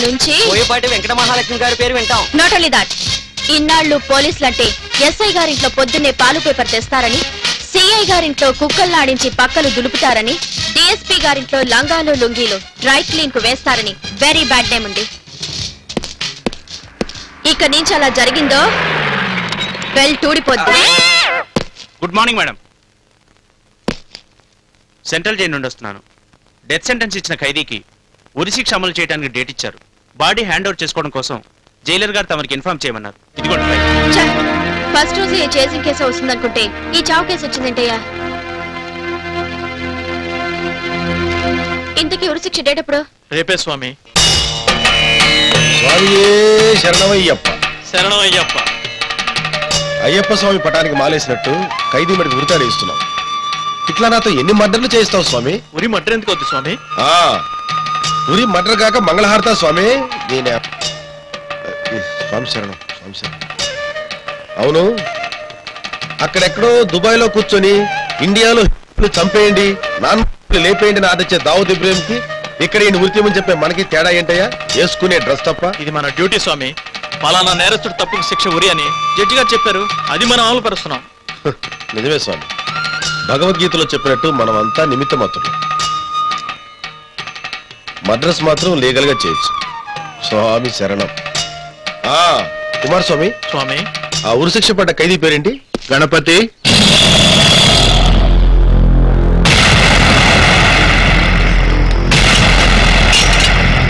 నుంచి పోయేపాటి వెంకట మహాలక్ష్మి గారి పేరు వింటాం. నాట్ ఓన్లీ దాట్, ఇన్నాళ్లు పోలీసులంటే ఎస్ఐ గారింట్లో పొద్దున్నే పాలు పేపర్ తెస్తారని, సిఐ గారింట్లో కుక్కల్లాడించి పక్కలు దులుపుతారని, డిఎస్పీ గారింట్లో లంగాలు లుంగీలు డ్రై క్లీన్ కు వేస్తారని వెరీ బ్యాడ్ నేమ్ ఉంది. ఇక నుంచి అలా జరిగిందో బెల్ టూడిపోద్ది. Good morning madam. Central jail నుండి వస్తున్నాను. డెత్ సెంటెన్స్ ఇచ్చిన ఖైదీకి ఉరిశిక్ష అమలు చేయడానికి డేట్ ఇచ్చారు. బాడీ హ్యాండ్ ఓవర్ చేసుకోవడం కోసం జైలర్ గారు తమరికి ఇన్ఫార్మ్ చేయమన్నారు. ఇదిగోండి. ఫస్ట్ రోజు ఏ చేసింగ్ కేసు వస్తుందనుకుంటే ఈ చావు కేసు వచ్చిందంటయ్యా. ఇంతకీ ఉరిశిక్ష డేట్ ఎప్పుడు? రేపే స్వామి. శరణమయ్యప్ప. శరణమయ్యప్ప. అయ్యప్ప స్వామి పటానికి మాలేసినట్టు ఖైదీ మడికి ఉరితాడు ఇస్తున్నావు. ఇట్లా నాతో ఎన్ని మర్డర్లు చేయిస్తావు స్వామి? ఉరి మర్డర్ ఎందుకు వద్దు స్వామి? ఉరి మర్డర్ కాక మంగళహారత స్వామి. నేనే స్వామి శరణం, స్వామి శరణం. అవును, అక్కడెక్కడో దుబాయ్ లో కూర్చొని ఇండియాలో చంపేయండి, నాన్ లేపేయండి నా ఆదచ్చే దావుద్ ఇబ్రాహిం కి ఇక్కడ ఈయన ఉరితీయమని చెప్పే మనకి తేడా ఏంటయ్యా? వేసుకునే డ్రెస్ తప్ప. ఇది మన డ్యూటీ స్వామి. పలానా నేరస్తుడు తప్పుకు శిక్ష ఉరి అని జడ్జి గారు చెప్పారు, అది మనం అమలు పరుస్తున్నాం. నిజమే స్వామి, భగవద్గీతలో చెప్పినట్టు మనమంతా నిమిత్తమాత్రులు. మద్రస్ మాత్రం లీగల్ గా చేయొచ్చు. స్వామి శరణం. కుమారస్వామి స్వామి, ఆ ఉరిశిక్ష పడ్డ ఖైదీ పేరేంటి? గణపతి.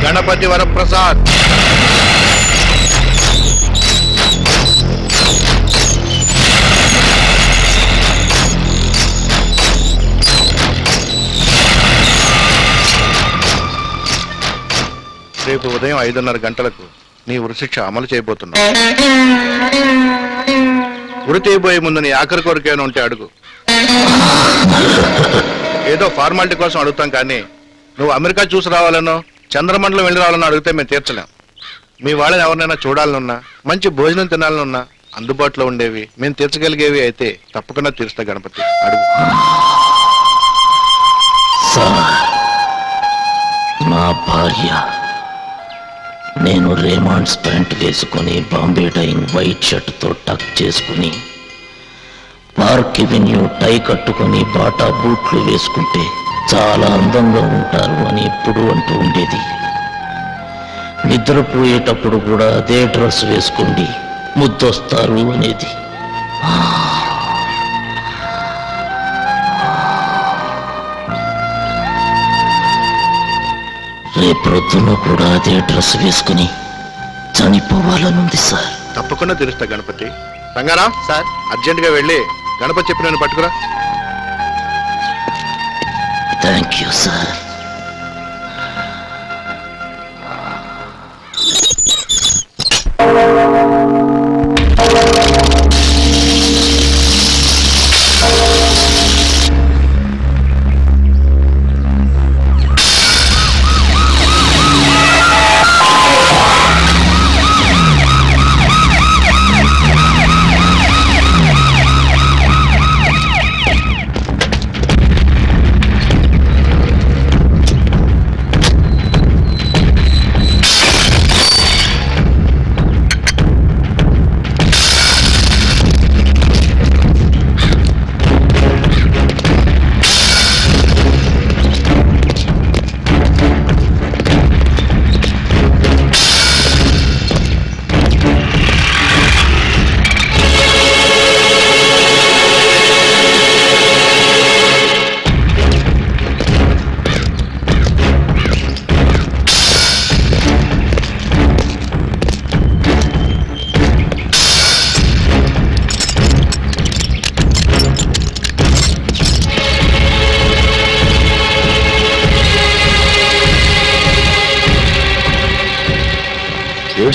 గణపతి వరప్రసాద్. రేపు ఉదయం 5:30 గంటలకు నీ ఉరిశిక్ష అమలు చేయబోతున్నావు. ఉరి తీయబోయే ముందు నీ ఆఖరి కోరికేమైనా ఉంటే అడుగు. ఏదో ఫార్మాలిటీ కోసం అడుగుతాం, కానీ నువ్వు అమెరికా చూసి రావాలనో చంద్రమండలం వెళ్ళి రావాలనో అడిగితే మేము తీర్చలేం. మీ వాళ్ళని ఎవరినైనా చూడాలనున్నా, మంచి భోజనం తినాలనున్నా అందుబాటులో ఉండేవి మేము తీర్చగలిగేవి అయితే తప్పకుండా తీరుస్తా గణపతి. అడుగు. నా భార్య నేను రేమాండ్స్ ప్యాంట్ వేసుకుని బాంబే డైయింగ్ వైట్ షర్ట్ తో టక్ చేసుకుని పార్క్ ఎవెన్యూ టై కట్టుకుని బాటా బూట్లు వేసుకుంటే చాలా అందంగా ఉంటారు అని ఎప్పుడు అంటూ ఉండేది. నిద్రపోయేటప్పుడు కూడా అదే డ్రెస్ వేసుకోండి ముద్దొస్తారు అనేది. రేపొద్దున కూడా అదే డ్రెస్ వేసుకుని చనిపోవాలనుంది సార్. తప్పకుండా తీరుస్తా గణపతి. రంగారావు సార్, అర్జెంట్ గా వెళ్ళి గణపతి చెప్పి నన్ను పట్టుకురా. Thank you sir.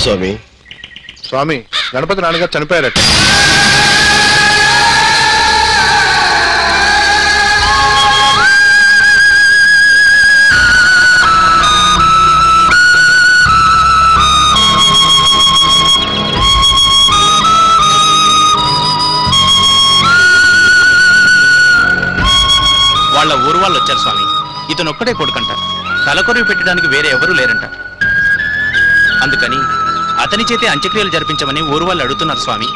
Swami Swami, Ganapathi నాన్నగారు చనిపోయారట. వాళ్ళ ఊరు వాళ్ళు వచ్చారు స్వామి. ఇతను ఒక్కడే కొడుకంట. తలకొరివి పెట్టడానికి వేరే ఎవరూ లేరంట. అందుకని అతని చేతే అంత్యక్రియలు జరిపించమని ఊరు వాళ్ళు అడుగుతున్నారు Swami.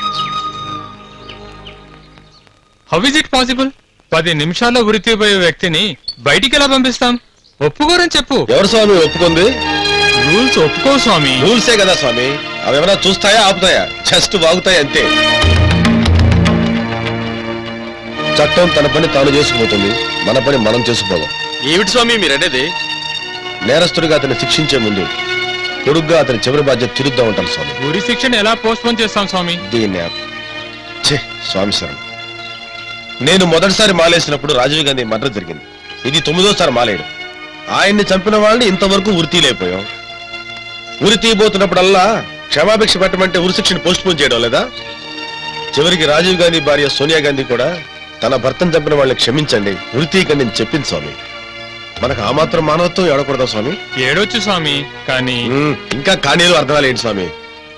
How is it possible? 10 నిమిషాల్లో ఉరితీపోయే వ్యక్తిని బయటికి ఎలా పంపిస్తాం? ఒప్పుకోరని చెప్పు. ఎవరు స్వామి ఒప్పుకుంది? రూల్స్ ఒప్పుకో స్వామి. రూల్సే కదా స్వామి, అవి ఏమైనా చూస్తాయా ఆపుతాయా? జస్ట్ వాగుతాయి అంతే. చట్టం తన పని తాను చేసుకుపోతుంది, మన పని మనం చేసుకుపోదాం. ఏమిటి స్వామి మీరనేది? నేరస్తుడిగా అతన్ని శిక్షించే ముందు పొడుగ్గా అతని చివరి బాధ్యత తిరుద్దాం ఉంటాను స్వామి. ఉరి శిక్షను ఎలా పోస్ట్ పోన్ చేస్తాం స్వామి? దీన్ని స్వామి శరణం. నేను మొదటిసారి మాలేసినప్పుడు రాజీవ్ గాంధీ మర్డర్ జరిగింది. ఇది 9వ సారి మాలేయడం. ఆయన్ని చంపిన వాళ్ళని ఇంతవరకు ఉరి తీయలేకపోయాం. ఉరి తీయబోతున్నప్పుడల్లా క్షమాభిక్ష పెట్టమంటే ఉరి శిక్షను పోస్ట్ పోన్ చేయడం లేదా? చివరికి రాజీవ్ గాంధీ భార్య సోనియా గాంధీ కూడా తన భర్తను చంపిన వాళ్ళని క్షమించండి, ఉరి తీయకండి అని చెప్పింది స్వామి. మనకు ఆ మాత్రం మానవత్వం ఏడకూడదా స్వామి? ఏడొచ్చు స్వామి, కానీ ఇంకా కానీలు అర్థాలేంటి స్వామి?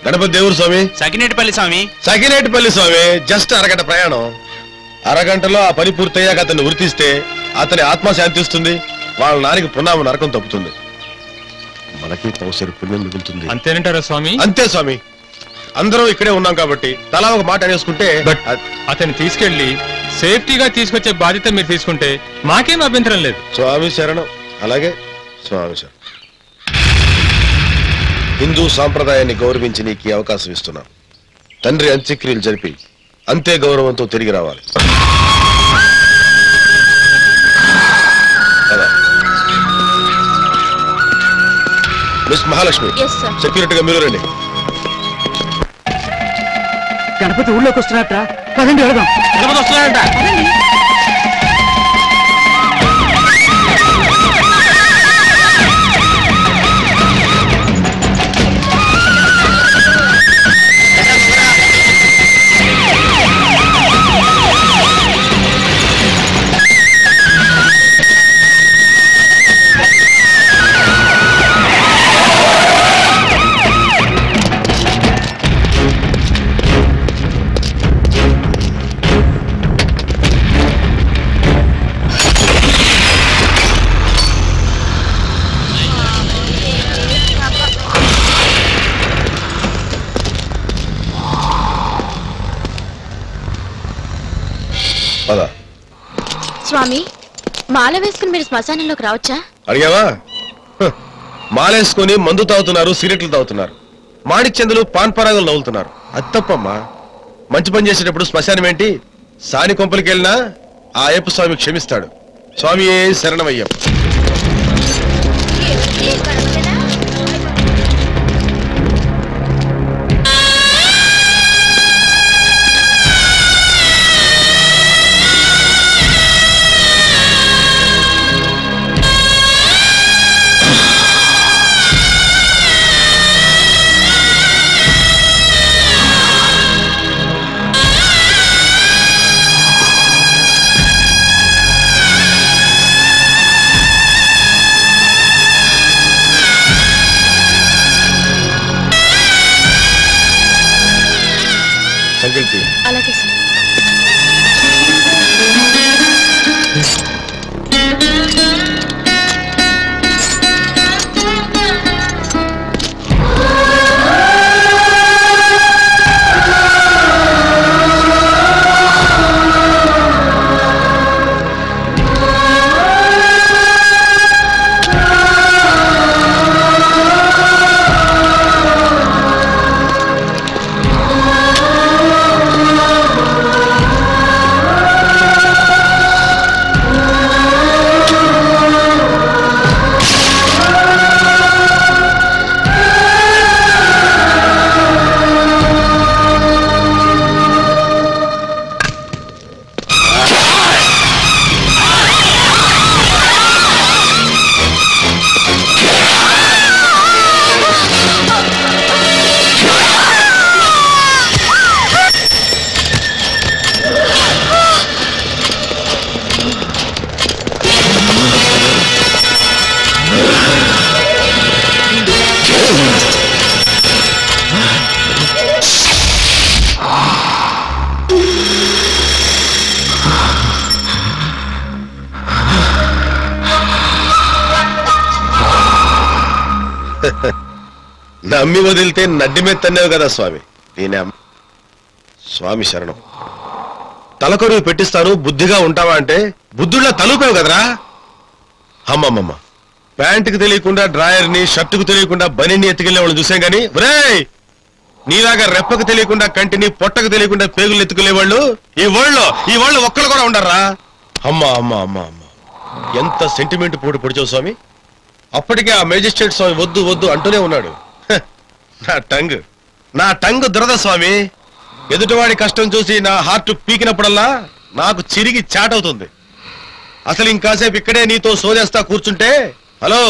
గణపతి దేవుడు స్వామి, సకినేటిపల్లి స్వామి. సకినేటిపల్లి స్వామి, జస్ట్ అరగంట ప్రయాణం. అరగంటలో ఆ పని పూర్తయ్యాక అతన్ని ఉరితీస్తే అతని ఆత్మ శాంతిస్తుంది, వాళ్ళ నానికి పునామ నరకం తప్పుతుంది, మనకి పౌసరి పుణ్యం మిగులుతుంది. అంతేనంటారా స్వామి? అంతే స్వామి. అందరం ఇక్కడే ఉన్నాం కాబట్టి తలా ఒక మాట అనేసుకుంటే. బట్ అతన్ని తీసుకెళ్లి సేఫ్టీగా తీసుకొచ్చే బాధ్యత మీరు తీసుకుంటే మాకేం అభ్యంతరం లేదు. స్వామి శరణం. అలాగే స్వామి శరణం. హిందూ సాంప్రదాయాన్ని గౌరవించి నీకు ఈ అవకాశం ఇస్తున్నాను. తండ్రి అంత్యక్రియలు జరిపి అంతే గౌరవంతో తిరిగి రావాలి. మిస్ మహాలక్ష్మి, సెక్యూరిటీగా మీరు రండి. గణపతి ఊళ్ళోకి వస్తున్నట్ట, పదండి వెళదాం. గణపతి వస్తున్నాడంట. స్వామి, మాల వేసుకుని మీరు శ్మశానంలోకి రావచ్చా? అడిగావా? మాలేసుకొని మందు తాగుతున్నారు, సిగరెట్లు తాగుతున్నారు, మాణిక్చందులు పాన్ పరాగులు నవ్వులుతున్నారు. అది తప్పమ్మా. మంచి పని చేసేటప్పుడు శ్మశానం ఏంటి? సాని కొంపలికి వెళ్ళినా ఆ అయ్యప్ప స్వామి క్షమిస్తాడు. స్వామి శరణమయ్యప్ప. సంకల్పి. అలాగే సార్. నమ్మి వదిలితే నడ్డి మీద తన్నావు కదా స్వామి. దీని స్వామి శరణం. తలకొరువు పెట్టిస్తాను బుద్ధిగా ఉంటావా అంటే బుద్ధుళ్ళ తలుపావు కదరా. అమ్మమ్మమ్మ, ప్యాంటుకు తెలియకుండా డ్రాయర్ని, షర్టుకు తెలియకుండా బనీని ఎత్తుకెళ్లే వాళ్ళు చూసాం గాని ఒరేయ్, నీలాగా రెప్పకు తెలియకుండా కంటిని, పొట్టకు తెలియకుండా పేగులు ఎత్తుకునేవాళ్ళు ఈ వాళ్ళు ఒక్కళ్ళు కూడా ఉండరా. అమ్మా అమ్మా అమ్మా అమ్మ, ఎంత సెంటిమెంట్ పోటు పొడిచావు స్వామి. అప్పటికే ఆ మేజిస్ట్రేట్ స్వామి వద్దు వద్దు అంటూనే ఉన్నాడు. నా టంగ్ దురద స్వామి. ఎదుటివాడి కష్టం చూసి నా హార్ట్ పీకినప్పుడల్లా నాకు చిరిగి చాటవుతుంది. అసలు ఇంకాసేపు ఇక్కడే నీతో సోదేస్తా కూర్చుంటే హలో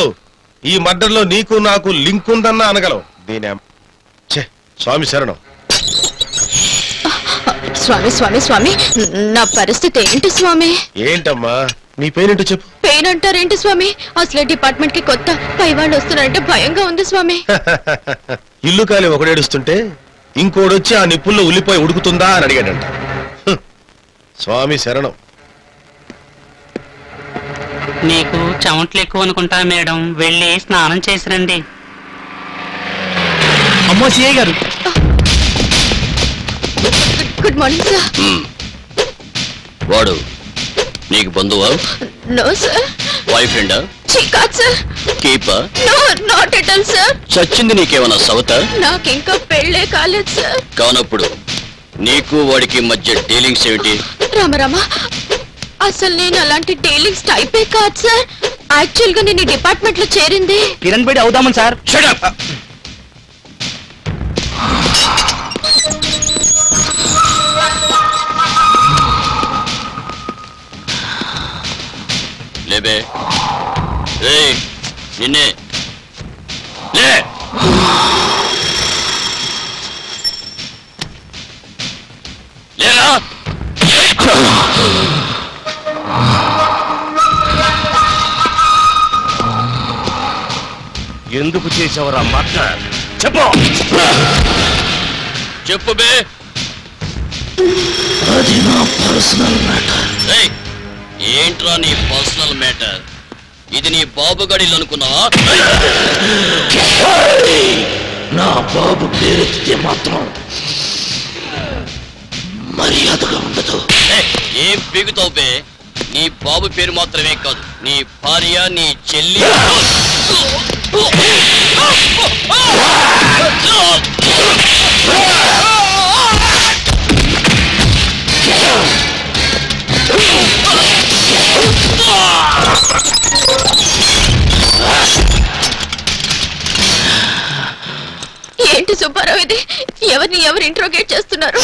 ఈ మర్డర్లో నీకు నాకు లింక్ ఉందన్నా అనగలవు. దీని స్వామి శరణం. స్వామి స్వామి స్వామి, నా పరిస్థితి ఏంటి స్వామి? ఏంటమ్మా నీ పెయిన్ ఏంటో చెప్పు. పెయిన్ అంటారేంటి స్వామి? అసలే డిపార్ట్మెంట్ కి కొత్త, పై వాళ్ళు వస్తున్నారంటే భయంగా ఉంది స్వామి. ఇల్లు కాలి ఒకడేడుస్తుంటే ఇంకోడొచ్చి ఆ నిప్పుల్లో ఉల్లిపోయి ఉడుకుతుందా అని అడిగాడంట. స్వామి శరణం. నీకు చెమట్లు ఎక్కువ అనుకుంటా మేడం, వెళ్ళి స్నానం చేసిరండి. అమ్మో సిఐ గారు. Good morning sir. వాడు నీకు బంధువా? No sir. బాయ్ ఫ్రెండా? కాదు sir. Keeper? No, not at all sir. చచ్చింది నీకేమన్నా సవత? నాకింకా పెళ్ళే కాలేదు సార్. కానప్పుడు నీకు వాడికి మధ్య డీలింగ్స్ ఏమిటి? రామరామ, అసలు నేను అలాంటి డీలింగ్స్ టైపే కాదు సార్. యాక్చువల్ గా నేను డిపార్ట్మెంట్ లో చేరింది కిరణ్ బేడి అవుదామని సార్. లేబే నిన్నే లే. లేరా? ఎందుకు చేసావరా మర్డర్? చెప్పు. చెప్పు బే. అది నా పర్సనల్ మ్యాటర్. ఏంట్రా నీ పర్సనల్ మ్యాటర్? ఇది నీ బాబు గడిలు అనుకున్నావా? నా బాబు పేరెత్తితే మాత్రం మర్యాదగా ఉండదు. ఏం పీగుతావు బే? నీ బాబు పేరు మాత్రమే కాదు, నీ భార్య, నీ చెల్లి. ఏంటి సుబ్బారావు ఇది? ఎవరిని ఎవరు ఇంట్రోగేట్ చేస్తున్నారు?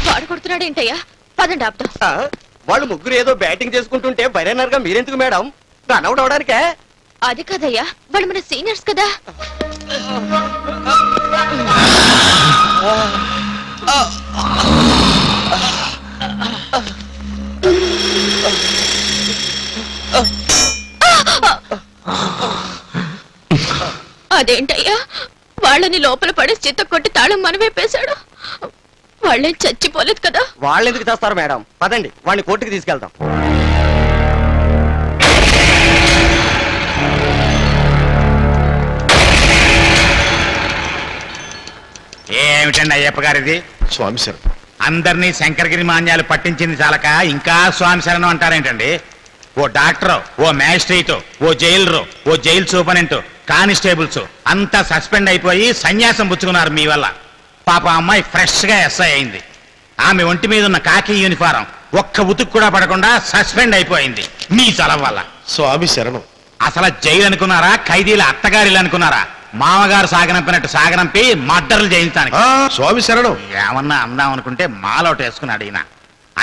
వాడు కొడుతున్నాడేంటయ్యా? పదండి ఆపుదాం. వాళ్ళు ముగ్గురు ఏదో బ్యాటింగ్ చేసుకుంటుంటే బైరనర్ గా మీరెందుకు మేడం? రన్అౌట్ అవడానికే. అది కదయ్యా, వాళ్ళు మన సీనియర్స్ కదా. అదేంటయ్యా, వాళ్ళని లోపల పడేసి చిత్త కొట్టి తాళం మనమేపేశాడు. వాళ్ళేం చచ్చిపోలేదు కదా? వాళ్ళు ఎందుకు చేస్తారు మేడం? పదండి, వాడిని కోర్టుకి తీసుకెళ్తాం. ఏమిటండి అయ్యప్ప గారిది? స్వామి శరణం. అందరినీ శంకరగిరి మాన్యాలు పట్టించింది చాలక ఇంకా స్వామి శరణం అంటారేంటండి? ఓ డాక్టర్, ఓ మ్యాజిస్ట్రేట్, ఓ జైలరు, ఓ జైలు సూపరింటెండెంట్, కానిస్టేబుల్స్ అంతా సస్పెండ్ అయిపోయి సన్యాసం పుచ్చుకున్నారు మీ వల్ల. పాప అమ్మాయి ఫ్రెష్ గా ఎస్ఐ అయింది. ఆమె ఒంటి మీద ఉన్న కాకి యూనిఫారం ఒక్క ఉతుకు కూడా పడకుండా సస్పెండ్ అయిపోయింది మీ చలవ వల్ల. స్వామి శరణం. అసలు జైలు అనుకున్నారా, ఖైదీల అత్తగారిలు అనుకున్నారా? మామగారు సాగనంపినట్టు సాగనంపి మర్డర్లు చేయించడానికి. స్వామి శరణం. ఏమన్నా అందాం అనుకుంటే మాలోట వేసుకున్నాడు ఈయన.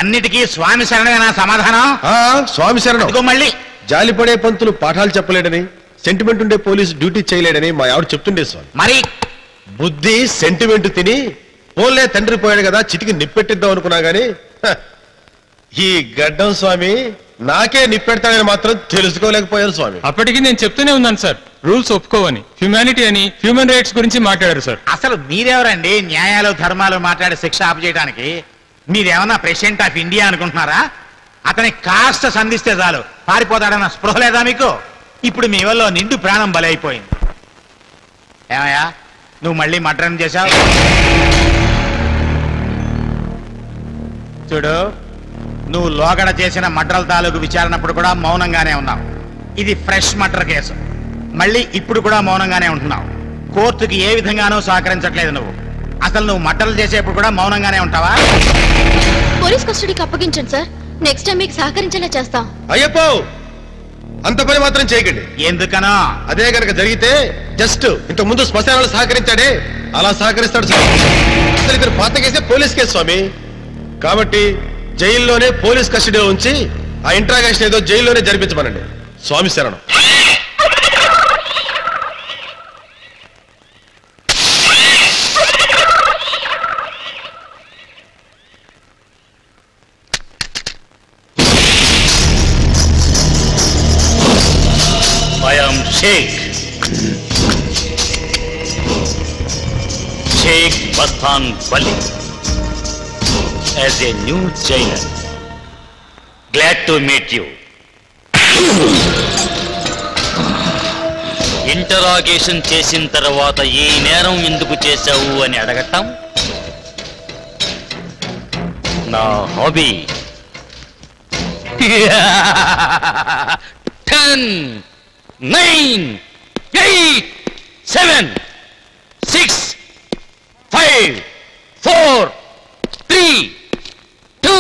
అన్నిటికీ స్వామి శరణమేనా సమాధానం? స్వామి శరణం. మళ్ళీ జాలిపడే పంతులు పాఠాలు చెప్పలేడని, సెంటిమెంట్ ఉండే పోలీసు డ్యూటీ చేయలేడని మా ఆవిడ చెప్తుండే స్వామి. మరి బుద్ధి సెంటిమెంట్ తిని పోలే తండ్రి పోయాడు కదా చిటికి నిప్పెట్టిద్దాం అనుకున్నా గాని ఈ గడ్డం స్వామి నాకే నిప్పెడతాడని మాత్రం తెలుసుకోలేకపోయారు స్వామి. అప్పటికి నేను చెప్తూనే ఉన్నాను సార్, రూల్స్ ఒప్పుకోవని, హ్యుమానిటీ అని, హ్యూమన్ రైట్స్ గురించి మాట్లాడారు సార్. అసలు మీరెవరండి న్యాయాలు ధర్మాలు మాట్లాడే శిక్ష ఆపు చేయడానికి? మీరేమన్నా ప్రెసిడెంట్ ఆఫ్ ఇండియా అనుకుంటున్నారా? అతని కాస్త సంధిస్తే చాలు పారిపోతాడన్న స్పృహ లేదా మీకు? ఇప్పుడు మీ వల్ల నిండు ప్రాణం బలైపోయింది. ఏమయ్యా నువ్వు మళ్ళీ మర్డర్ చేశావు? చూడు, నువ్వు లోగడ చేసిన మర్డర్ల తాలూకు విచారణప్పుడు కూడా మౌనంగానే ఉన్నావు. ఇది ఫ్రెష్ మర్డర్ కేసు, మళ్ళీ ఇప్పుడు కూడా మౌనంగానే ఉంటున్నావు. కోర్టుకి ఏ విధంగానూ సహకరించట్లేదు నువ్వు. అసలు నువ్వు మర్డర్లు చేసేప్పుడు కూడా మౌనంగానే ఉంటావా? పోలీస్ కస్టడీకి అప్పగించండి సార్, నెక్స్ట్ టైం మీకు సహకరించేలా చేస్తాం. అయ్యప్పో, అంత పని మాత్రం చేయకండి. ఎందుకనో? అదే కనుక జరిగితే జస్ట్ ఇంతకు ముందు శ్మశానాలు సహకరించాడే అలా సహకరిస్తాడు స్వామి. అసలు ఇతను పాత కేసే పోలీస్ కేసు స్వామి. కాబట్టి జైల్లోనే పోలీస్ కస్టడీలో ఉంచి ఆ ఇంట్రాగేషన్ ఏదో జైల్లోనే జరిపించమనండి. స్వామి శరణం. I am Sheikh Mastan Wali. As a new jailer, glad to meet you. Interrogation చేసిన తర్వాత ఈ నేరం ఎందుకు చేశావు అని అడగటం నా హాబీ. 10, 9, 8, 7, 6, 5, 4, 3, 2.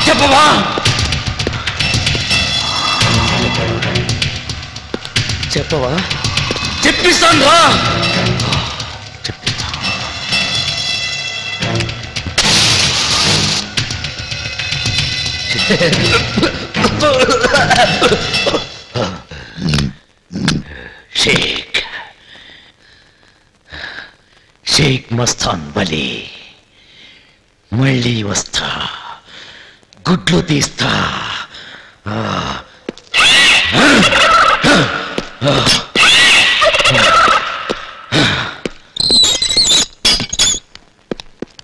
చెప్పవా? చెప్పవా? చెప్పిస్తాను రా. షేక్ మస్తాన్ వలీ మళ్ళీ వస్తా, గుడ్లు తీస్తా.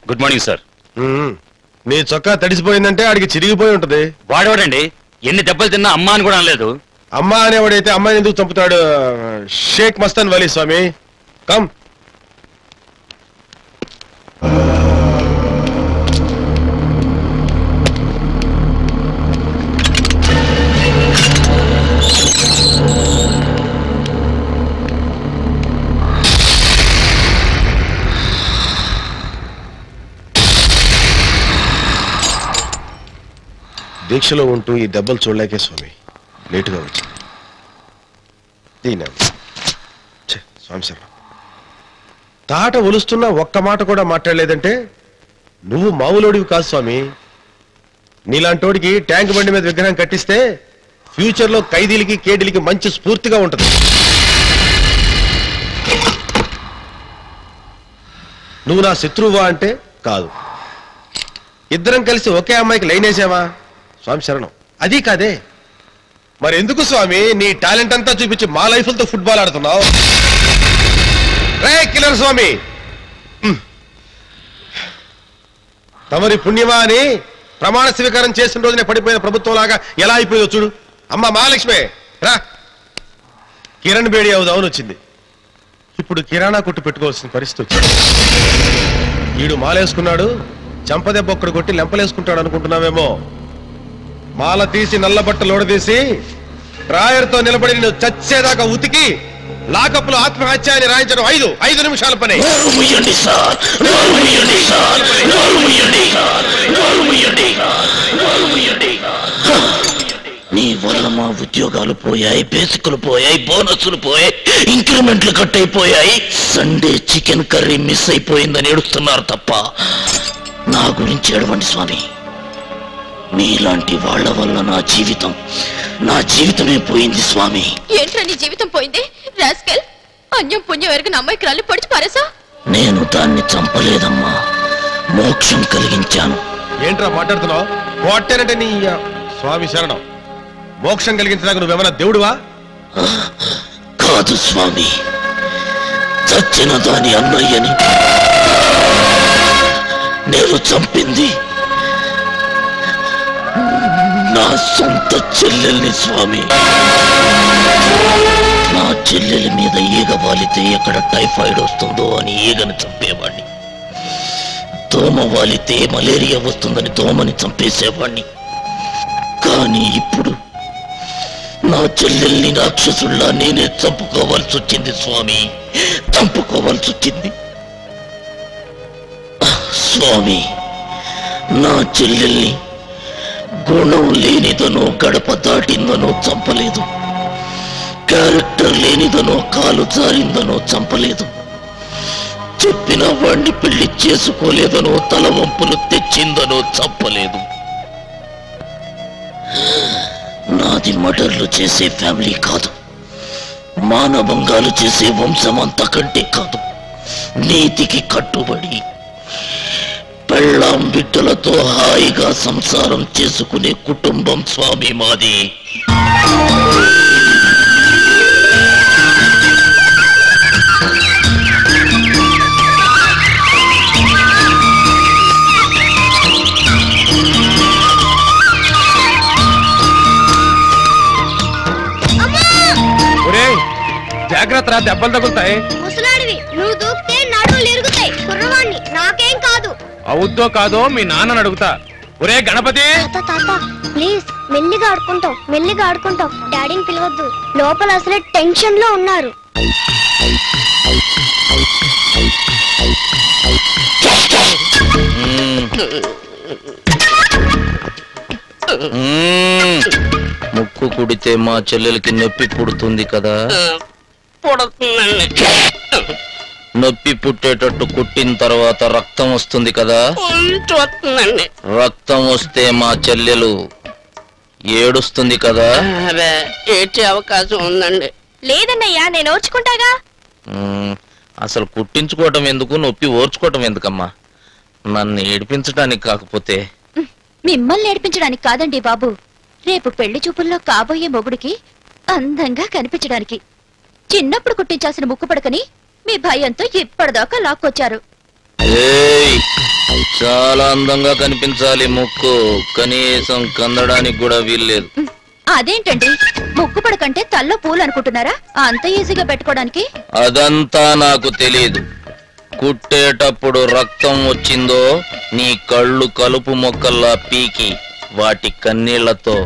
Good morning sir. నీ చొక్కా తడిసిపోయిందంటే ఆడికి చిరిగిపోయి ఉంటది. వాడేవాడండి, ఎన్ని దెబ్బలు తిన్నా అమ్మా అని కూడా అనలేదు. అమ్మా అనేవాడైతే అమ్మాయిని ఎందుకు చంపుతాడు? షేక్ మస్తాన్ వలీ స్వామి, కమ్. దీక్షలో ఉంటూ ఈ దెబ్బలు చూడలేకే స్వామి లేటుగా వచ్చింది. స్వామి శర్మ, తాట ఒలుస్తున్నా ఒక్క మాట కూడా మాట్లాడలేదంటే నువ్వు మామూలోడివి కాదు స్వామి. నీలాంటోడికి ట్యాంక్ బండి మీద విగ్రహం కట్టిస్తే ఫ్యూచర్ లో ఖైదీలకి కేడీలకి మంచి స్ఫూర్తిగా ఉంటుంది. నువ్వు నా శత్రువా అంటే కాదు. ఇద్దరం కలిసి ఒకే అమ్మాయికి లైన్ వేసావా? స్వామి శరణం. అది కాదే, మరి ఎందుకు స్వామి నీ టాలెంట్ అంతా చూపించి మా లైఫ్లతో ఫుట్బాల్ ఆడుతున్నావు? రే కిల్లర్ స్వామి, తమరి పుణ్యమా అని ప్రమాణ స్వీకారం చేసిన రోజునే పడిపోయిన ప్రభుత్వం లాగా ఎలా అయిపోయిందో చూడు. అమ్మ మహాలక్ష్మి రా. కిరణ్ బేడి అవుదామని వచ్చింది, ఇప్పుడు కిరాణా కొట్టు పెట్టుకోవాల్సిన పరిస్థితి వచ్చింది. వీడు మాలేసుకున్నాడు, చంపదెబ్బ ఒక్కడు కొట్టి లెంపలేసుకుంటాడు అనుకుంటున్నావేమో. మాల తీసి నల్ల బట్టలు ఓడదీసి డ్రాయర్తో నిలబడి నువ్వు చచ్చేదాకా ఉతికి లాకప్లో ఆత్మహత్య అని రాయించడం 5 నిమిషాల పని. నీ వల్ల మా ఉద్యోగాలు పోయాయి, బేసిక్లు పోయాయి, బోనస్లు పోయాయి, ఇంక్రిమెంట్లు కట్ అయిపోయాయి. సండే చికెన్ కర్రీ మిస్ అయిపోయిందని ఏడుస్తున్నారు తప్ప నా గురించి ఏడవండి స్వామి. మీలాంటి వాళ్ళ వల్ల నా జీవితమే పోయింది స్వామి. ఏంట్రా నీ జీవితం పోయింది? రాస్కెల్, అన్యం పుణ్యం ఎరగని అమ్మాయికి రాళ్ళు పొడిచి పారేసా? నేను దాన్ని చంపలేదమ్మా, మోక్షం కలిగించాను. ఏంట్రా మాట్లాడుతున్నావు? కొట్టానంటే నీ స్వామి శరణం. మోక్షం కలిగించడానికి నువ్వేమన్నా దేవుడువా? కాదు స్వామి, చచ్చిన దాని అన్నయ్యని నేను చంపింది నా సొంత చెల్లెల్ని స్వామి. నా చెల్లెలి మీద ఈగ వాలితే ఎక్కడ టైఫాయిడ్ వస్తుందో అని ఈగని చంపేవాణ్ణి, దోమ వాలితే మలేరియా వస్తుందని దోమని చంపేసేవాణ్ణి. కానీ ఇప్పుడు నా చెల్లెల్ని రాక్షసుల్లా నేనే చంపుకోవాల్సి వచ్చింది స్వామి, చంపుకోవాల్సి వచ్చింది. స్వామి, నా చెల్లెల్ని గుణం లేనిదనో గడప దాటిందనో చంపలేదు, క్యారెక్టర్ లేనిదనో కాలు జారిందనో చంపలేదు, చెప్పిన వాణ్ణి పెళ్లి చేసుకోలేదనో తలవంపులు తెచ్చిందనో చంపలేదు. నాది మర్డర్లు చేసే ఫ్యామిలీ కాదు, మానభంగాలు చేసే వంశం అంతకంటే కాదు. నీతికి కట్టుబడి పెళ్ళాం బిడ్డలతో హాయిగా సంసారం చేసుకునే కుటుంబం స్వామి మాది. జాగ్రత్త, దెబ్బలు తగులుతాయి. ముసలాడివి, నువ్వు దూకితే నడువులు ఇరుగుతాయి. కుర్రవాణ్ణి, నాకేం కాదు. అవుద్దో కాదో మీ నాన్నని అడుగుతా. ఒరే గణపతి, తాత ప్లీజ్ మెల్లిగా ఆడుకుంటాం. డాడీని పిలవద్దు, లోపల అసలే టెన్షన్ లో ఉన్నారు. ముక్కు కుడితే మా చెల్లెలకి నొప్పి పుడుతుంది కదా? నొప్పి పుట్టేటట్టు కుట్టిన తర్వాత రక్తం వస్తుంది కదా? రక్తం వస్తే మా చెల్లెలు ఏడుస్తుంది కదా? ఏడ్చే అవకాశం ఉందండి. లేదన్నయ్యా, నేను ఓర్చుకుంటాగా. అసలు కుట్టించుకోవటం ఎందుకు, నొప్పి ఓర్చుకోవటం ఎందుకమ్మా? నన్ను ఏడిపించడానికి కాకపోతే. మిమ్మల్ని ఏడిపించడానికి కాదండి బాబు, రేపు పెళ్లి చూపుల్లో కాబోయే మొగుడికి అందంగా కనిపించడానికి. చిన్నప్పుడు కుట్టించాల్సిన ముక్కు పడకని మీ భయంతో ఇప్పటిదాకా లాక్కొచ్చారు. చాలా అందంగా కనిపించాలి ముక్కు, కనీసం కందడానికి కూడా వీల్లేదు. అదేంటండి, ముక్కు పడకంటే తల్లో పూలు అనుకుంటున్నారా? అంత ఈజీగా పెట్టుకోవడానికి? అదంతా నాకు తెలియదు. కుట్టేటప్పుడు రక్తం వచ్చిందో నీ కళ్ళు కలుపు మొక్కల్లా పీకి వాటి కన్నీళ్లతో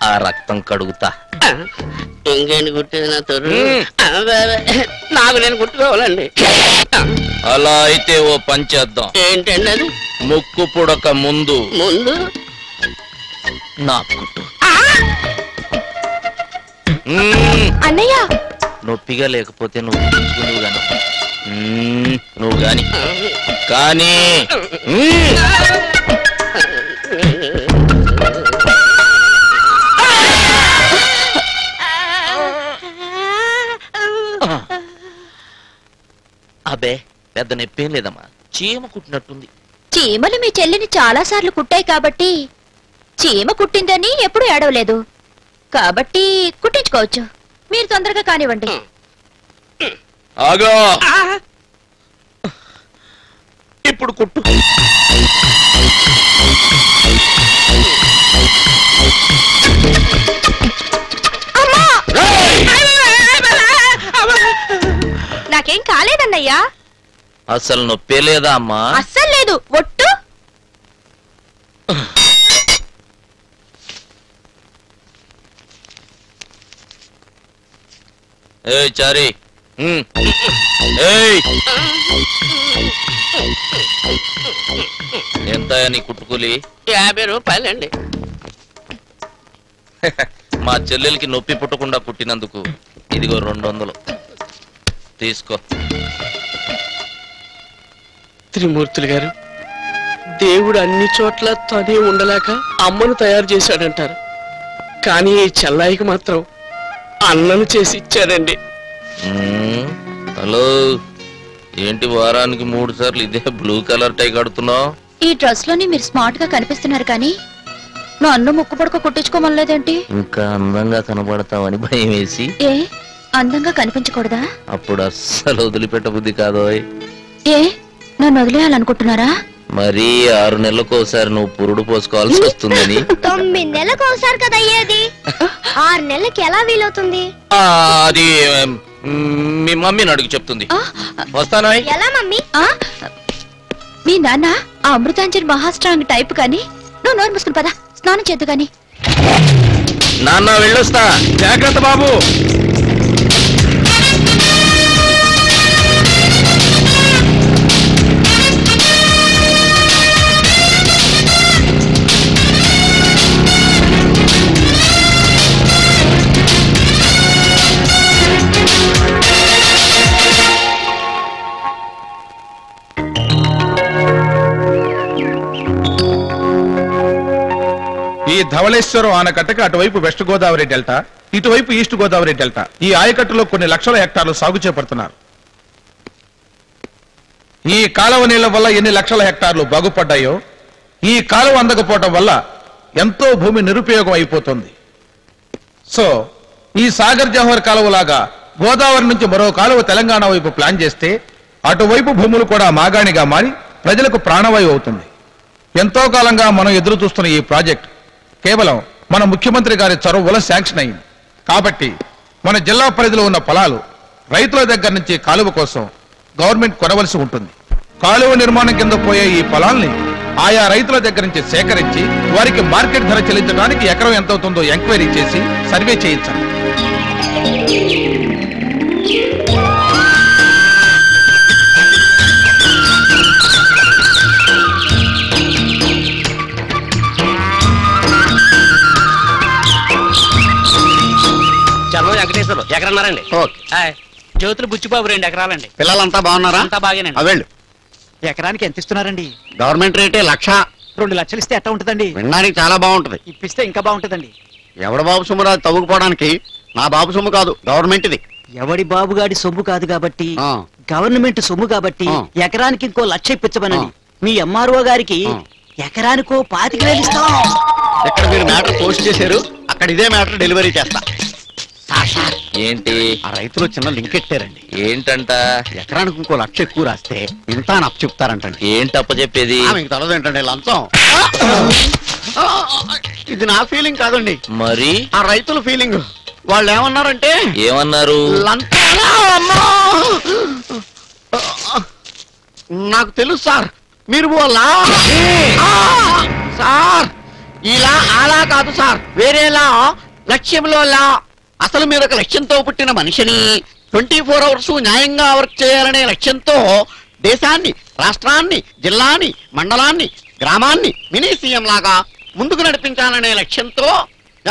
ఆ రక్తం కడుగుతా. ఇంకేంటి కుట్టేది నా తొర్రు? నాకు నేను కుట్టుకోవాలండి. అలా అయితే ఓ పని చేద్దాం. ఏంటండి అది? ముక్కు పుడక ముందు నా కుట్టు. అన్నయ్య, నొప్పిగా లేకపోతే నువ్వు కుట్టించుకుందువు గాని. నువ్వు గాని కానీ అబ్బే పెద్ద నొప్పేం లేదమ్మా, చీమ కుట్టినట్టుంది. చీమలు మీ చెల్లిని చాలా సార్లు కుట్టాయి కాబట్టి చీమ కుట్టిందని ఎప్పుడు ఏడవలేదు. కాబట్టి కుట్టించుకోవచ్చు. మీరు తొందరగా కానివ్వండి. ఆగా, ఇప్పుడు కుట్టు. నాకేం కాలేదన్నయ్యా. అసలు నొప్పే లేదా అమ్మా? అస్సలు లేదు, ఒట్టు. ఏయ్ చారి ఏయ్ ఎంత నీ కుట్టుకూలి? 50 రూపాయలండి. మా చెల్లెలకి నొప్పి పుట్టకుండా కుట్టినందుకు ఇదిగో 200 తీసుకో. త్రిమూర్తులు గారు, దేవుడు అన్ని చోట్ల తనే ఉండలేక అమ్మను తయారు చేశాడంటారు, కానీ ఈ చెల్లాయికి మాత్రం అన్నను చేసి ఇచ్చాడండి. హలో, ఏంటి వారానికి 3 సార్లు ఇదే బ్లూ కలర్ టై కడుతున్నావు? ఈ డ్రెస్ లోని మీరు స్మార్ట్ గా కనిపిస్తున్నారు కానీ నా అన్ను ముక్కు పడక కుట్టించుకోమనలేదేంటి? ఇంకా అందంగా కనబడతావని భయం వేసి. ఏ అందంగా కనిపించకూడదా? అప్పుడు అస్సలు వదిలిపెట్ట బుద్ధి కాదోయ్. ఏ నన్ను వదిలేయాలనుకుంటున్నారా? మరి 6 నెలలకు ఒకసారి నువ్వు పురుడు పోసుకోవాల్సి వస్తుందని. 9 నెలలకు ఒకసారి కదా అయ్యేది, 6 నెలలకి ఎలా వీలవుతుంది? అది మీ మమ్మీని అడిగి చెప్తుంది. వస్తానా? ఎలా మమ్మీ? మీ నాన్న ఆ అమృతాంజన్ మహాస్ట్రాంగ్ టైప్ కానీ నువ్వు నోరు మూసుకుని పదా, స్నానం చేద్దు గాని. నాన్న వెళ్ళొస్తా, జాగ్రత్త బాబు. ఈ ధవళేశ్వరం ఆనకట్టకి అటువైపు వెస్ట్ గోదావరి డెల్టా, ఇటువైపు ఈస్ట్ గోదావరి డెల్టా, ఈ ఆయకట్టులో కొన్ని లక్షల హెక్టార్లు సాగు చేపడుతున్నారు. ఈ కాలువ నీళ్ల వల్ల ఎన్ని లక్షల హెక్టార్లు బాగుపడ్డాయో, ఈ కాలువ అందకపోవటం వల్ల ఎంతో భూమి నిరుపయోగం అయిపోతుంది. సో ఈ సాగర్ జవహర్ కాలువ లాగా గోదావరి నుంచి మరో కాలువ తెలంగాణ వైపు ప్లాన్ చేస్తే అటువైపు భూములు కూడా మాగాణిగా మారి ప్రజలకు ప్రాణవాయువు అవుతుంది. ఎంతో కాలంగా మనం ఎదురు చూస్తున్న ఈ ప్రాజెక్ట్ కేవలం మన ముఖ్యమంత్రి గారి చొరవ వల్ల శాంక్షన్ అయింది. కాబట్టి మన జిల్లా పరిధిలో ఉన్న పొలాలు రైతుల దగ్గర నుంచి కాలువ కోసం గవర్నమెంట్ కొనవలసి ఉంటుంది. కాలువ నిర్మాణం కింద పోయే ఈ పొలాల్ని ఆయా రైతుల దగ్గర నుంచి సేకరించి వారికి మార్కెట్ ధర చెల్లించడానికి ఎకరం ఎంత అవుతుందో ఎంక్వైరీ చేసి సర్వే చేయించాలి. వెంకటేశ్వరు ఎకరన్నారండి? జ్యోతులు బుచ్చిబాబు 2 ఎకరాలండి. పిల్లలంతా బాగున్నారా? అంతా బాగానండి. వెళ్ళు. ఎకరానికి ఎంత ఇస్తున్నారండి? గవర్నమెంట్ రేటే 1,00,000. 2 లక్షలు ఇస్తే ఎట్లా ఉంటుందండి? వినడానికి చాలా బాగుంటది. ఇప్పిస్తే ఇంకా బాగుంటుందండి. ఎవడ బాబు సొమ్ము రాదు తవ్వుకుపోవడానికి, నా బాబు సొమ్ము కాదు, గవర్నమెంట్ ఇది. ఎవడి బాబుగాడి సొమ్ము కాదు కాబట్టి, గవర్నమెంట్ సొమ్ము కాబట్టి ఎకరానికి ఇంకో 1,00,000 ఇప్పించమనండి. మీ ఎంఆర్ఓ గారికి ఎకరానికో 25,000 ఇస్తాం. ఇక్కడ మీరు మ్యాటర్ పోస్ట్ చేశారు, అక్కడ ఇదే మ్యాటర్ డెలివరీ చేస్తా. ఏంటి? ఆ రైతులు చిన్న లింక్ ఎట్టారండి. ఏంటంట? ఎకరానికి ఇంకో 1,00,000 ఎక్కువ రాస్తే ఇంత అని అప్పు చెప్తారంటండి. ఏంటి అప్ప చెప్పేది? మీకు తెలదు ఏంటండి లంచం. ఇది నా ఫీలింగ్ కాదండి, మరి ఆ రైతుల ఫీలింగ్. వాళ్ళు ఏమన్నారంటే, ఏమన్నారు? నాకు తెలుసు సార్, మీరు సార్ ఇలా అలా కాదు సార్, వేరేలా, లక్ష్యంలో లా. అసలు మీరు ఒక లక్ష్యంతో పుట్టిన మనిషిని 24 అవర్స్ న్యాయంగా వర్క్ చేయాలనే లక్ష్యంతో దేశాన్ని, రాష్ట్రాన్ని, జిల్లాని, మండలాన్ని, గ్రామాన్ని మినీ సీఎం లాగా ముందుకు నడిపించాలనే లక్ష్యంతో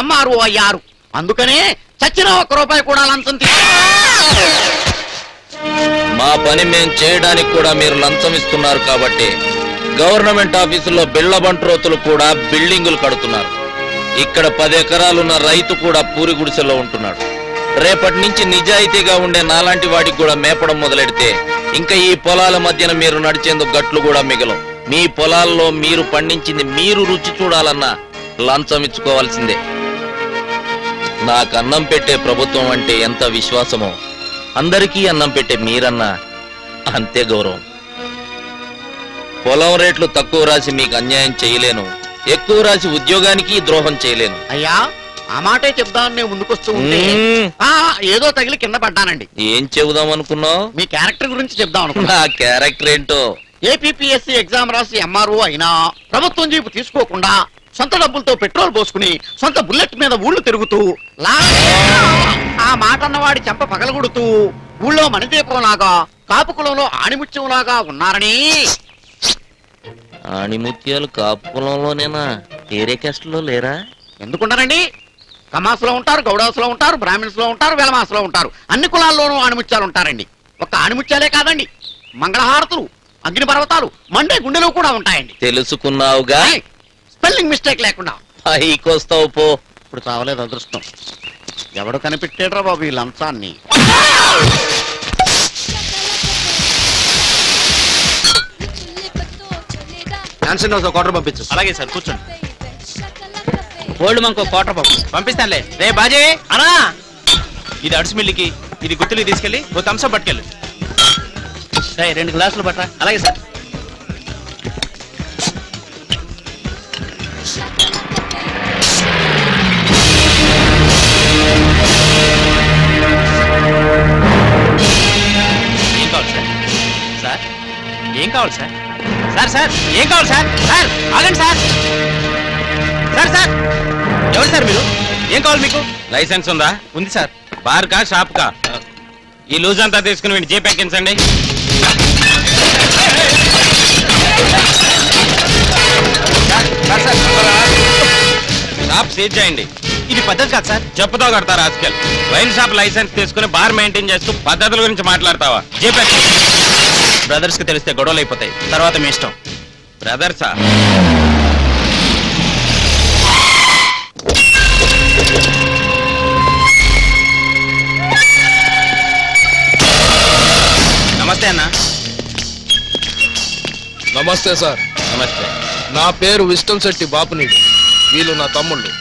ఎంఆర్ఓ అయ్యారు. అందుకనే చచ్చిన 1 రూపాయి కూడా లంచం మా పని మేము చేయడానికి కూడా మీరు లంచం ఇస్తున్నారు కాబట్టి గవర్నమెంట్ ఆఫీసుల్లో బిళ్ళ బంట్రోతులు కూడా బిల్డింగులు కడుతున్నారు. ఇక్కడ 10 ఎకరాలున్న రైతు కూడా పూరి గుడిసెలో ఉంటున్నాడు. రేపటి నుంచి నిజాయితీగా ఉండే నాలాంటి వాడికి కూడా మేపడం మొదలెడితే ఇంకా ఈ పొలాల మధ్యన మీరు నడిచేందుకు గట్లు కూడా మిగలవు. మీ పొలాల్లో మీరు పండించింది మీరు రుచి చూడాలన్నా లంచం ఇచ్చుకోవాల్సిందే. నాకు అన్నం పెట్టే ప్రభుత్వం అంటే ఎంత విశ్వాసమో అందరికీ అన్నం పెట్టే మీరన్నా అంతే గౌరవం. పొలం రేట్లు తక్కువ రాసి మీకు అన్యాయం చేయలేను, ఎక్కువ రాసి ఉద్యోగానికి ద్రోహం చేయలేను. అయ్యా, ఆ మాటే చెప్దామని నేను ముందుకొస్తూ ఉంటే ఏదో తగిలి కింద పడ్డానండి. ఏం చెబుదాం అనుకున్నావు? మీ క్యారెక్టర్ గురించి చెప్దాం అనుకున్నా. నా క్యారెక్టర్ ఏంటో? ఏపీపీఎస్సీ ఎగ్జామ్ రాసి ఎంఆర్ఓ అయినా ప్రభుత్వం జీపు తీసుకోకుండా సొంత డబ్బులతో పెట్రోల్ పోసుకుని సొంత బుల్లెట్ మీద ఊళ్ళు తిరుగుతూ ఆ మాట అన్నవాడి చెంప పగలగొడుతూ ఊళ్ళో మణిదీపంలాగా కాపు కులంలో ఆణిముత్యంలాగా ఉన్నారని. ఆణిముత్యాలు కాపు కులంలోనేనా? వేరే క్యాస్ట్లో లేరా? ఎందుకుంటారండి? కమాసులో ఉంటారు, గౌడాసులో ఉంటారు, బ్రాహ్మిన్స్ లో ఉంటారు, వెలమాసులో ఉంటారు. అన్ని కులాల్లోనూ ఆణిముత్యాలు ఉంటారండి. ఒక్క ఆణిముత్యాలే కాదండి, మంగళహారతులు, అగ్ని పర్వతాలు, మండే గుండెలు కూడా ఉంటాయండి. తెలుసుకున్నావుగా? స్పెల్లింగ్ మిస్టేక్ లేకుండా. పైకొస్తావు పో. ఇప్పుడు చావలేదు అదృష్టం. ఎవడు కనిపెట్టాడ్రా బాబు ఈ లంచాన్ని? క్వార్టర్ పంపించు. అలాగే సార్, కూర్చోండి. ఓల్డ్ మంకో క్వార్టర్ పంపిస్తానులే. రే బాజీ అనా, ఇది అడుసు మిల్లికి, ఇది గుత్తులు తీసుకెళ్ళి ఓ థమ్స్అప్ పట్టుకెళ్ళు. 2 గ్లాసులు పట్టరా. అలాగే సార్. ఏం కావాలి సార్? సార్ ఏం కావాలి సార్? సార్ ఏం కావాలి సార్? సార్ ఆగండి సార్. సార్ ఎవరు సార్ మీరు? ఏం కావాలి మీకు? లైసెన్స్ ఉందా? ఉంది సార్. బార్ కా షాప్ కా? ఈ లూజ్ అంతా తీసుకుని వీడి జీప్ ఎక్కించండి. షాప్ సీజ్ చేయండి. ఇది పద్ధతి కాదు సార్. చెప్పుతో కడతారు ఆస్కెల్. వైన్ షాప్ లైసెన్స్ తీసుకుని బార్ మెయింటైన్ చేస్తూ పద్ధతుల గురించి మాట్లాడతావా? జీప్ బ్రదర్స్ కి తెలిస్తే గొడవలు అయిపోతాయి. తర్వాత మీ ఇష్టం. బ్రదర్సా? నమస్తే అన్న. నమస్తే సార్. నమస్తే. నా పేరు విస్టం శెట్టి బాపునీడు. వీళ్ళు నా తమ్ముళ్ళు.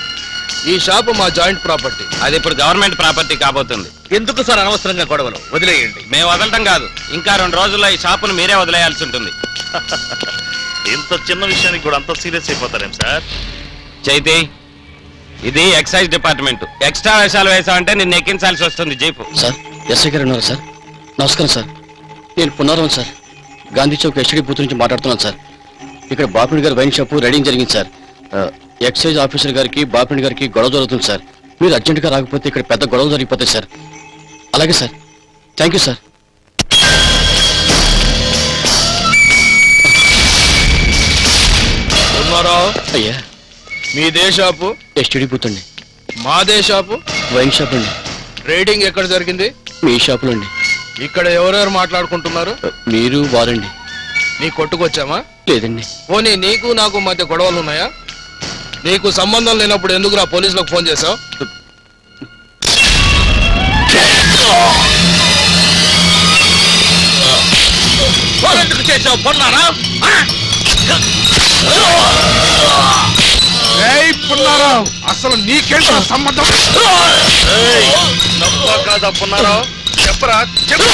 ఈ షాపు మా జాయింట్ ప్రాపర్టీ. అది ఇప్పుడు గవర్నమెంట్ ప్రాపర్టీ కాబోతుంది. ఎందుకు సార్ అనవసరంగా గొడవలు? వదిలేయండి. మేము వదలటం కాదు, ఇంకా 2 రోజుల్లో ఈ షాపును మీరే వదిలేయాల్సి ఉంటుంది. ఇంత చిన్న విషయానికి కూడా అంత సీరియస్ అయిపోతారేం సార్? చైతి, ఇది ఎక్సైజ్ డిపార్ట్మెంట్. ఎక్స్ట్రా వేషాలు వేసామంటే నిన్ను ఎక్కించాల్సి వస్తుంది జీపు. సార్ ఎస్ఐ గారు ఉన్నారు సార్. నమస్కారం సార్. నేను పునరాం sir. Gandhi Chowk STD booth నుంచి మాట్లాడుతున్నాను సార్. ఇక్కడ బాపిడి గారి వైన్ షాపు రైడింగ్ జరిగింది సార్. ఎక్సైజ్ ఆఫీసర్ గారికి బాపిడి గారికి గొడవ జరుగుతుంది సార్. మీరు అర్జెంటుగా రాకపోతే ఇక్కడ పెద్ద గొడవ జరిగిపోతాయి సార్. అలాగే సార్. Thank you sir. అయ్యా, మీ షాపు ఎస్టీడీ బూత్ అండి. మా షాపు వైన్ షాప్ అండి. రైడింగ్ ఎక్కడ జరిగింది? మీ షాపులో అండి. ఇక్కడ ఎవరెవరు మాట్లాడుకుంటున్నారు? మీరు వారండి. నీ కొట్టుకొచ్చామా? లేదండి. పోనీ నీకు నాకు మధ్య గొడవలు ఉన్నాయా? నీకు సంబంధం లేనప్పుడు ఎందుకు రా పోలీసులకు ఫోన్ చేశావు? ఎందుకు చేసావు? పొన్నారా? పున్నారావు, అసలు నీకేంటో సంబంధం? కాదా పున్నారావు? చెప్పరా, చెప్పు.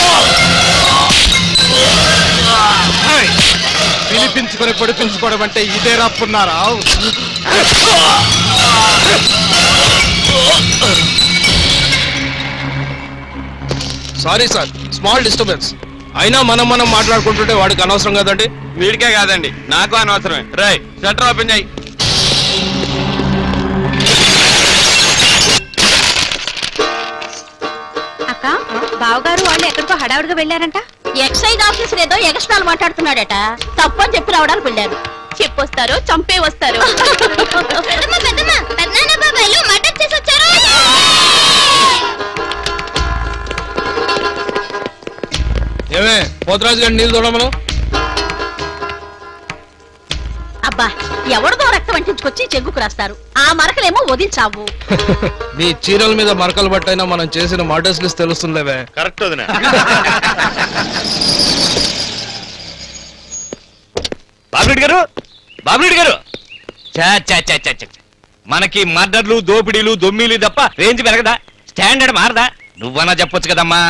పిలిపించుకొని పొడిపించుకోవడం అంటే ఇదే రాపున్నారావు. Sorry sir, small disturbance. అయినా మనం మాట్లాడుకుంటుంటే వాడికి అనవసరం కదండి. వీడికే కాదండి, నాకు అనవసరమే. రై షట్టర్ ఓపెన్ చేయి. అక్క, బావగారు వాళ్ళు ఎక్కడికో హడావుడిగా వెళ్ళారంట. ఎక్సైజ్ ఆఫీసర్ ఏదో ఎగస్ట్రాలు మాట్లాడుతున్నాడట. తప్పని చెప్పి రావడానికి వెళ్ళారు. చెప్పొస్తారు, చంపే వస్తారు. ఏమే పోతరాజు గారి నీళ్ళు చూడమను. అబ్బా, ఎవరిదో రక్తం అంటించుకొచ్చి చెగ్గుకు రాస్తారు. ఆ మరకలేమో వదిలిచావు. నీ చీరల మీద మరకలు బట్టైనా మనం చేసిన మర్డర్స్ లిస్ట్ తెలుస్తుందేవే. కరెక్ట్ వదినా. బాబురెడ్డి గారు, బాబురెడ్డి గారు, మనకి మర్డర్లు, దోపిడీలు, దొమ్మిలు తప్ప రేంజ్ పెరగదా? స్టాండర్డ్ మారదా? నువ్వన్నా చెప్పొచ్చు కదమ్మా.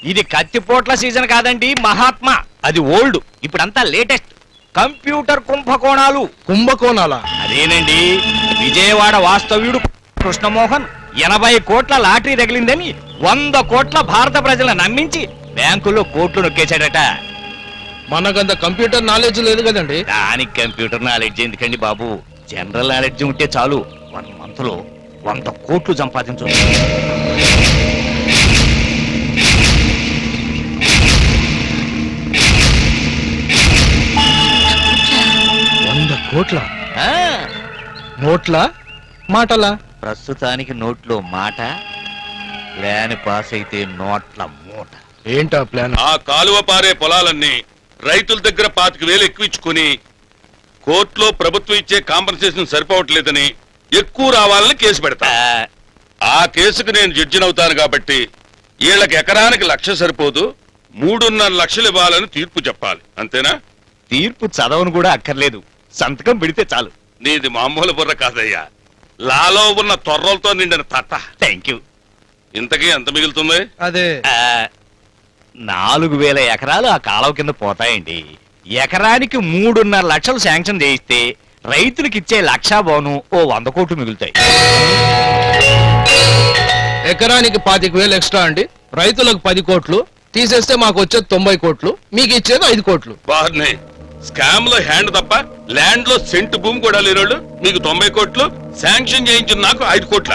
ఇది కత్తిపోట్ల సీజన్ కాదండి మహాత్మా. అది ఓల్డ్. ఇప్పుడంతా లేటెస్ట్ కంప్యూటర్ కుంభకోణాలు. కుంభకోణాలా? అదేనండి, విజయవాడ వాస్తవ్యుడు కృష్ణమోహన్ 80 కోట్ల లాటరీ తగిలిందని 100 కోట్ల భారత ప్రజలను నమ్మించి బ్యాంకుల్లో కోట్లు నొక్కేశాడట. మనకంత కంప్యూటర్ నాలెడ్జ్ లేదు కదండి. దానికి కంప్యూటర్ నాలెడ్జ్ ఎందుకండి బాబు? జనరల్ నాలెడ్జ్ ఉంటే చాలు 1 month లో 100 కోట్లు సంపాదించు. 100 కోట్ల నోట్ల మాటలా? ప్రస్తుతానికి నోట్లో మాట, ప్లాన్ పాస్ అయితే నోట్ల మూట. ఏంటా ప్లాన్? ఆ కాలువ పారే పొలాలన్నీ రైతుల దగ్గర 25,000 ఎక్కువ ఇచ్చుకుని కోర్టులో ప్రభుత్వం ఇచ్చే కాంపన్సేషన్ సరిపోవట్లేదని ఎక్కువ రావాలని కేసు పెడతా. ఆ కేసుకు నేను జడ్జిని అవుతాను కాబట్టి వీళ్ళకి ఎకరానికి 1,00,000 సరిపోదు, 3.5 లక్షలు ఇవ్వాలని తీర్పు చెప్పాలి. అంతేనా? తీర్పు చదవను కూడా అక్కర్లేదు, సంతకం పెడితే చాలు. నీది మామూలు బుర్ర కాదయ్యా, లాలో ఉన్న తొర్రలతో నిండిన తట్ట. Thank you. ఇంతకీ ఎంత మిగులుతుంది? అదే 4,000 ఎకరాలు ఆ కాలువ కింద పోతాయండి. ఎకరానికి 3.5 లక్షలు శాంక్షన్ చేయిస్తే రైతులకు ఇచ్చే 1,00,000 బోను ఓ 100 కోట్లు మిగులుతాయి. ఎకరానికి 25,000 ఎక్స్ట్రా అండి. రైతులకు 10 కోట్లు తీసేస్తే మాకు వచ్చేది 90 కోట్లు, మీకు ఇచ్చేది 5 కోట్లు. బాగున్నాయి. స్కామ్ లో హ్యాండ్ తప్ప ల్యాండ్ లో సెంటు భూమి కూడా లేనోళ్ళు మీకు 90 కోట్లు, శాంక్షన్ చేయించిన నాకు 5 కోట్ల.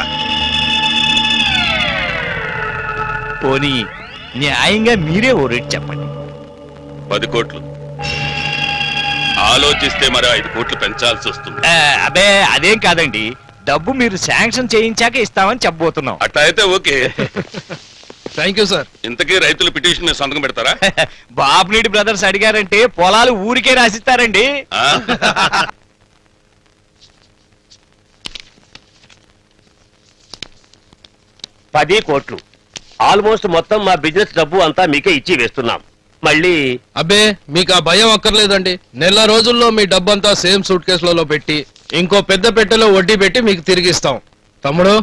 పోనీ న్యాయంగా మీరే ఓ రేట్ చెప్పండి. 10 కోట్లు. ఆలోచిస్తే మరి 5 కోట్లు పెంచాల్సి వస్తుంది. అదే అదేం కాదండి, డబ్బు మీరు శాంక్షన్ చేయించాక ఇస్తామని చెప్పబోతున్నాం. అట్లా అయితే ఓకే. Thank you sir. ఇంతకీ రైతుల పిటిషన్ మీద సంతకం పెడతారా? బాపునీటి బ్రదర్స్ అడిగారంటే పొలాలు ఊరికే రాసిస్తారండి. 10 కోట్లు. ఆల్మోస్ట్ మొత్తం మా బిజినెస్ డబ్బు అంతా మీకే ఇచ్చి వేస్తున్నాం. మళ్ళీ అబ్బే మీకు ఆ భయం అక్కర్లేదండి. నెల రోజుల్లో మీ డబ్బంతా సేమ్ సూట్ కేసులలో పెట్టి ఇంకో పెద్ద పెట్టెలో వడ్డీ పెట్టి మీకు తిరిగిస్తాం. తమ్ముడు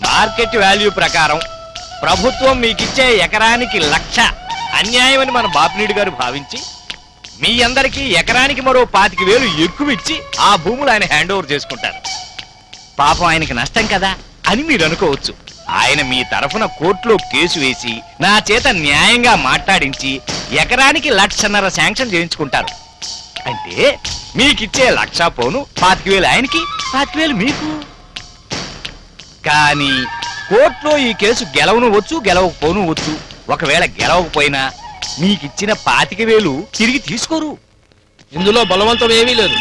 మార్కెట్ వాల్యూ ప్రకారం ప్రభుత్వం మీకిచ్చే ఎకరానికి 1,00,000 అన్యాయమని మన బాపినీడు గారు భావించి మీ అందరికీ ఎకరానికి మరో 25,000 ఎక్కువ ఇచ్చి ఆ భూములు ఆయన హ్యాండ్ ఓవర్ చేసుకుంటారు. పాపం ఆయనకి నష్టం కదా అని మీరు అనుకోవచ్చు. ఆయన మీ తరఫున కోర్టులో కేసు వేసి నా చేత న్యాయంగా మాట్లాడించి ఎకరానికి 1,50,000 శాంక్షన్ చేయించుకుంటారు. అంటే మీకిచ్చే 1,00,000 పోను 25,000 ఆయనకి, 25,000 మీకు. కానీ కోర్టులో ఈ కేసు గెలవనువచ్చు, గెలవకపోను వచ్చు. ఒకవేళ గెలవకపోయినా మీకిచ్చిన 25,000 తిరిగి తీసుకోరు. ఇందులో బలవంతం ఏమీ లేదు.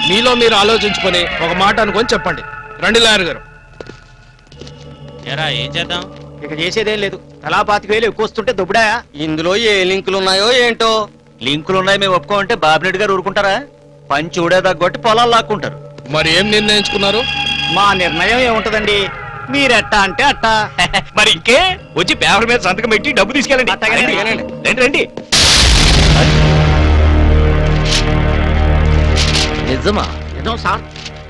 మీలో మీరు ఆలోచించుకొని ఒక మాట అనుకొని చెప్పండి. రండి లాయర్ గారు. ఏం చేద్దాం? ఇక చేసేదేం లేదు. తలా 25,000 ఎక్కువ వస్తుంటే దుబ్బడా. ఇందులో ఏ లింకులు ఉన్నాయో ఏంటో. లింకులు ఉన్నాయి మేము ఒప్పుకోమంటే బాబినెడ్డి గారు ఊరుకుంటారా? పని చూడేదగ్గొట్టి పొలాలు లాక్కుంటారు. మరి ఏం నిర్ణయించుకున్నారు? మా నిర్ణయం ఏముంటదండి, మీరెట్టా అంటే అట్టా. మరి ఇంకే వచ్చి పేపర్ మీద సంతకం పెట్టి డబ్బు తీసుకెళ్ళండి. రండి రండి. నిజమా? నిజం సార్.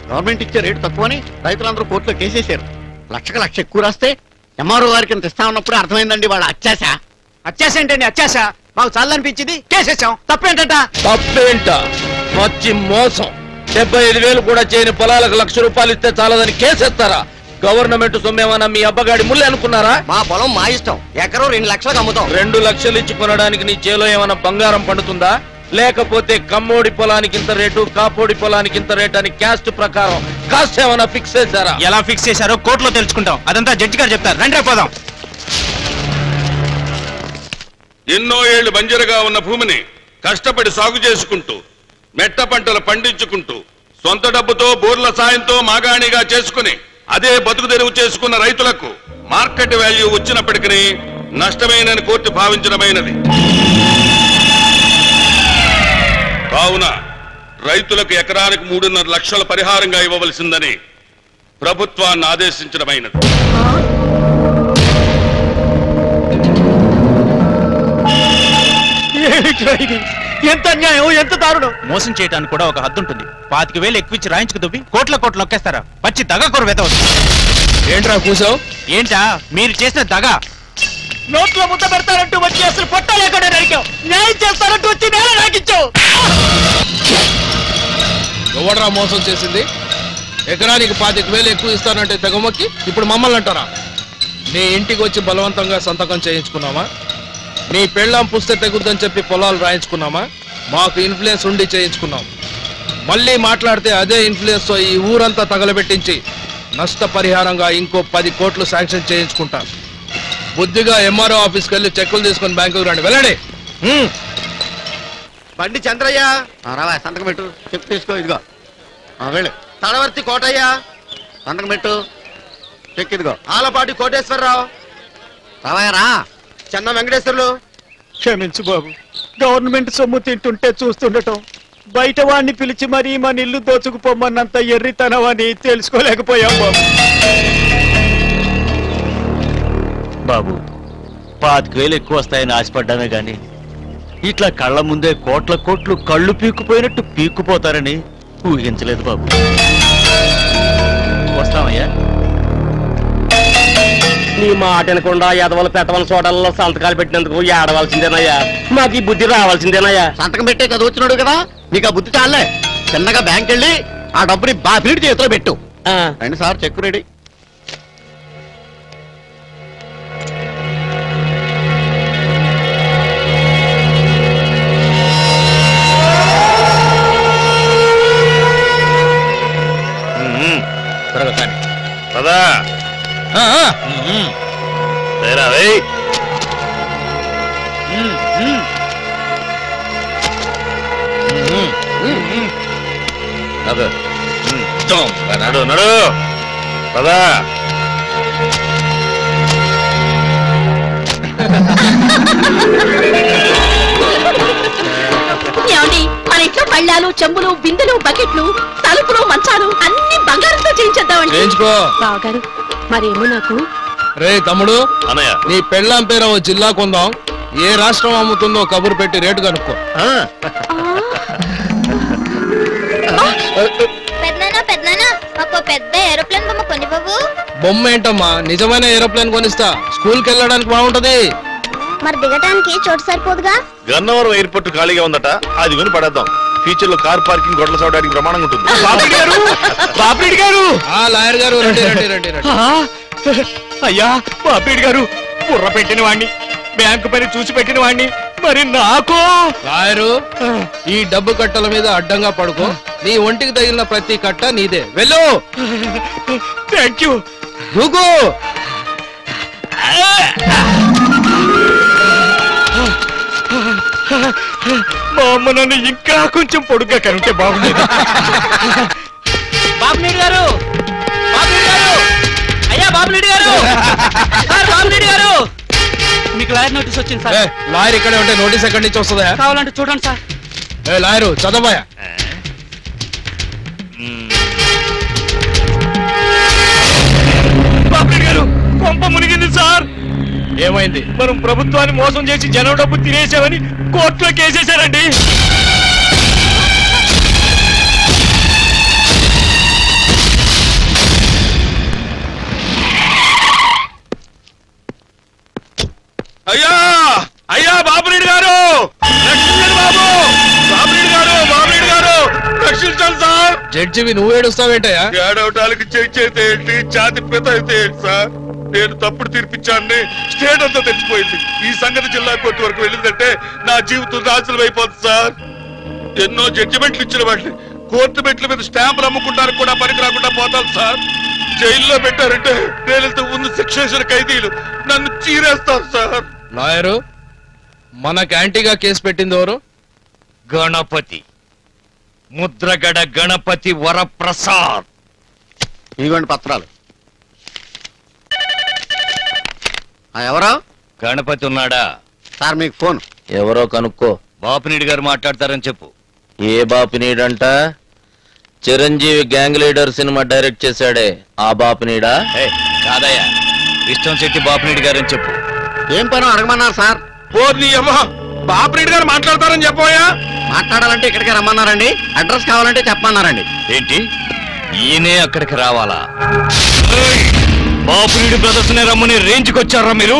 గవర్నమెంట్ ఇచ్చే రేటు తక్కువని రైతులందరూ కోర్టులో కేసేశారు. 1,00,000 ఎక్కువ రాస్తే ఎంఆర్ఓ గారికి ఇంత ఇస్తా ఉన్నప్పుడు అర్థమైందండి వాళ్ళ అత్యాశ. అత్యాశ ఏంటండి? అత్యాశ మాకు చాలనిపించింది, కేసేసాం. తప్పేంట? తప్పేంట? వచ్చి మోసం. 75,000 కూడా చేయని పొలాలకు 1,00,000 రూపాయలు ఇస్తే చాలదని కేసేస్తారా? గవర్నమెంట్ సొమ్మేమన్నా మీ అబ్బగాడి ముళ్ళు అనుకున్నారా? మా పొలం మా ఇష్టం. ఎకరం 2 లక్షలకు అమ్ముతాం. 2 లక్షలు ఇచ్చి కొనడానికి నీ చేలో ఏమైనా బంగారం పండుతుందా? లేకపోతే కమ్మోడి పొలానికి ఇంత రేటు, కాపోడి పొలానికి ఇంత రేటు అని క్యాస్ట్ ప్రకారం కాస్ట్ ఏమైనా ఫిక్స్ చేశారా? ఎలా ఫిక్స్ చేశారో కోర్టులో తెలుసుకుంటాం. అదంతా జడ్జి గారు చెప్తారు. రండి పోదాం. ఎన్నో ఏళ్లు బంజరుగా ఉన్న భూమిని కష్టపడి సాగు చేసుకుంటూ మెట్ట పంటలు పండించుకుంటూ సొంత డబ్బుతో బోర్ల సాయంతో మాగాణిగా చేసుకుని అదే బతుకు తెరువు చేసుకున్న రైతులకు మార్కెట్ వాల్యూ వచ్చినప్పటికీ నష్టమేనని కోర్టు భావించడమైనది. కావున రైతులకు ఎకరానికి 3.5 లక్షల పరిహారంగా ఇవ్వవలసిందని ప్రభుత్వాన్ని ఆదేశించడమైనది. ఎంత అన్యాయం, ఎంత దారుణం. మోసం చేయడానికి కూడా ఒక హద్దు ఉంటుంది. 25,000 ఎక్కువ ఇచ్చి రాయించుకు దువ్వి కోట్ల నొక్కేస్తారా? పచ్చి దగకొర వెతవచ్చు. ఏంట్రా కూసావు? ఏంటా మీరు చేసిన దగ? నోట్లో ముద్ద పెడతారంటూ వచ్చి అసలు పొట్ట లేకుండా నరికావు. న్యాయం చేస్తారంటూ వచ్చి నేల నాకిచ్చావు. ఎవడరా మోసం చేసింది? ఎకరానికి 25,000 ఎక్కువ ఇస్తానంటే తెగమొక్కి ఇప్పుడు మమ్మల్ని అంటారా? నీ ఇంటికి వచ్చి బలవంతంగా సంతకం చేయించుకున్నావా? నీ పెళ్ళాం పుస్తే తెగుద్దని చెప్పి పొలాలు రాయించుకున్నామా? మాకు ఇన్ఫ్లుయెన్స్ ఉండి చేయించుకున్నాం. మళ్ళీ మాట్లాడితే అదే ఇన్ఫ్లుయెన్స్ తో ఈ ఊరంతా తగలబెట్టించి నష్టపరిహారంగా ఇంకో 10 కోట్లు శాంక్షన్ చేయించుకుంటాం. బుద్ధిగా ఎంఆర్ఓ ఆఫీస్కి వెళ్ళి చెక్కులు తీసుకొని బ్యాంకుకు రండి. వెళ్ళండి. బండి చంద్రయ్య రావా, సంతకం పెట్టు. చెక్ తీసుకో. ఇదిగో వెళ్ళు. తడవర్తి కోటయ్య సంతకం పెట్టు. చెక్ ఇదిగో. ఆలపాటి కోటేశ్వరరావు రావాయరా. చెన్న వెంకటేశ్వర్లు. క్షమించు బాబు, గవర్నమెంట్ సొమ్ము తింటుంటే చూస్తుండటం, బయట వాడిని పిలిచి మరీ మన ఇల్లు దోచుకుపోమన్నంత ఎర్రితనమని తెలుసుకోలేకపోయాం బాబు. బాబు 25,000 ఎక్కువ వస్తాయని ఆశపడ్డామే గాని ఇట్లా కళ్ళ ముందే కోట్ల కోట్లు కళ్ళు పీక్కుపోయినట్టు పీక్కుపోతారని ఊహించలేదు బాబు. వస్తామయ్యా. నీ మాట అనకుండా ఎదవల పెద్దవల చోటల్లో సంతకాలు పెట్టినందుకు ఏడవలసిందేనయ్యా. మాకు ఈ బుద్ధి రావాల్సిందేనయ్యా. సంతకం పెట్టే కదా వచ్చినాడు కదా, నీకు ఆ బుద్ధి చాలే. చిన్నగా బ్యాంక్ వెళ్ళి ఆ డబ్బుని బాఫీడి చేతిలో పెట్టు. రండి సార్, చెక్ రెడీ. పదా నడు నడు పదా. ఏమండి, మన ఇంట్లో పళ్ళాలు, చెంబులు, బిందెలు, బకెట్లు, తలుపులు, మంచాలు అన్ని బంగారంతో చేయించేద్దామండి. చేయించుకో బావగారు. మరేమో నాకు రే తమ్ముడు, నీ పెళ్ళాం పేరు జిల్లా కొందాం. ఏ రాష్ట్రం అమ్ముతుందో కబురు పెట్టి రేటు కనుక్కో. పెద్దనా ఒక పెద్ద ఏరోప్లేన్ బొమ్మ కొని బాబు. బొమ్మ ఏంటమ్మా, నిజమైన ఏరోప్లేన్ కొనిస్తా. స్కూల్కి వెళ్ళడానికి బాగుంటది. మరి దిగటానికి చోటు సరిపోదుగా. గన్నవరం ఎయిర్పోర్ట్ ఖాళీగా ఉందట, అది కొని పడేద్దాం. ఫ్యూచర్ లో కార్ పార్కింగ్ గొడవలు చదవడానికి ప్రమాణంగా ఉంటుంది. బాపిరెడ్డి గారు, లాయర్ గారు రండి రండి రండి రండి. అయ్యా బాపిరెడ్డి గారు, బుర్ర పెట్టిన వాణ్ణి, బ్యాంకు పని చూసి పెట్టిన వాణ్ణి, మరి నాకు లాయరు ఈ డబ్బు కట్టల మీద అడ్డంగా పడుకో. నీ ఒంటికి తగిలిన ప్రతి కట్ట నీదే. వెళ్ళు. Thank you. దూకు. మా అమ్మ నన్ను ఇంకా కొంచెం పొడుగ్గా కనుంటే బాగుండేది. బాబునీడు గారు, బాబునీడు గారు, అయ్యా బాబునీడు గారు, బాబునీడు గారు, మీకు లాయర్ నోటీస్ వచ్చింది సార్. లాయర్ ఇక్కడే ఉంటే నోటీస్ ఎక్కడి నుంచి వస్తుందా? కావాలంటే చూడండి సార్. లాయరు చదవయా. బాపిరెడ్డి గారు, కొంప మునిగింది సార్. ఏమైంది? మనం ప్రభుత్వాన్ని మోసం చేసి జనం డబ్బు తినేసామని కోర్టులో కేసేశారండి. అయ్యా అయ్యా బాబురెడ్డి గారు, రక్షించండి బాబు. బాబురెడ్డి గారు, బాబురెడ్డి గారు, రక్షించండి సార్. జడ్జివి నువ్వు ఏడుస్తావేంటయ్యా? ఏడవటానికి చేయితే ఏంటి, ఛాతి పిత అయితే ఏంటి సార్? నేను తప్పుడు తీర్పిచ్చాన్ని స్టేట్ అంతా తెచ్చిపోయింది. ఈ సంగతి జిల్లా కోర్టు వరకు వెళ్ళిందంటే నా జీవితం నాశనం అయిపోతుంది సార్. ఎన్నో జడ్జిమెంట్లు ఇచ్చిన వాటిని కోర్టు మెట్ల మీద స్టాంపులు అమ్ముకుంటానికి కూడా పనికి రాకుండా పోతాను సార్. జైల్లో పెట్టారంటే నేను ముందు శిక్ష వేసిన ఖైదీలు నన్ను చీరేస్తారు సార్. లాయరు, మనకు యాంటీగా కేసు పెట్టింది ఎవరు? గణపతి, ముద్రగడ గణపతి వరప్రసాద్. ఇదిగోండి పత్రాలు. ఎవరో గణపతి ఉన్నాడా సార్? మీకు ఫోన్. ఎవరో కనుక్కో. బాపినీడు గారు మాట్లాడతారని చెప్పు. ఏ బాపినీడంట? Chiranjeevi gang leader cinema direct చేశాడే ఆ బాపినీడా? కాదయ్యా, విష్ణు శెట్టి బాపినీడు గారని చెప్పు. ఏం పని అడగమన్నారు సార్? పోర్ని అమ్మ, బాపిరెడ్డి గారు మాట్లాడతారని చెప్పోయా. మాట్లాడాలంటే ఇక్కడికి రమ్మన్నారండి, అడ్రస్ కావాలంటే చెప్పమన్నారండి. ఏంటి, ఈయనే అక్కడికి రావాలా? బాపునీడు బ్రదర్స్ నే రమ్మని రేంజ్కి వచ్చారా మీరు?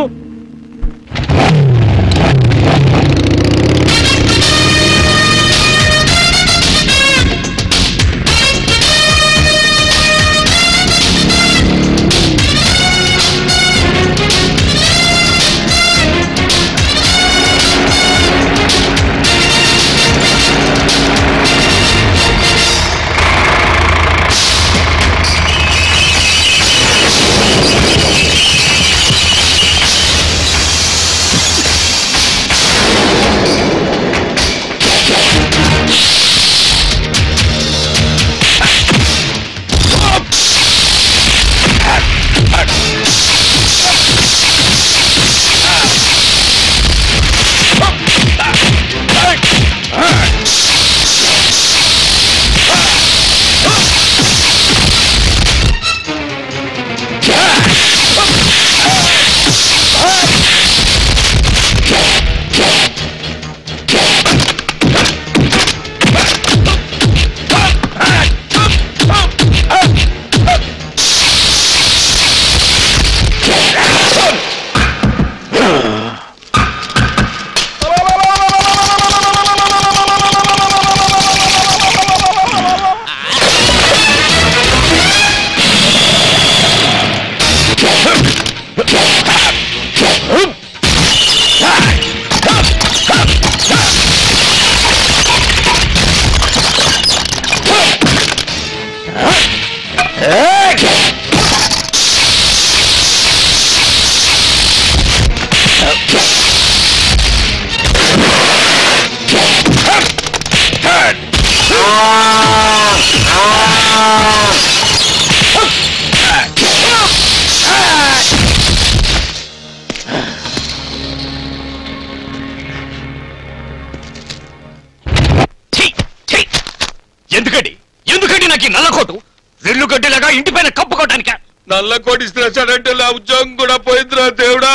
దేనికి నల్లకోటు? రెల్లు గడ్డిలాగా ఇంటి పైన కప్పుకోవటానిక? నల్ల కోటి ఇస్తున్నాడంటే నా ఉద్యోగం కూడా పోయిందిరా దేవుడా.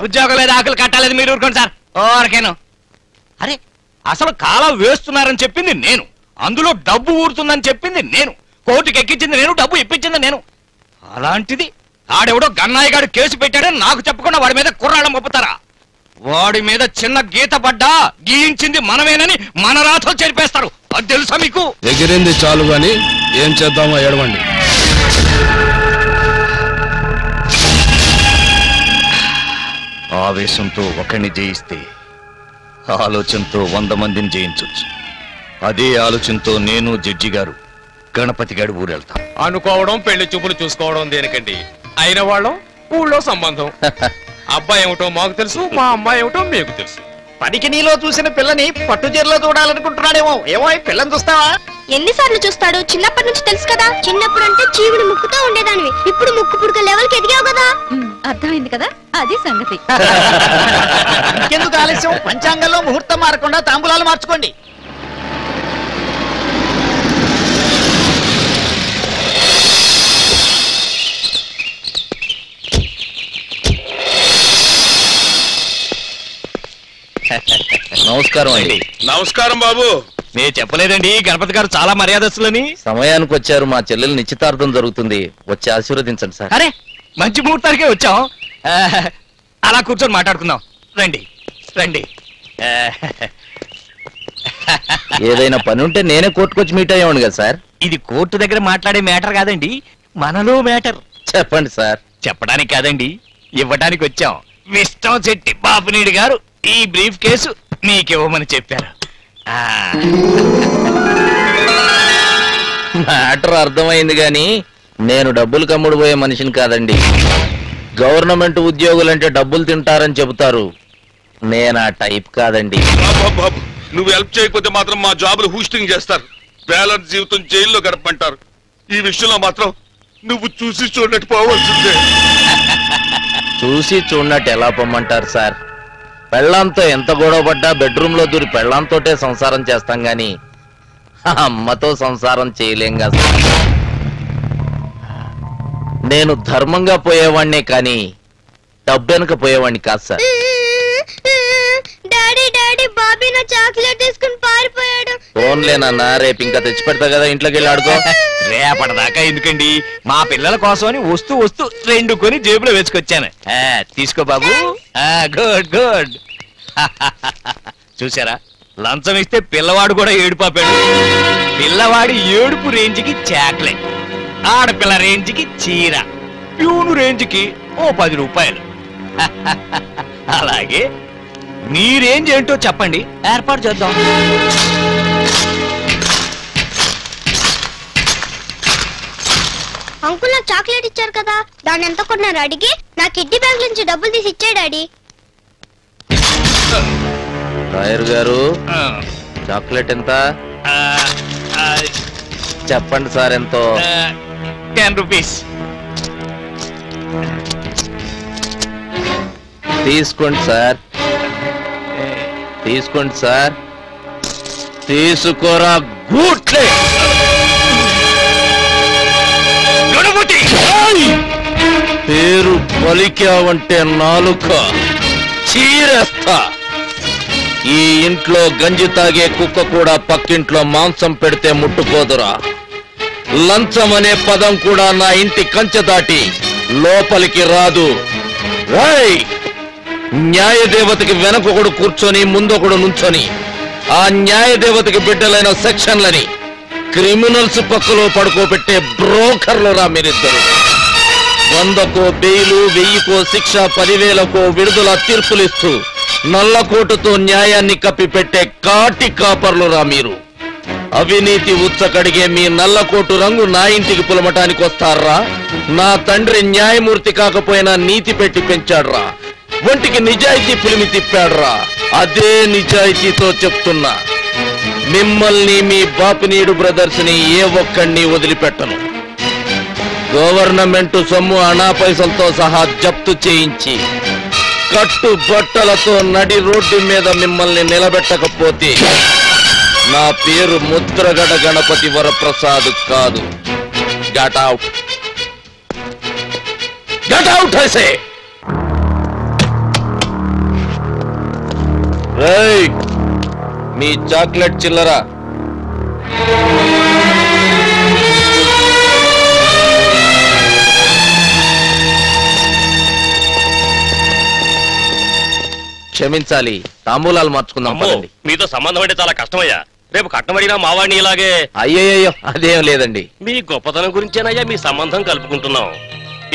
ఉద్యోగం లేదు, ఆకులు కట్టాలేదు, మీరు ఊరుకోండి సార్. ఓరకేను. అరే అసలు కాలం వేస్తున్నారని చెప్పింది నేను, అందులో డబ్బు ఊరుతుందని చెప్పింది నేను, కోర్టుకి ఎక్కించింది నేను, డబ్బు ఇప్పించింది నేను. అలాంటిది ఆడెవడో గన్నాయిగాడు కేసు పెట్టాడని నాకు చెప్పకుండా వాడి మీద కుర్రాళ్ళం ఒప్పుతారా? వాడి మీద చిన్న గీత పడ్డా గీయించింది మనమేనని మన రాతలు చెరిపేస్తారు. అది తెలుసా మీకు? ఎగిరింది చాలు గాని ఏం చేద్దామో ఏడవండి. ఆవేశంతో ఒకరిని జయిస్తే ఆలోచనతో 100 మందిని జయించొచ్చు. అదే ఆలోచనతో నేను జడ్జి గారు గణపతి గారి ఊరెళ్తాం. అనుకోవడం పెళ్లి చూపులు చూసుకోవడం దేనికండి? అయిన వాళ్ళం ఊళ్ళో సంబంధం. అబ్బాయి ఏమిటో మాకు తెలుసు, మా అమ్మాయి ఏమిటో మీకు తెలుసు. పనికి నీలో చూసిన పిల్లని పట్టు చీరలో చూడాలనుకుంటున్నాడేమో. ఏమో పిల్లని చూస్తావా? ఎన్నిసార్లు చూస్తాడు? చిన్నప్పటి నుంచి తెలుసు కదా. చిన్నప్పుడు అంటే చీవుడు ముక్కుతో ఉండేదానివి, ఇప్పుడు ముక్కు పుడక లెవెల్కి ఎదిగావు కదా. అర్థమైంది కదా, అది సంగతి. ఇంకెందుకు ఆలస్యం? పంచాంగంలో ముహూర్తం మారకుండా తాంబూలాలు మార్చుకోండి. నమస్కారం అండి. నమస్కారం బాబు. నేను చెప్పలేదండి గణపతి గారు చాలా మర్యాదస్తులని. సమయానికి వచ్చారు. మా చెల్లెలు నిశ్చితార్థం జరుగుతుంది, వచ్చి ఆశీర్వదించండి సార్. అరే మంచి ముహూర్తానికే వచ్చాం. అలా కూర్చొని మాట్లాడుకుందాం. రండి రండి. ఏదైనా పని ఉంటే నేనే కోర్టుకొచ్చి మీట్ అయ్యాను కదా సార్. ఇది కోర్టు దగ్గర మాట్లాడే మ్యాటర్ కాదండి, మనలో మ్యాటర్. చెప్పండి సార్. చెప్పడానికి కాదండి, ఇవ్వడానికి వచ్చాం. విష్టం శెట్టి బాపినీడి గారు ఈ బ్రీఫ్ కేసు నీకివ్వమని చెప్పారు. మ్యాటర్ అర్థమైంది గాని నేను డబ్బులు కమ్ముడు పోయే మనిషిని కాదండి. గవర్నమెంట్ ఉద్యోగులంటే డబ్బులు తింటారని చెబుతారు, నేను ఆ టైప్ కాదండి. బాబు నువ్వు హెల్ప్ చేయకపోతే మాత్రం మా జాబులు హూస్టింగ్ చేస్తారు, బ్యాలెన్స్ జీవితం జైల్లో గడపమంటారు. ఈ విషయంలో మాత్రం నువ్వు చూసి చూడట్టు పోవాల్సిందే. చూసి చూడనట్టు ఎలా పొమ్మంటారు సార్? పెళ్ళాంతో ఎంత గొడవ పడ్డా బెడ్రూమ్ లో దూరి పెళ్ళాంతోటే సంసారం చేస్తాం గాని అమ్మతో సంసారం చేయలేం కదా. నేను ధర్మంగా పోయేవాడినే కానీ డబ్బెనక పోయేవాడిని కాదు సార్. డాడీ డాడీ బాబీ నా చాక్లెట్ తీసుకుని పారిపోయాడు. ఫోన్లేనన్నా, రేపు ఇంకా తెచ్చి పెడతా కదా, ఇంట్లోకి వెళ్ళి ఆడుకో. రేపటిదాకా ఎందుకండి, మా పిల్లల కోసమని వస్తూ వస్తూ 2 కొని జేబులో వేసుకొచ్చాను. తీసుకో బాబు. Good good. చూసారా, లంచం ఇస్తే పిల్లవాడు కూడా ఏడుపాపాడు. పిల్లవాడి ఏడుపు రేంజ్కి చాక్లెట్, ఆడపిల్ల రేంజ్కి చీర, ప్యూను రేంజ్కి ఓ 10 రూపాయలు. అలాగే మీ రేంజ్ ఏంటో చెప్పండి, ఏర్పాటు చేద్దాం. అంకుల్ నాకు చాక్లెట్ ఇచ్చారు కదా, దాన్ని ఎంత కొన్నారు అడిగి నా కిడ్నీ బ్యాంక్ నుంచి డబ్బులు తీసి ఇచ్చాడు డాడీ. రాయర్ గారు, చాక్లెట్ ఎంత చెప్పండి సార్. ఎంతో? 10 రూపీస్. తీసుకోండి సార్, తీసుకోండి సార్, తీసుకోరా గూట్లే. పేరు పలికావంటే నాలుక చీరేస్తా. ఈ ఇంట్లో గంజి తాగే కుక్క కూడా పక్కింట్లో మాంసం పెడితే ముట్టుకోదురా. లంచం అనే పదం కూడా నా ఇంటి కంచె దాటి లోపలికి రాదు. రాయ్, న్యాయదేవతకి వెనకొకడు కూర్చొని ముందొకడు నుంచొని ఆ న్యాయదేవతకి బిడ్డలైన సెక్షన్లని క్రిమినల్స్ పక్కలో పడుకోబెట్టే బ్రోకర్లు రా మీరిద్దరు. 100కో బెయిలు, 1000కో శిక్ష, 10,000కో విడుదల తీర్పులిస్తూ నల్లకోటుతో న్యాయాన్ని కప్పిపెట్టే కాటి కాపర్లు రా మీరు. అవినీతి ఉచ్చకడిగే మీ నల్లకోటు రంగు నా ఇంటికి పులమటానికి వస్తారా? నా తండ్రి న్యాయమూర్తి కాకపోయినా నీతి పెట్టి పెంచాడ్రా, ఒంటికి నిజాయితీ పులిమి తిప్పాడ్రా. అదే నిజాయితీతో చెప్తున్నా, మిమ్మల్ని మీ బాపినీడు బ్రదర్స్ ని ఏ ఒక్కడిని వదిలిపెట్టను. గవర్నమెంట్ సొమ్ము అనా పైసలతో సహా జప్తు చేయించి కట్టు బట్టలతో నడి రోడ్డు మీద మిమ్మల్ని నిలబెట్టకపోతే నా పేరు ముద్రగడ గణపతి వరప్రసాద్ కాదు. గెట్ అవుట్, గెట్ అవుట్ ఐసే. రేయ్, మీ చాక్లెట్ చిల్లరా. క్షమించాలి, తాంబూలాలు మార్చుకుందాం. మీతో సంబంధం అంటే చాలా కష్టమయ్యా. రేపు కట్టమడినా మావాడిని ఇలాగే. అయ్యయ్యో, అదేం లేదండి. మీ గొప్పతనం గురించేనయ్యా మీ సంబంధం కలుపుకుంటున్నాం.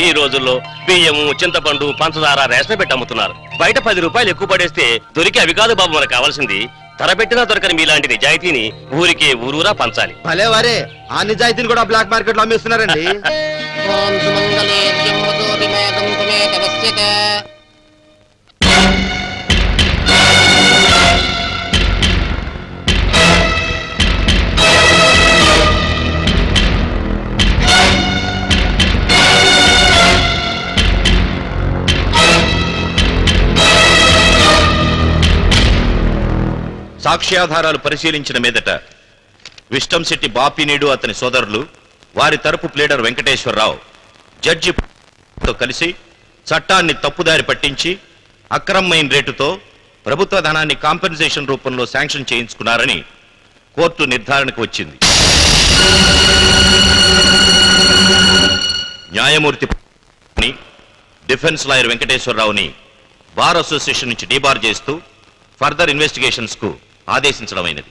ఈ రోజుల్లో బియ్యము, చింతపండు, పంచదార రేషన్ పెట్టి అమ్ముతున్నారు. బయట 10 రూపాయలు ఎక్కువ పడేస్తే దొరికి అవి కాదు బాబు మనకు కావాల్సింది. ధర పెట్టినా దొరకని మీలాంటి నిజాయితీని ఊరికే ఊరూరా పంచాలి. భలే వారే, ఆ నిజాయితీని కూడా బ్లాక్ మార్కెట్ లో అమ్మేస్తున్నారండి. సాక్ష్యాధారాలు పరిశీలించిన మీదట విష్టంశెట్టి బాపినీడు అతని సోదరులు, వారి తరపు ప్లేడర్ వెంకటేశ్వరరావు జడ్జితో కలిసి చట్టాన్ని తప్పుదారి పట్టించి అక్రమమైన రేటుతో ప్రభుత్వ ధనాన్ని కాంపెన్సేషన్ రూపంలో శాంక్షన్ చేయించుకున్నారని కోర్టు నిర్ధారణకు వచ్చింది. న్యాయమూర్తి డిఫెన్స్ లాయర్ వెంకటేశ్వరరావుని బార్ అసోసియేషన్ నుంచి డీబార్ చేస్తూ ఫర్దర్ ఇన్వెస్టిగేషన్స్ కు ఆదేశించడమైనది.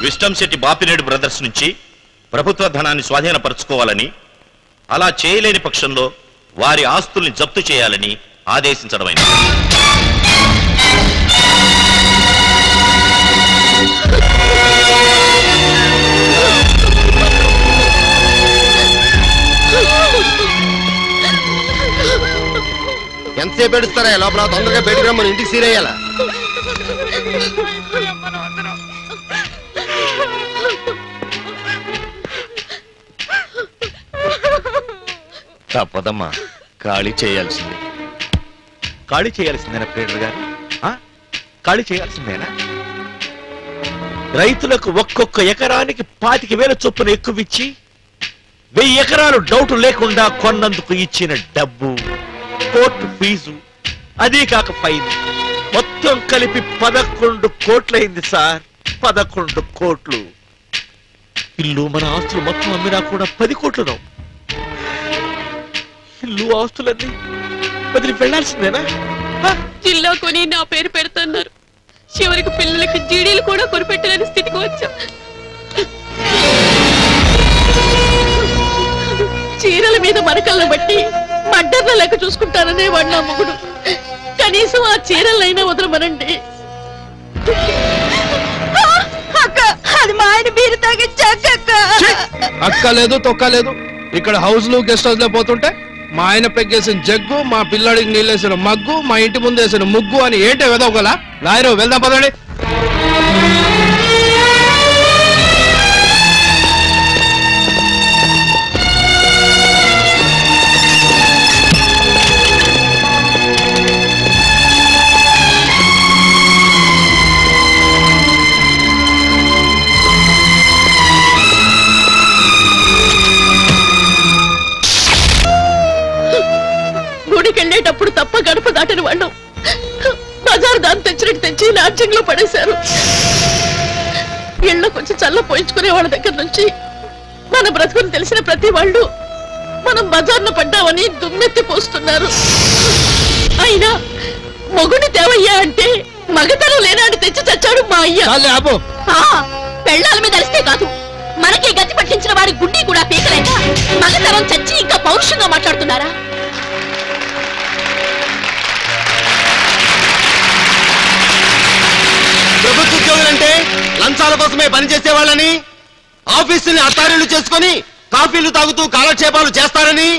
విష్టంశెట్టి బాపినేడు బ్రదర్స్ నుంచి ప్రభుత్వ ధనాన్ని స్వాధీనపరచుకోవాలని, అలా చేయలేని పక్షంలో వారి ఆస్తుల్ని జప్తు చేయాలని ఆదేశించడమైనది. ఎంతసేపు ఏడుస్తారా? లోపల తొందరగా బయటకు రమ్మని, ఇంటికి సీరేయాలా? తప్పదమ్మా, ఖాళీ చేయాల్సిందే. ఖాళీ చేయాల్సిందేనా ప్లేడర్ గారు? ఖాళీ చేయాల్సిందేనా? రైతులకు ఒక్కొక్క ఎకరానికి 25,000 చొప్పున ఎక్కువిచ్చి 1000 ఎకరాలు డౌట్ లేకుండా కొన్నందుకు ఇచ్చిన డబ్బు, కోర్టు ఫీజు, అదీ కాక ఫైన్, మొత్తం కలిపి 11 కోట్లయింది సార్. 11 కోట్లు. ఇల్లు మన ఆస్తులు మొత్తం అమ్మినా కూడా 10 కోట్లు రావు. ఇల్లు ఆస్తులన్నీ వదిలి వెళ్లాల్సిందేనా? జిల్లా కొని నా పేరు పెడుతున్నారు. చివరికి పిల్లలకి జీడీలు కూడా కొనిపెట్టలేని స్థితికి వచ్చాం. చీరల మీద మరకలను బట్టి మడ్డర్ల లెక్క చూసుకుంటారనే వాడు నా మొగుడు. కనీసం ఆ చీరలైనా వదలమనండి. అక్క, అది మా ఆయన బీరు తాగిచ్చాక. అక్క లేదు, తొక్క లేదు. ఇక్కడ హౌస్ లు గెస్ట్ హౌస్ లో పోతుంటే మా ఆయన పెగ్గేసిన జగ్గు, మా పిల్లాడికి నీళ్ళేసిన మగ్గు, మా ఇంటి ముందు వేసిన ముగ్గు అని ఏంటే వెదవగల? లాయరు వెళ్దాం పదండి. గుడికెళ్ళేటప్పుడు తప్ప గడప దాటని వాళ్ళు బజారు దాన్ని తెచ్చినట్టు తెచ్చి లాడ్జింగ్ లో పడేశారు. ఇళ్ళకొచ్చి చల్ల పోయించుకునే వాళ్ళ దగ్గర నుంచి మన బ్రతుకుని తెలిసిన ప్రతి వాళ్ళు మనం బజార్ను పడ్డామని దుమ్మెత్తి పోస్తున్నారు. అయినా మొగుడిని తేవయ్యా అంటే మగతనం లేనాడు తెచ్చి చచ్చాడు మా అయ్య. పెళ్ళాల మీద అరిస్తే కాదు, మనకి గతి పట్టించిన వారి గుండె కూడా పీకలేక మగతనం చచ్చి ఇంకా పౌరుషంగా మాట్లాడుతున్నారా? ప్రభుత్వ ఉద్యోగులంటే లంచాల కోసమే పనిచేసే వాళ్ళని, ఆఫీసుని అత్తారీలు చేసుకుని కాఫీలు తాగుతూ కాలక్షేపాలు చేస్తారని,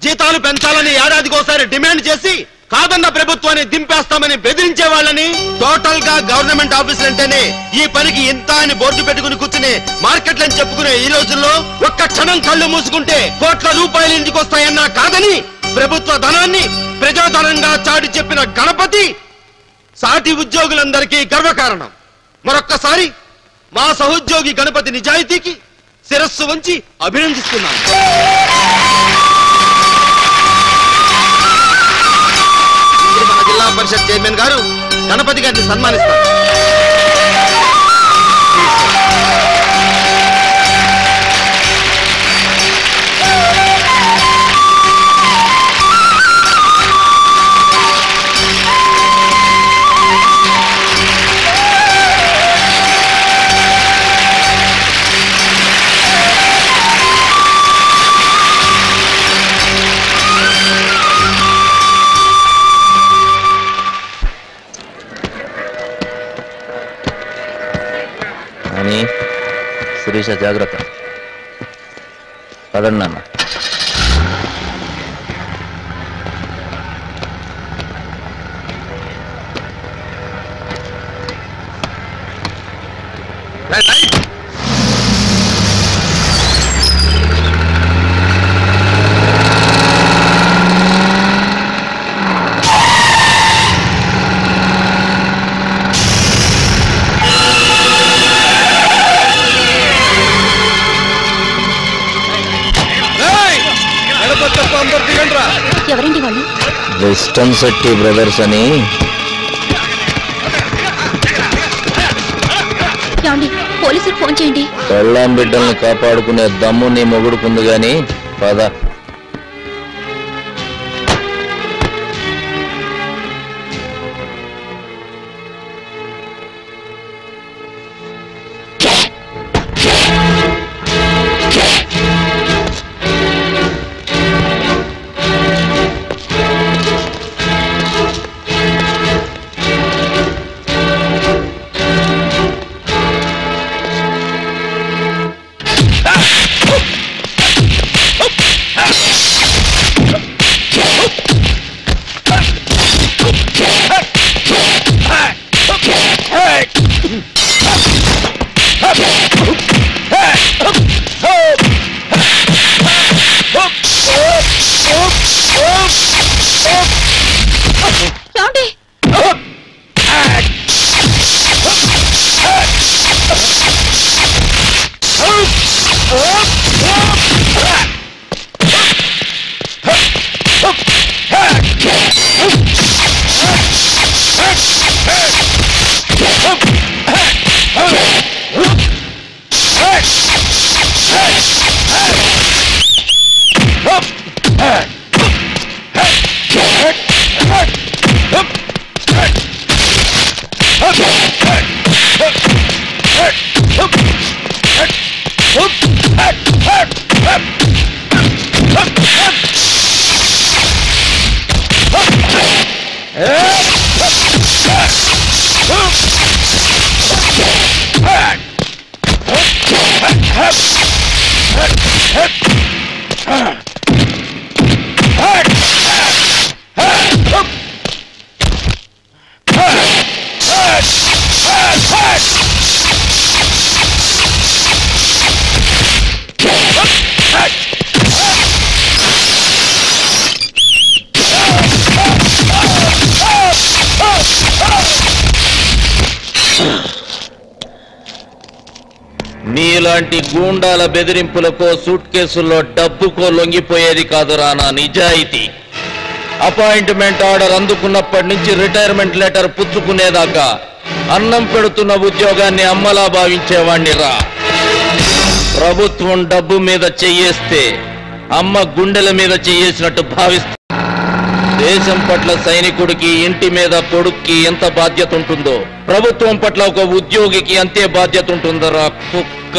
జీతాలు పెంచాలని ఏడాదికోసారి డిమాండ్ చేసి కాదన్న ప్రభుత్వాన్ని దింపేస్తామని బెదిరించే వాళ్ళని, టోటల్ గా గవర్నమెంట్ ఆఫీసులు అంటేనే ఈ పనికి ఇంత అని బోర్డు పెట్టుకుని కూర్చుని మార్కెట్లని చెప్పుకునే ఈ రోజుల్లో ఒక్క క్షణం కళ్ళు మూసుకుంటే కోట్ల రూపాయలు ఇంటికి వస్తాయన్నా కాదని ప్రభుత్వ ధనాన్ని ప్రజాధనంగా చాటి చెప్పిన గణపతి సాటి ఉద్యోగులందరికీ గర్వకారణం. మరొక్కసారి మా సహోద్యోగి గణపతి నిజాయితీకి శిరస్సు వంచి అభినందిస్తున్నాను. ఇప్పుడు మన జిల్లా పరిషత్ చైర్మన్ గారు గణపతి గారిని సన్మానిస్తారు. శిరీష జాగ్రత్త. పదండి నాన్న. ఎవరండి వాళ్ళు? వెస్టర్న్ శెట్టి బ్రదర్స్ అని. పోలీసులకు ఫోన్ చేయండి. పెళ్ళాం బిడ్డల్ని కాపాడుకునే దమ్ము నీ మొగుడుకుంది గాని పద. నీలాంటి గూండాల బెదిరింపులకో సూట్ కేసుల్లో డబ్బుకో లొంగిపోయేది కాదురా నా నిజాయితీ. అపాయింట్మెంట్ ఆర్డర్ అందుకున్నప్పటి నుంచి రిటైర్మెంట్ లెటర్ పుచ్చుకునేదాకా అన్నం పెడుతున్న ఉద్యోగాన్ని అమ్మలా భావించేవాణ్ణి రా. ప్రభుత్వం డబ్బు మీద చెయ్యేస్తే అమ్మ గుండెల మీద చెయ్యేసినట్టు భావిస్తా. దేశం పట్ల సైనికుడికి, ఇంటి మీద కొడుక్కి ఎంత బాధ్యత ఉంటుందో ప్రభుత్వం పట్ల ఒక ఉద్యోగికి అంతే బాధ్యత ఉంటుందరా కుక్క.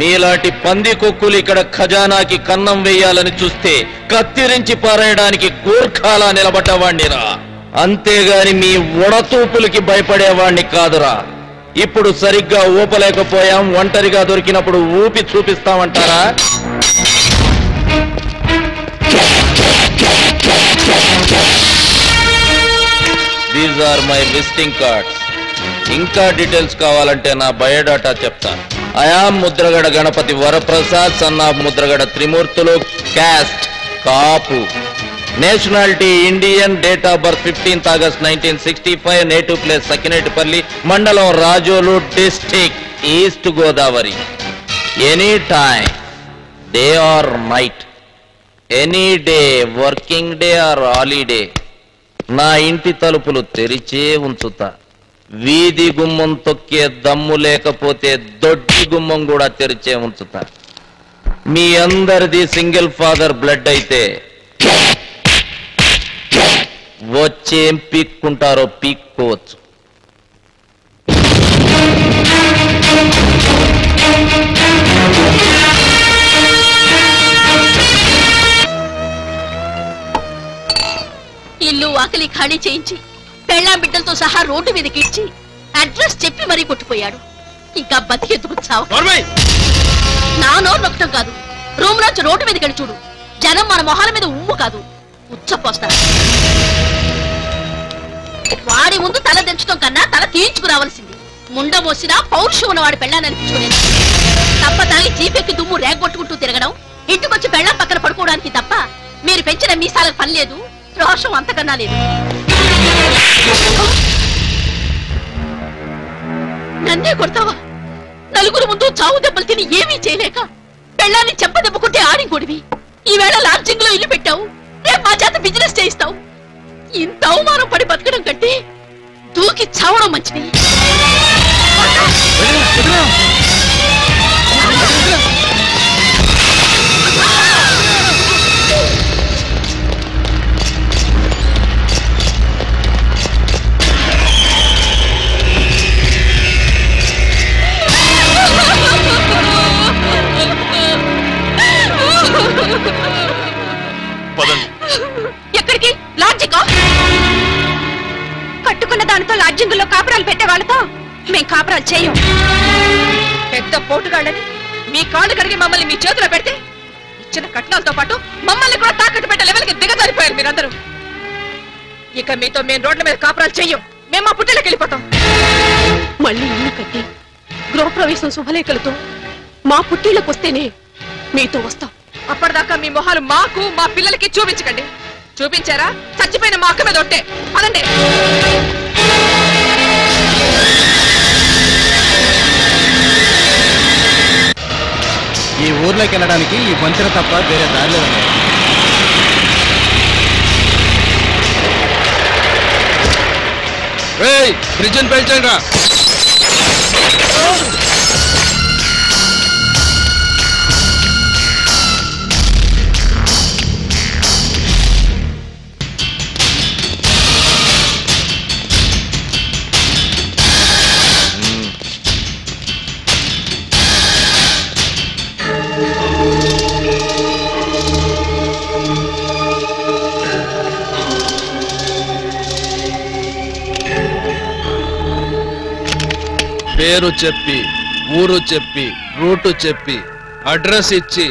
నీలాంటి పంది కుక్కులు ఇక్కడ ఖజానాకి కన్నం వేయాలని చూస్తే కత్తిరించి పారేయడానికి గూర్ఖాలా నిలబడ్డవాణ్ణిరా. అంతేగాని మీ ఉడతూపులకి భయపడేవాణ్ణి కాదురా. ఇప్పుడు సరిగ్గా ఊపలేకపోయాం, ఒంటరిగా దొరికినప్పుడు ఊపి చూపిస్తామంటారా? These are my visiting cards. ఇంకా డీటెయిల్స్ కావాలంటే నా బయోడాటా చెప్తాను. I am Mudragada Ganapathi Varaprasad, son of Mudragada Trimurthulu, caste Kapu. Nationality Indian, date of birth 15th August 1965, native place Sakinetipalli, మండలం Razole, district east Godavari. Any time, day or night, any day, working day or holiday, నా ఇంటి తలుపులు తెరిచే ఉంచుతా. వీధి గుమ్మం తొక్కే దమ్ము లేకపోతే దొడ్డి గుమ్మం కూడా తెరిచే ఉంచుతా. మీ అందరిది సింగిల్ ఫాదర్ బ్లడ్ అయితే వచ్చేం పీక్కుంటారో పీక్కోవచ్చు. ఇల్లు వాకిలి ఖాళీ చేయించి పెళ్ళాం బిడ్డలతో సహా రోడ్డు మీదకి ఇచ్చి అడ్రస్ చెప్పి మరీ కొట్టుపోయాడు. ఇంకా బతికెందుకు చావు? నా నోరు నొక్కటం కాదు, రూమ్ నుంచి రోడ్డు మీదకి వెళ్ళి చూడు. జనం మన మొహాల మీద ఉమ్ము కాదు ఉచ్చపోస్తారు. వాడి ముందు తల దించడం కన్నా తల తీయించుకురావాల్సింది. ముండ మోసినా పౌరుషం ఉన్నవాడి పెళ్ళాన్ని అనిపించుకునేది. తప్ప తాగి జీపెక్కి దుమ్ము రేగొట్టుకుంటూ తిరగడం, ఇంటికొచ్చి పెళ్ళాం పక్కన పడుకోవడానికి తప్ప మీరు పెంచిన మీసాలకు పని లేదు, రోషం అంతకన్నా లేదు. నన్నే కొడతావా? నలుగురు ముందు చావు దెబ్బలు తిని ఏమీ చేయలేక పెళ్ళాన్ని చెంప దెబ్బకుంటే ఆడింకొడివి. ఈవేళ లాడ్జింగ్ లో ఇల్లు పెట్టావు, రేపు మా చేత బిజినెస్ చేయిస్తావు. ఇంత అవమానం పడి బతకడం కంటే దూకి చావడం మంచిది. ఎక్కడికి? లాడ్జింగ్. కట్టుకున్న దానితో లాడ్జింగుల్లో కాపురాలు పెట్టే వాళ్ళతో మేం కాపురాలు చేయం. పెద్ద పోటుగాళ్ళని మీ కాళ్ళు కడిగి మమ్మల్ని మీ చేతిలో పెడితే ఇచ్చిన కట్నాలతో పాటు మమ్మల్ని కూడా తాకట్టు పెట్టే లెవెల్కి దిగజారిపోయారు మీరందరూ. ఇక మీతో మేము రోడ్ల మీద కాపురాలు చెయ్యం. మేము మా పుట్టిలోకి వెళ్ళిపోతాం. మళ్ళీ ఇల్లు కట్టి గృహప్రవేశం శుభలేఖలతో మా పుట్టిళ్ళకి వస్తేనే మీతో వస్తాం. అప్పటిదాకా మీ మొహాలు మాకు మా పిల్లలకి చూపించకండి. చూపించారా చచ్చిపోయిన మా అక్క మీద ఒట్టే. పదండి. ఈ ఊర్లోకి వెళ్ళడానికి ఈ వంతెన తప్ప వేరే దారిలో ఉన్నాయి. బ్రిడ్జిని పెంచండి రా. పేరు చెప్పి, ఊరు చెప్పి, రూటు చెప్పి, అడ్రస్ ఇచ్చి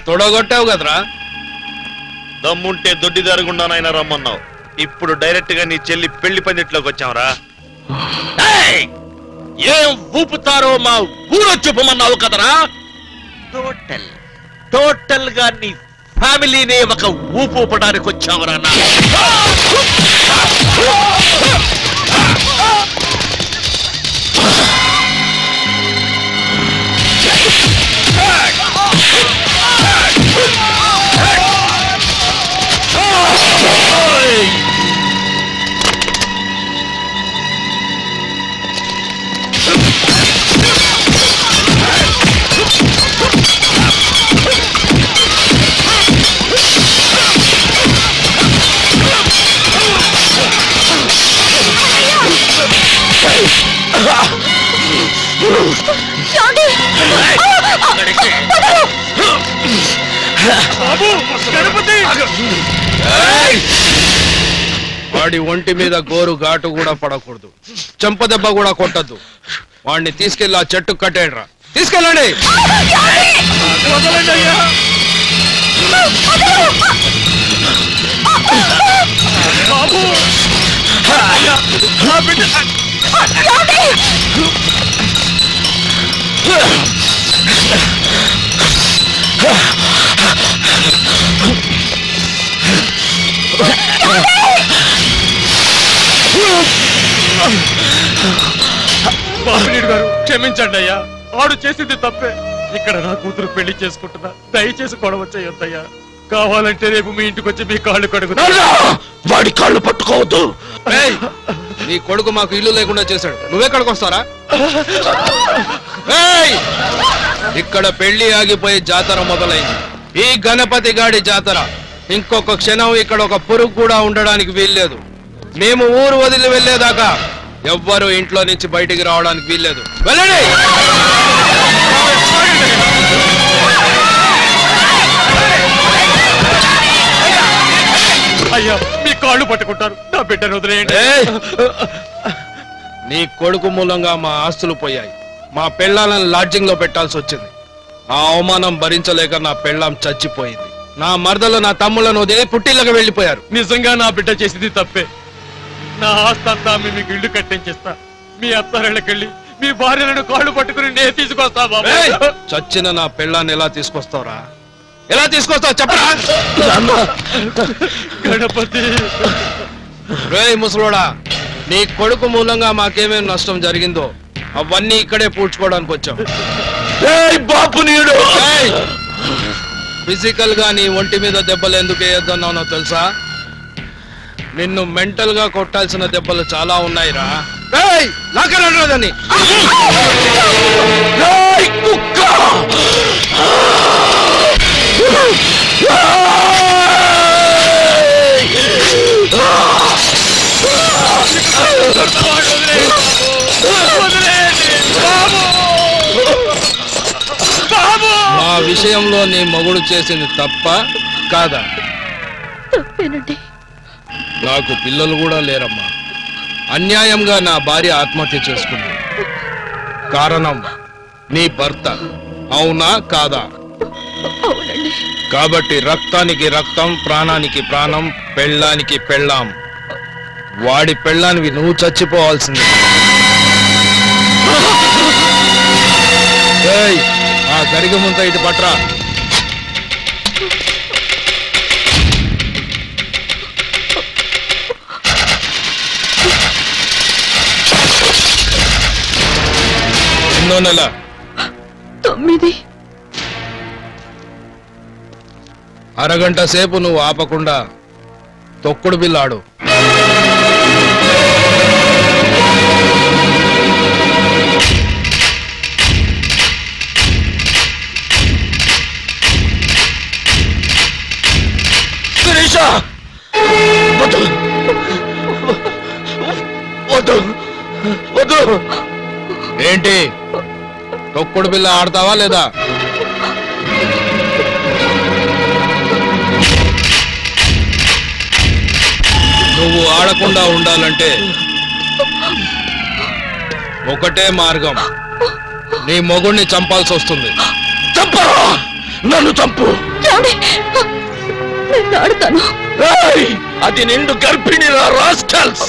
తొడగొట్టావు కదరా. దమ్ముంటే దొడ్డిదారు గుండానైనా రమ్మన్నావు. ఇప్పుడు డైరెక్ట్ గా నీ చెల్లి పెళ్లి పందిట్లోకి వచ్చావురా. ఏం ఊపుతారో మా ఊరో చెప్పమన్నావు కదరా. టోటల్ గా నీ ఫ్యామిలీనే ఒక ఊపు ఊపడానికి వచ్చావురా. వాడి ఒంటి మీద గోరు ఘాటు కూడా పడకూడదు, చెంప దెబ్బ కూడా కొట్టద్దు. వాడిని తీసుకెళ్ళి ఆ చెట్టు కట్టేయడ్రా. తీసుకెళ్ళండి. బాపినీడు గారు క్షమించండి అయ్యా, ఆడు చేసింది తప్పే. ఇక్కడ నా కూతురు పెళ్లి చేసుకుంటున్నా, దయచేసి గొడవ చేయొద్దయ్యా. కావాలంటే రేపు మీ ఇంటికి వచ్చి మీ కాళ్ళు కడుగుతా. వాడి కాళ్ళు పట్టుకోవద్దు. నీ కొడుకు మాకు ఇల్లు లేకుండా చేశాడు, నువ్వెక్కడికి వస్తారా? ఇక్కడ పెళ్లి ఆగిపోయి జాతర మొదలైంది. ఈ గణపతి గాడి జాతర. ఇంకొక క్షణం ఇక్కడ ఒక పురుగు కూడా ఉండడానికి వీల్లేదు. మేము ఊరు వదిలి వెళ్లేదాకా ఎవ్వరూ ఇంట్లో నుంచి బయటికి రావడానికి వీల్లేదు. వెళ్ళండి. అయ్యా మీ కాళ్ళు పట్టుకుంటారు, నా బిడ్డను వదిలేయండి. నీ కొడుకు మూలంగా మా ఆస్తులు పోయాయి. మా పెళ్ళాలను లాడ్జింగ్ లో పెట్టాల్సి వచ్చింది. ఆ అవమానం భరించలేక నా పెళ్ళాం చచ్చిపోయింది. నా మరదలు నా తమ్ముళ్ళను వదిలి పుట్టిళ్ళకి వెళ్ళిపోయారు. నిజంగా నా బిడ్డ చేసింది తప్పే. నా ఆస్తి అంతా మీకు ఇల్లు కట్టించేస్తా. మీ అత్తారెళ్ళకెళ్ళి మీ భార్యలను కాళ్ళు పట్టుకుని నేను తీసుకొస్తా బాబు. చచ్చిన నా పెళ్ళాన్ని ఎలా తీసుకొస్తావురా? ఎలా తీసుకొస్తావు చెప్పరా? గణపతి రేయ్ ముసలోడా, నీ కొడుకు మూలంగా మాకేమేం నష్టం జరిగిందో అవన్నీ ఇక్కడే పూడ్చుకోవడానికి వచ్చాం. ఫిజికల్ గా నీ ఒంటి మీద దెబ్బలు ఎందుకు వేయొద్దన్నానో తెలుసా? నిన్ను మెంటల్ గా కొట్టాల్సిన దెబ్బలు చాలా ఉన్నాయిరా. లాకరాదని మా విషయంలో నీ మొగుడు చేసింది తప్ప కాదా? తప్పేనండి. నాకు పిల్లలు కూడా లేరమ్మా. అన్యాయంగా నా భార్య ఆత్మహత్య చేసుకుంది. కారణం నీ భర్త. అవునా కాదా? అవునండి. కాబట్టి రక్తానికి రక్తం, ప్రాణానికి ప్రాణం, పెళ్ళానికి పెళ్ళాం. వాడి పెళ్ళానివి నువ్వు చచ్చిపోవాల్సింది. ఆ గరిగ ముంత ఇటు పట్రా. ఎన్నో నెల? 9. అరగంట సేపు నువ్వు ఆపకుండా తొక్కుడు బిల్లాడు. ఏంటి తొక్కుడు బిల్ల ఆడతావా లేదా? నువ్వు ఆడకుండా ఉండాలంటే ఒకటే మార్గం, నీ మొగుణ్ణి చంపాల్సి వస్తుంది. చంపరా, నన్ను చంపు. ఆడతాను. అది నిండు గర్భిణి రాస్కల్స్.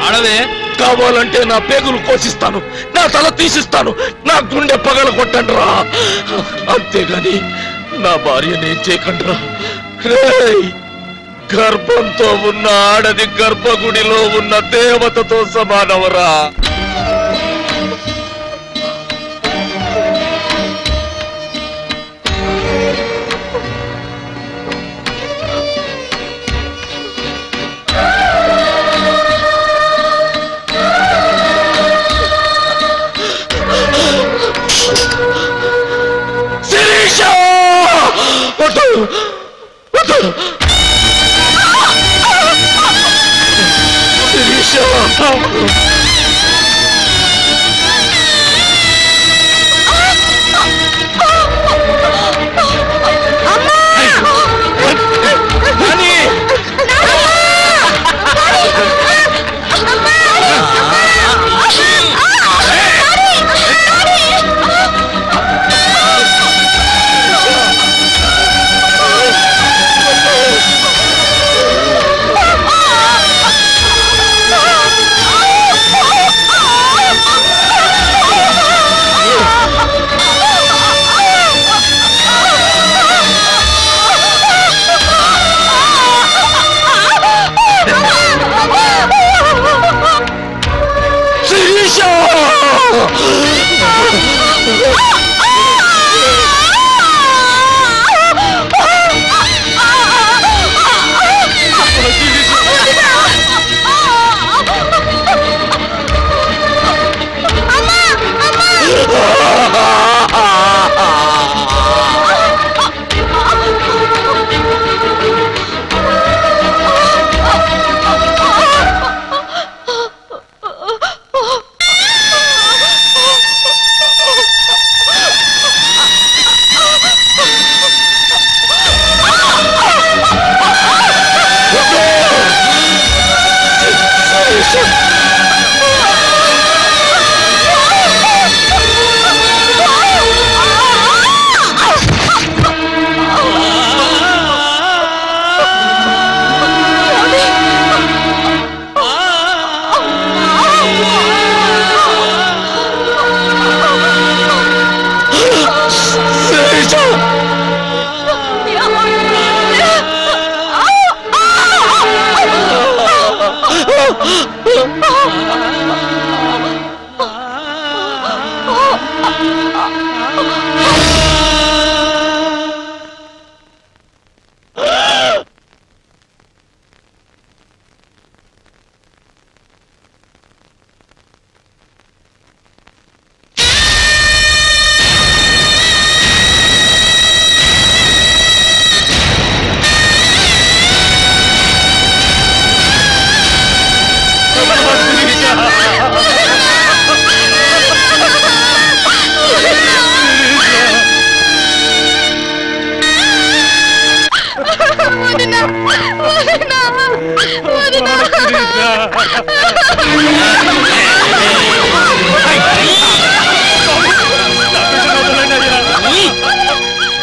ఆడవే. కావాలంటే నా పేగులు కోసిస్తాను, నా తల తీసిస్తాను, నా గుండె పగల కొట్టండి రా. అంతేగాని నా భార్యని చేయకండి రా. గర్భంతో ఉన్న ఆడది గర్భగుడిలో ఉన్న దేవతతో సమానవరా.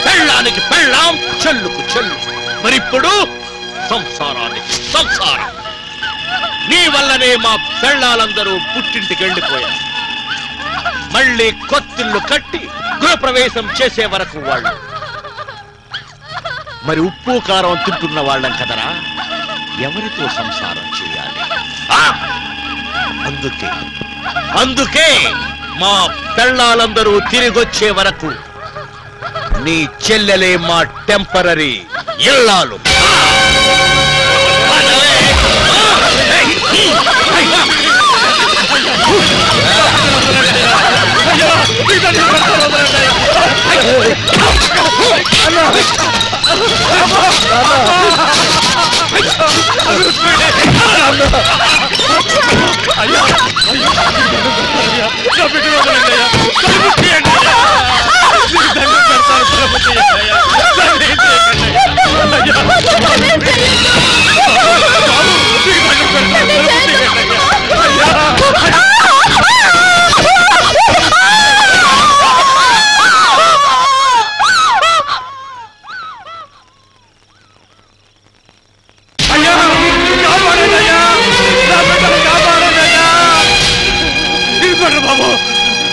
పెళ్ళానికి పెళ్ళాం, చెల్లుకు చెల్లు. మరిప్పుడు సంసారానికి సంసారం. నీ వల్లనే మా పెళ్ళాలందరూ పుట్టింటికి వెళ్ళిపోయారు. మళ్ళీ కొత్తిల్లు కట్టి గృహప్రవేశం చేసే వరకు వాళ్ళు. మరి ఉప్పు కారం తింటున్న వాళ్ళం కదరా, ఎవరితో సంసారం చేయాలి? అందుకే మా పెళ్ళాలందరూ తిరిగొచ్చే వరకు నీ చెల్లెలే మా టెంపరరీ ఇల్లాలు.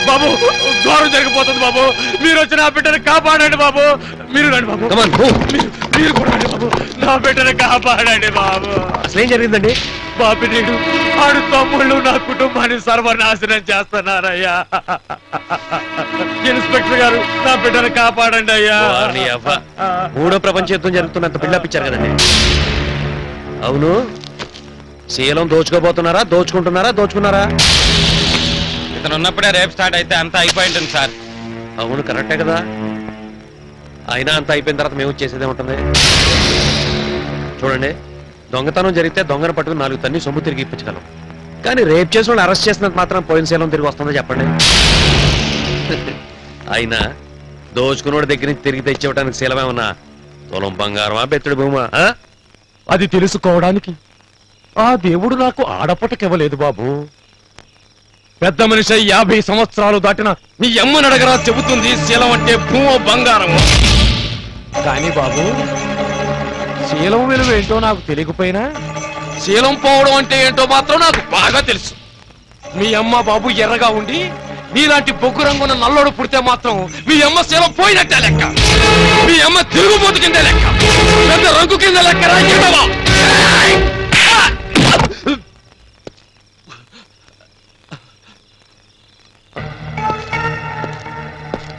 బాబు, ఘోరం జరిగిపోతుంది బాబు. మీరు వచ్చి నా బిడ్డను కాపాడండి బాబు. మీరు రండి బాబు. మీరు కూడా రండి బాబు. నా బిడ్డను కాపాడండి బాబు. అసలు ఏం జరిగిందండి? బాపినీడు ఆడు తమ్ముళ్ళు నా కుటుంబాన్ని సర్వనాశనం చేస్తున్నారయ్యా. ఇన్స్పెక్టర్ గారు, నా బిడ్డను కాపాడండి అయ్యా. మూడో ప్రపంచ యుద్ధం జరుగుతున్నంత బిల్డప్ ఇచ్చారు కదండి. అవును, శీలం దోచుకోబోతున్నారా, దోచుకున్నారా? ఇతను ఉన్నప్పుడే రేపు స్టార్ట్ అయితే అంతా అయిపోయింటుంది సార్. అవును, కరెక్టే కదా. అయినా అంతా అయిపోయిన తర్వాత మేము చేసేదే ఉంటుంది. చూడండి, దొంగతనం జరిగితే దొంగను పట్టుకుని 4 తన్ని సొమ్ము తిరిగి ఇప్పించగలం. కానీ రేపు చేసిన వాళ్ళు అరెస్ట్ చేసినంత మాత్రం పోయిన శీలం తిరిగి వస్తుందో చెప్పండి. అయినా దోచుకున్నోడి దగ్గర నుంచి తిరిగి తెచ్చివ్వడానికి శీలమే ఉన్నా తులం బంగారమా, బెత్తడి భూమా? అది తెలుసుకోవడానికి ఆ దేవుడు నాకు ఆడపటకివ్వలేదు బాబు. పెద్ద మనిషి 50 సంవత్సరాలు దాటిన నీ అమ్మని అడగరా చెబుతుంది శీలం అంటే భూమో బంగారము. కానీ బాబు, శీలం విలువ ఏంటో నాకు తెలియకపోయినా శీలం పోవడం అంటే ఏంటో మాత్రం నాకు బాగా తెలుసు. మీ అమ్మ బాబు ఎర్రగా ఉండి నీలాంటి బొగ్గు రంగున్న నల్లోడు పుడితే మాత్రం మీ అమ్మ శీలం పోయినట్టే లెక్క. మీ అమ్మ తిరుగుబోతు కింద లెక్క, పెద్ద రంగు కింద లెక్క.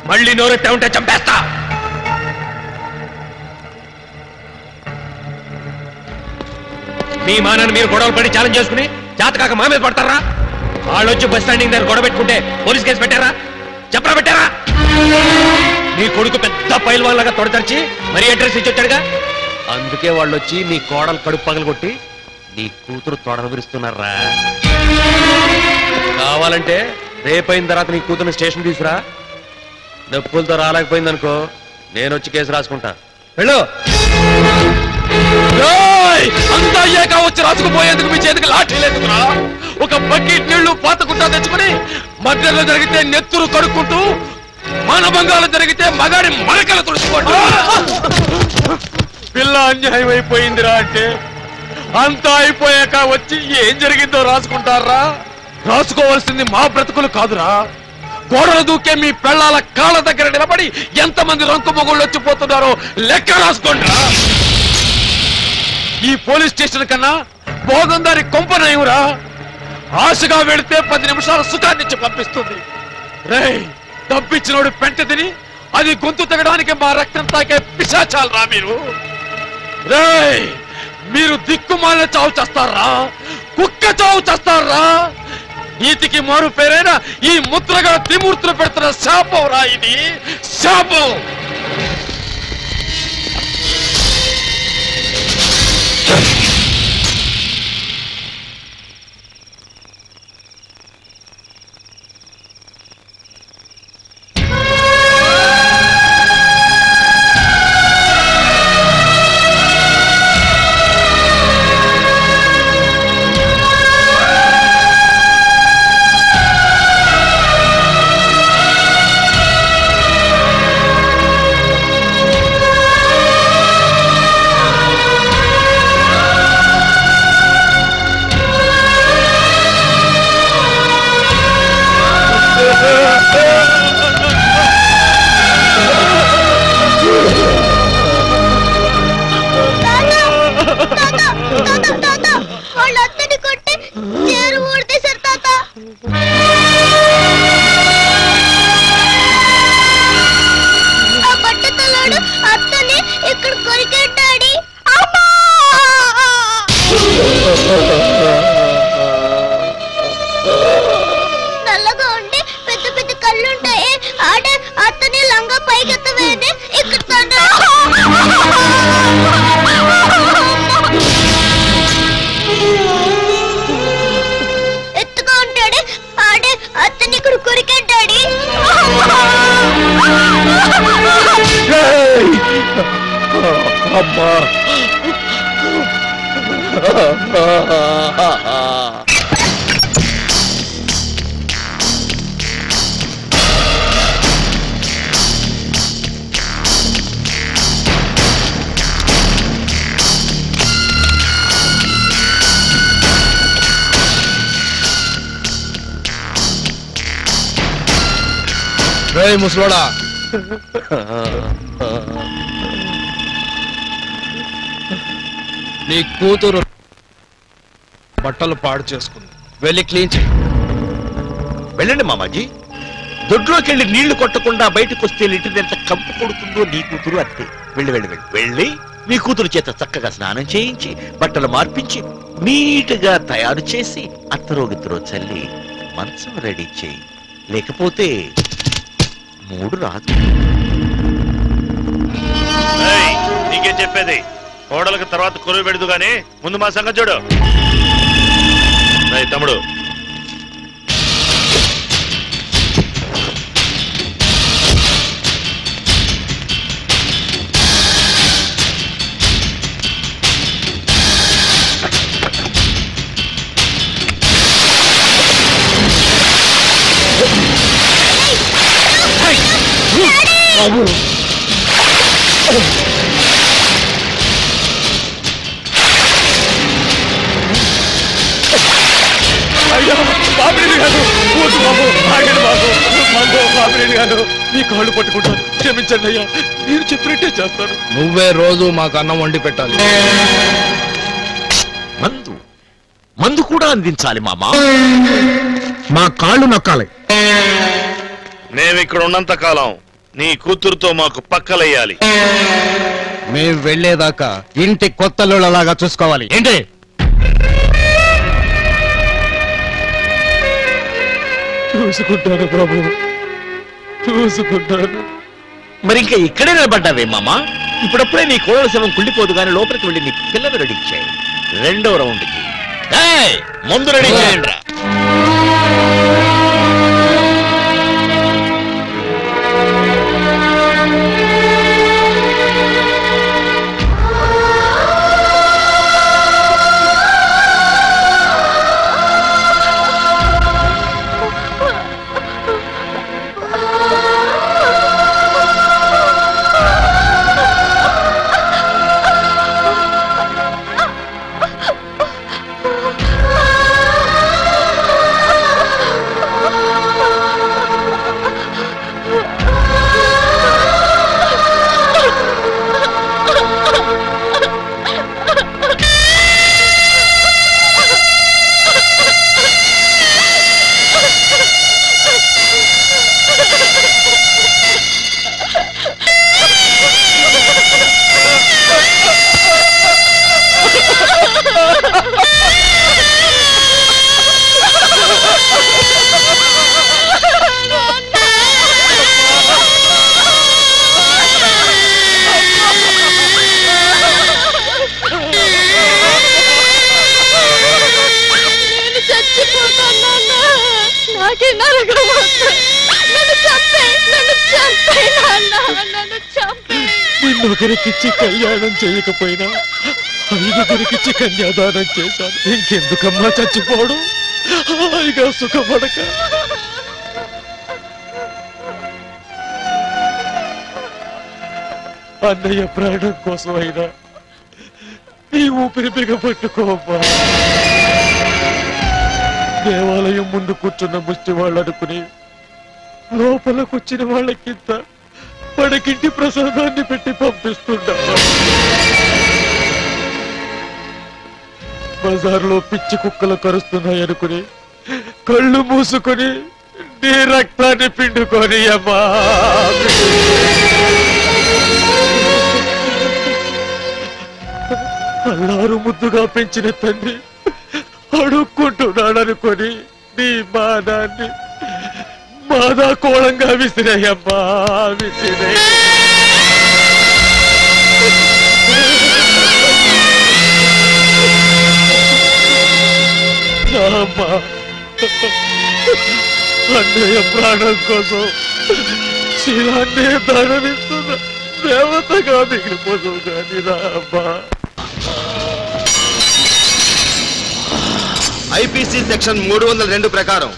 మళ్ళీ నోరెత్తే ఉంటే చంపేస్తా. మీ మానని మీరు గొడవలు పడి ఛాలెంజ్ చేసుకుని జాతకాక మా మీద పడతారా? వాళ్ళు వచ్చి బస్ స్టాండింగ్ దగ్గర గొడవ పెట్టుకుంటే పోలీస్ కేసు పెట్టారా? చెప్పరా పెట్టారా? నీ కొడుకు పెద్ద పైల్వాన్ లాగా తొడతరిచి మరీ అడ్రస్ ఇచ్చి వచ్చాడుగా. అందుకే వాళ్ళు వచ్చి నీ కోడలు కడుపు పగలగొట్టి నీ కూతురు తొడలు విరుస్తున్నారా. కావాలంటే రేపైన తర్వాత నీ కూతురు స్టేషన్ తీసుకురా. నొప్పులతో రాలేకపోయిందనుకో, నేను వచ్చి కేసు రాసుకుంటా. వెళ్ళు. అంతా అయ్యాక వచ్చి రాసుకుపోయేందుకు మీ చేతికి లాఠీ లేదుకురా. ఒక బకెట్ నీళ్లు పాతకుంటా తెచ్చుకుని మధ్యలో జరిగితే నెత్తురు కడుక్కుంటూ మానభంగాలు జరిగితే మగాడి మరకలు తుడుచుకోండి. పిల్ల అన్యాయం అయిపోయిందిరా అంటే అంతా అయిపోయాక వచ్చి ఏం జరిగిందో రాసుకుంటారా? రాసుకోవాల్సింది మా బ్రతుకులు కాదురా, గోడలు దూకే మీ పెళ్ళాల కాళ్ళ దగ్గర నిలబడి ఎంతమంది రంకు మొగుళ్ళు వచ్చిపోతున్నారో లెక్క రాసుకోండిరా. ఈ పోలీస్ స్టేషన్ కన్నా భోగందారి కొంపనయురా. ఆశగా వెళితే 10 నిమిషాల సుఖాన్నిచ్చి పంపిస్తుంది. రేయ్, తప్పించినోడు పెంట తిని అది గొంతు తగ్గడానికి మా రక్తం తాకే పిశాచాలు రా మీరు. రేయ్, మీరు దిక్కుమాలిన చావు చేస్తారా? కుక్క చావు చేస్తారా? నీతికి మారు పేరైన ఈ ముద్రగా త్రిమూర్తులు పెడుతున్న శాపం రా ఇది, శాపం. నల్లగా ఉండి పెద్ద పెద్ద కళ్ళుంటాయి. ఆడే అత్తని లంగా పైకెత్తవేది ఇక్కడ ఎత్తుగా ఉంటాడే. ఆడే అత్తని ఇక్కడ కొరికెట్టాడి. అమ్మా, ముసలోడా, నీ కూతురు బట్టలు పాడు చేసుకుంది, వెళ్ళి క్లీన్ చేయి. వెళ్ళండి మామాజీ. దొడ్లోకి వెళ్ళి నీళ్లు కొట్టకుండా బయటకు వస్తే లిటర్ ఎంత కంపు కొడుతుందో నీ కూతురు అంతే. వెళ్ళి వెళ్ళి వెళ్ళి వెళ్ళి నీ కూతురు చేత చక్కగా స్నానం చేయించి బట్టలు మార్పించి నీట్గా తయారు చేసి అత్తరోగిద్దరో చల్లి మంచం రెడీ చేయి. లేకపోతే 3 రాదు. నీకేం చెప్పేది? కోడలకు తర్వాత కొరువు పెడదు గానీ ముందు మా సంగతి చూడు. తమ్ముడు, అయ్యో బాబుని గారు, కూతు బాబు, ఆగండి బాబు, బాబు బాబుని గారు, మీ కాళ్ళు పట్టుకుంటాను, క్షమించండి అయ్యా, నేను చెప్పినట్టే చేస్తాను. నువ్వే రోజు మాకు అన్నం వండి పెట్టాలి. మందు మందు కూడా అందించాలి మామా. మా కాళ్ళు నొక్కాలి. మేమిక్కడ ఉన్నంత కాలం నీ కూతురుతో మాకు పక్కలయ్యాలి. మేము వెళ్లేదాకా ఇంటి కొత్తలులాగా చూసుకోవాలి. ఏంటి? చూసుకుంటాను ప్రభు, చూసుకుంటాను. మరి ఇంకా ఇక్కడే నిలబడ్డావే మామా? ఇప్పుడప్పుడే నీ కోడల శవం కుళ్ళిపోదు గానీ లోపలికి వెళ్ళి నీ పిల్లలు రెడీ చేయి. 2వ రౌండ్కి ముందు రెడీ చేయండి రా. చచ్చిపోతాను నాన్న. నాకే నరకం వస్తుంది. నన్ను చంపే నాన్న, నన్ను చంపే. నిన్నొకరికిచ్చి కళ్యాణం చేయకపోయినా 5గురికిచ్చి కన్యాదానం చేశాను. ఇంకెందుకమ్మా చచ్చిపోవడం? హాయిగా సుఖపడక. అన్నయ్య ప్రాణం కోసం అయినా నీ ఊపిరి బిగపట్టుకోమ్మా. దేవాలయం ముందు కూర్చున్న ముష్టి వాళ్ళు అనుకుని లోపలకొచ్చిన వాళ్ళకింత పడకింటి ప్రసాదాన్ని పెట్టి పంపిస్తుంటా. బజార్లో పిచ్చి కుక్కలు కరుస్తున్నాయనుకుని కళ్ళు మూసుకొని నీ రక్తాన్ని పిండుకొని అమ్మా. అల్లారు ముద్దుగా పెంచిన తండ్రి అడుక్కుంటున్నాడనుకొని నీ మానాన్ని మాదా కోళంగా విసిరాయమ్మా, విసిరే. అమ్మా, అన్నయ్య ప్రాణం కోసం శిలాన్నే దానమిస్తున్న దేవతగా మిగిలిపోదు కానీ రామ్మా. ఐపీసీ సెక్షన్ 302 ప్రకారం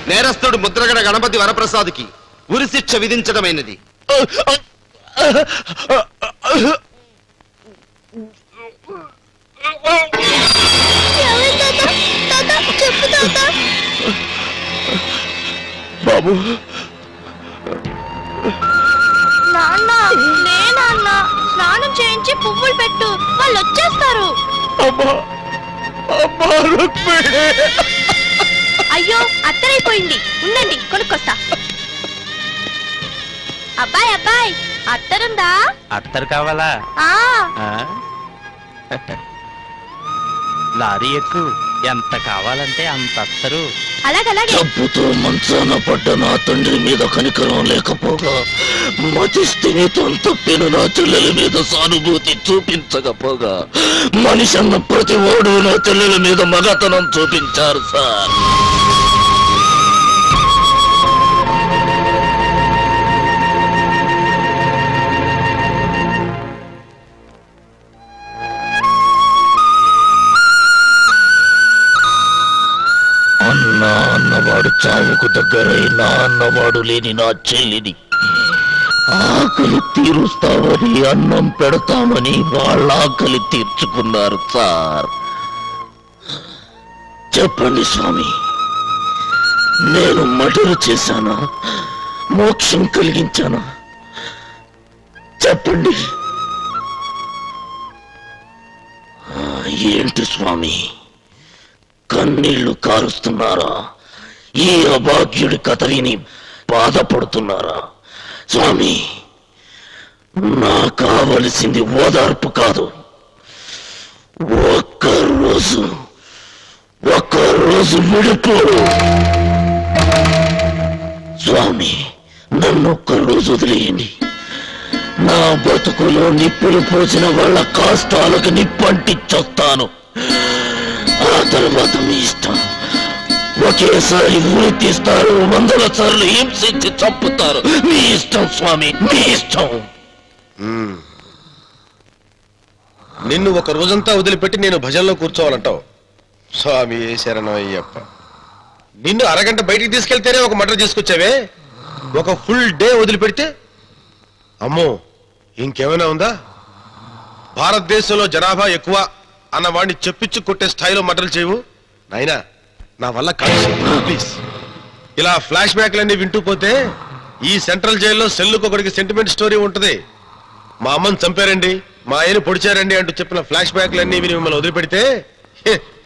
నేరస్తుడు ముద్రగడ గణపతి వరప్రసాద్కి ఉరి శిక్ష విధించడమైనది. బాబు, నాన్న నేనన్న స్నానం చేయించి పువ్వులు పెట్టు, వాళ్ళు వచ్చేస్తారు. అయ్యో అత్తరైపోయింది, ఉండండి కొనుక్కొస్తా. అబ్బాయి అబ్బాయి అత్తరుందా? అత్తరు కావాలా? లారీ ఎక్కు, ఎంత కావాలంటే అంత అత్తరు. డబ్బుతో మంచాన పడ్డ నా తండ్రి మీద కనికరం లేకపోగా, మతి స్థిమితం తప్పిన నా చెల్లెల మీద సానుభూతి చూపించకపోగా, మనిషి అన్న ప్రతి వాడు నా చెల్లెల మీద మగతనం చూపించారు సార్. అన్నా అన్నవాడు చావుకు దగ్గరై నా అన్నవాడు లేని నా చెల్లిని ఆకలి తీరుస్తామని అన్నం పెడతామని వాళ్ళ ఆకలి తీర్చుకున్నారు సార్. చెప్పండి స్వామి, నేను మర్డర్ చేశానా, మోక్షం కలిగించానా? చెప్పండి. ఏంటి స్వామి కన్నీళ్లు కారుస్తున్నారా? ఈ అభాగ్యుడి కథ విని బాధపడుతున్నారా? స్వామి, నా కావలసింది ఓదార్పు కాదు, ఒక్కరోజు విడిపోడు. స్వామి, నన్ను ఒక్కరోజు వదిలేయండి. నా బతుకులో నిప్పులు పోసిన వాళ్ళ కష్టాలకు నిప్పంటిచ్చొస్తాను. ఆ తర్వాత మీ ఇష్టం. ఒకేసారి ఊరి తీస్తారు, 100 సార్లు హింసించి చంపుతారు. మీ ఇష్టం స్వామి, మీ ఇష్టం. నిన్ను ఒక రోజంతా వదిలిపెట్టి నేను భజనలో కూర్చోవాలంటావు. స్వామి శరణం అయ్యప్ప. నిన్ను అరగంట బయటికి తీసుకెళ్తేనే ఒక మర్డర్ చేసుకొచ్చావే, ఒక ఫుల్ డే వదిలిపెడితే అమ్మో ఇంకేమైనా ఉందా? భారతదేశంలో జనాభా ఎక్కువ అన్న వాడిని చెప్పించి కొట్టే స్థాయిలో మర్డర్లు చేయవు నాయనా. నా వల్ల కాదు ప్లీజ్. ఇలా ఫ్లాష్ బ్యాక్లన్నీ వింటూ పోతే ఈ సెంట్రల్ జైల్లో సెల్లుకు ఒకడికి సెంటిమెంట్ స్టోరీ ఉంటది. మా అమ్మని చంపారండి, మా ఆయన్ని పొడిచారండి అంటూ చెప్పిన ఫ్లాష్ బ్యాక్లన్నీ విని మిమ్మల్ని వదిలిపెడితే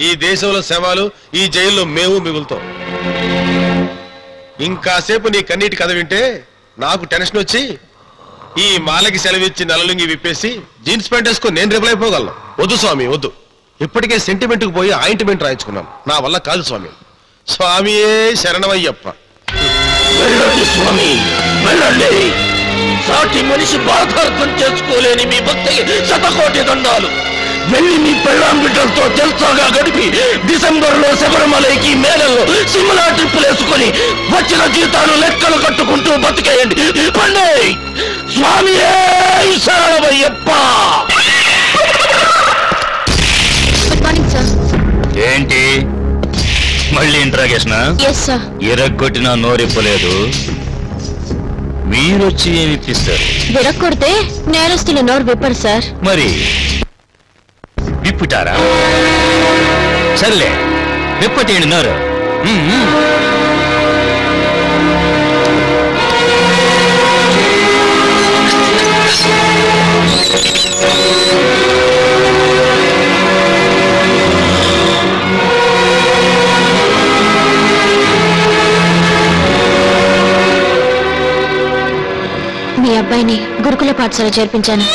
ఈ దేశంలో శవాలు, ఈ జైల్లో మేము మిగులుతాం. ఇంకాసేపు నీ కన్నీటి కథ వింటే నాకు టెన్షన్ వచ్చి ఈ మాలకి సెలవిచ్చి నల్లలుంగి విప్పేసి జీన్స్ ప్యాంట్ వేసుకొని నేను రిప్లై అయిపోగలను. వద్దు స్వామి వద్దు. ఇప్పటికే సెంటిమెంట్ కు పోయి ఆయింట్మెంట్ రాయించుకున్నాను. నా వల్ల కాదు స్వామి. స్వామియే శరణమయ్యప్ప. వెళ్ళండి స్వామి, వెళ్ళండి. సాటి మనిషి బాధ అర్థం చేసుకోలేని మీ భక్తికి శతకోటి దండాలు. వెళ్ళి మీ పెళ్ళాం బిడ్డలతో జల్సాగా గడిపి డిసెంబర్లో శబరిమలైకి మేళల్లో సిమ్లా ట్రిప్పులు వేసుకొని వచ్చిన జీతాలు లెక్కలు కట్టుకుంటూ బతికేయండి. పండే స్వామి శరణమయ్యప్ప. Good morning sir. ఏంటి మళ్ళీ ఇంట్రాగేషన్? Yes sir. ఎరగొట్టినా నోరిప్పలేదు. మీరొచ్చి ఏమి ఇప్పిస్తారు? విరక్కొడితే నేరస్తులు నోరు విప్పరు సార్. మరి విప్పుటారా? సర్లే విప్పటేండి నోరు. మీ అబ్బాయిని గురుకుల పాఠశాల చేర్పించాను.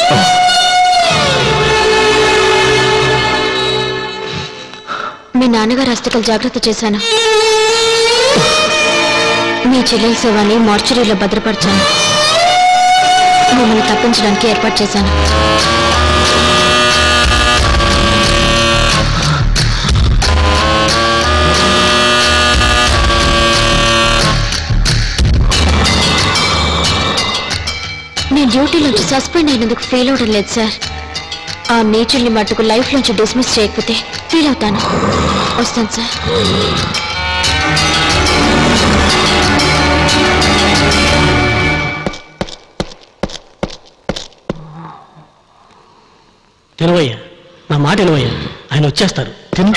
మీ నాన్నగారు అస్థికలు జాగ్రత్త చేశాను. మీ చెల్లెల శవాన్ని మార్చురీలో భద్రపరిచాను. మిమ్మల్ని తప్పించడానికి ఏర్పాటు చేశాను. నేను డ్యూటీలోంచి సస్పెండ్ అయినందుకు ఫీల్ అవడం లేదు సార్. ఆ నేచర్ని మట్టుకు లైఫ్ నుంచి డిస్మిస్ చేయకపోతే ఫీల్ అవుతాను. వస్తాను సార్. తినవయ్యా, నా మాట వినవయ్యా, ఆయన వచ్చేస్తారు. తిను.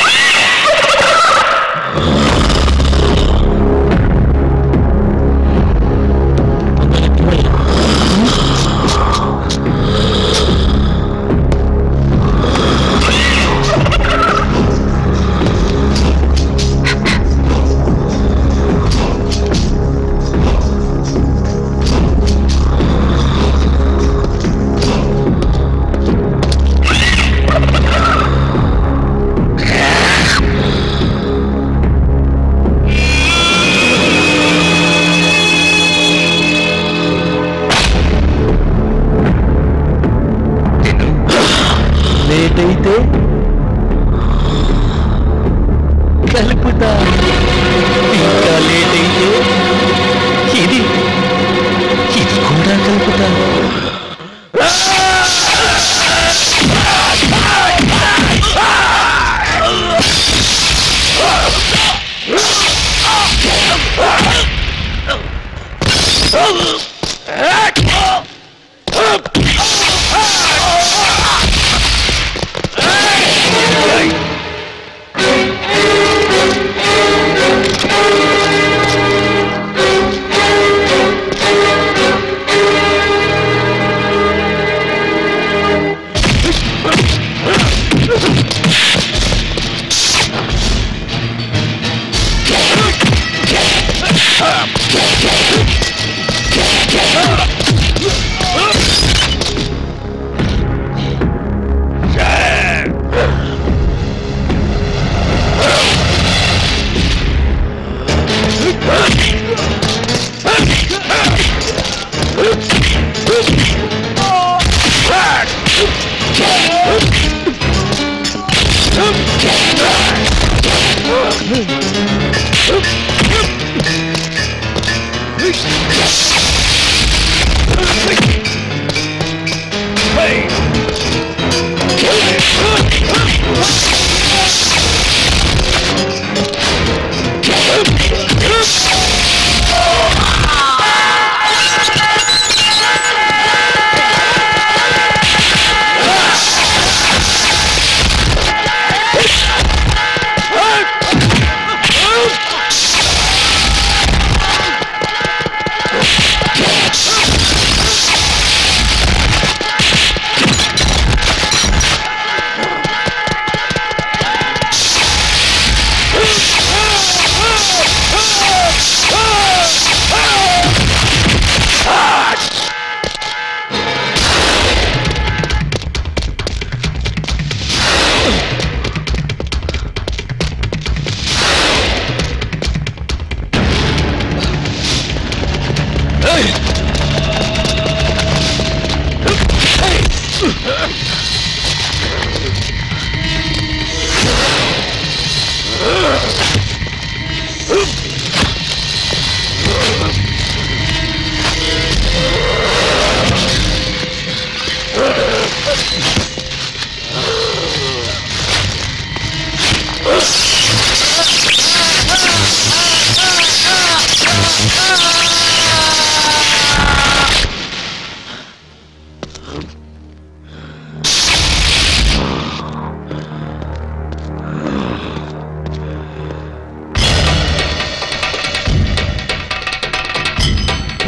లేటైతే కలుపుతా, ఇంకా లేటైతే ఇది కూడా కలుపుతా.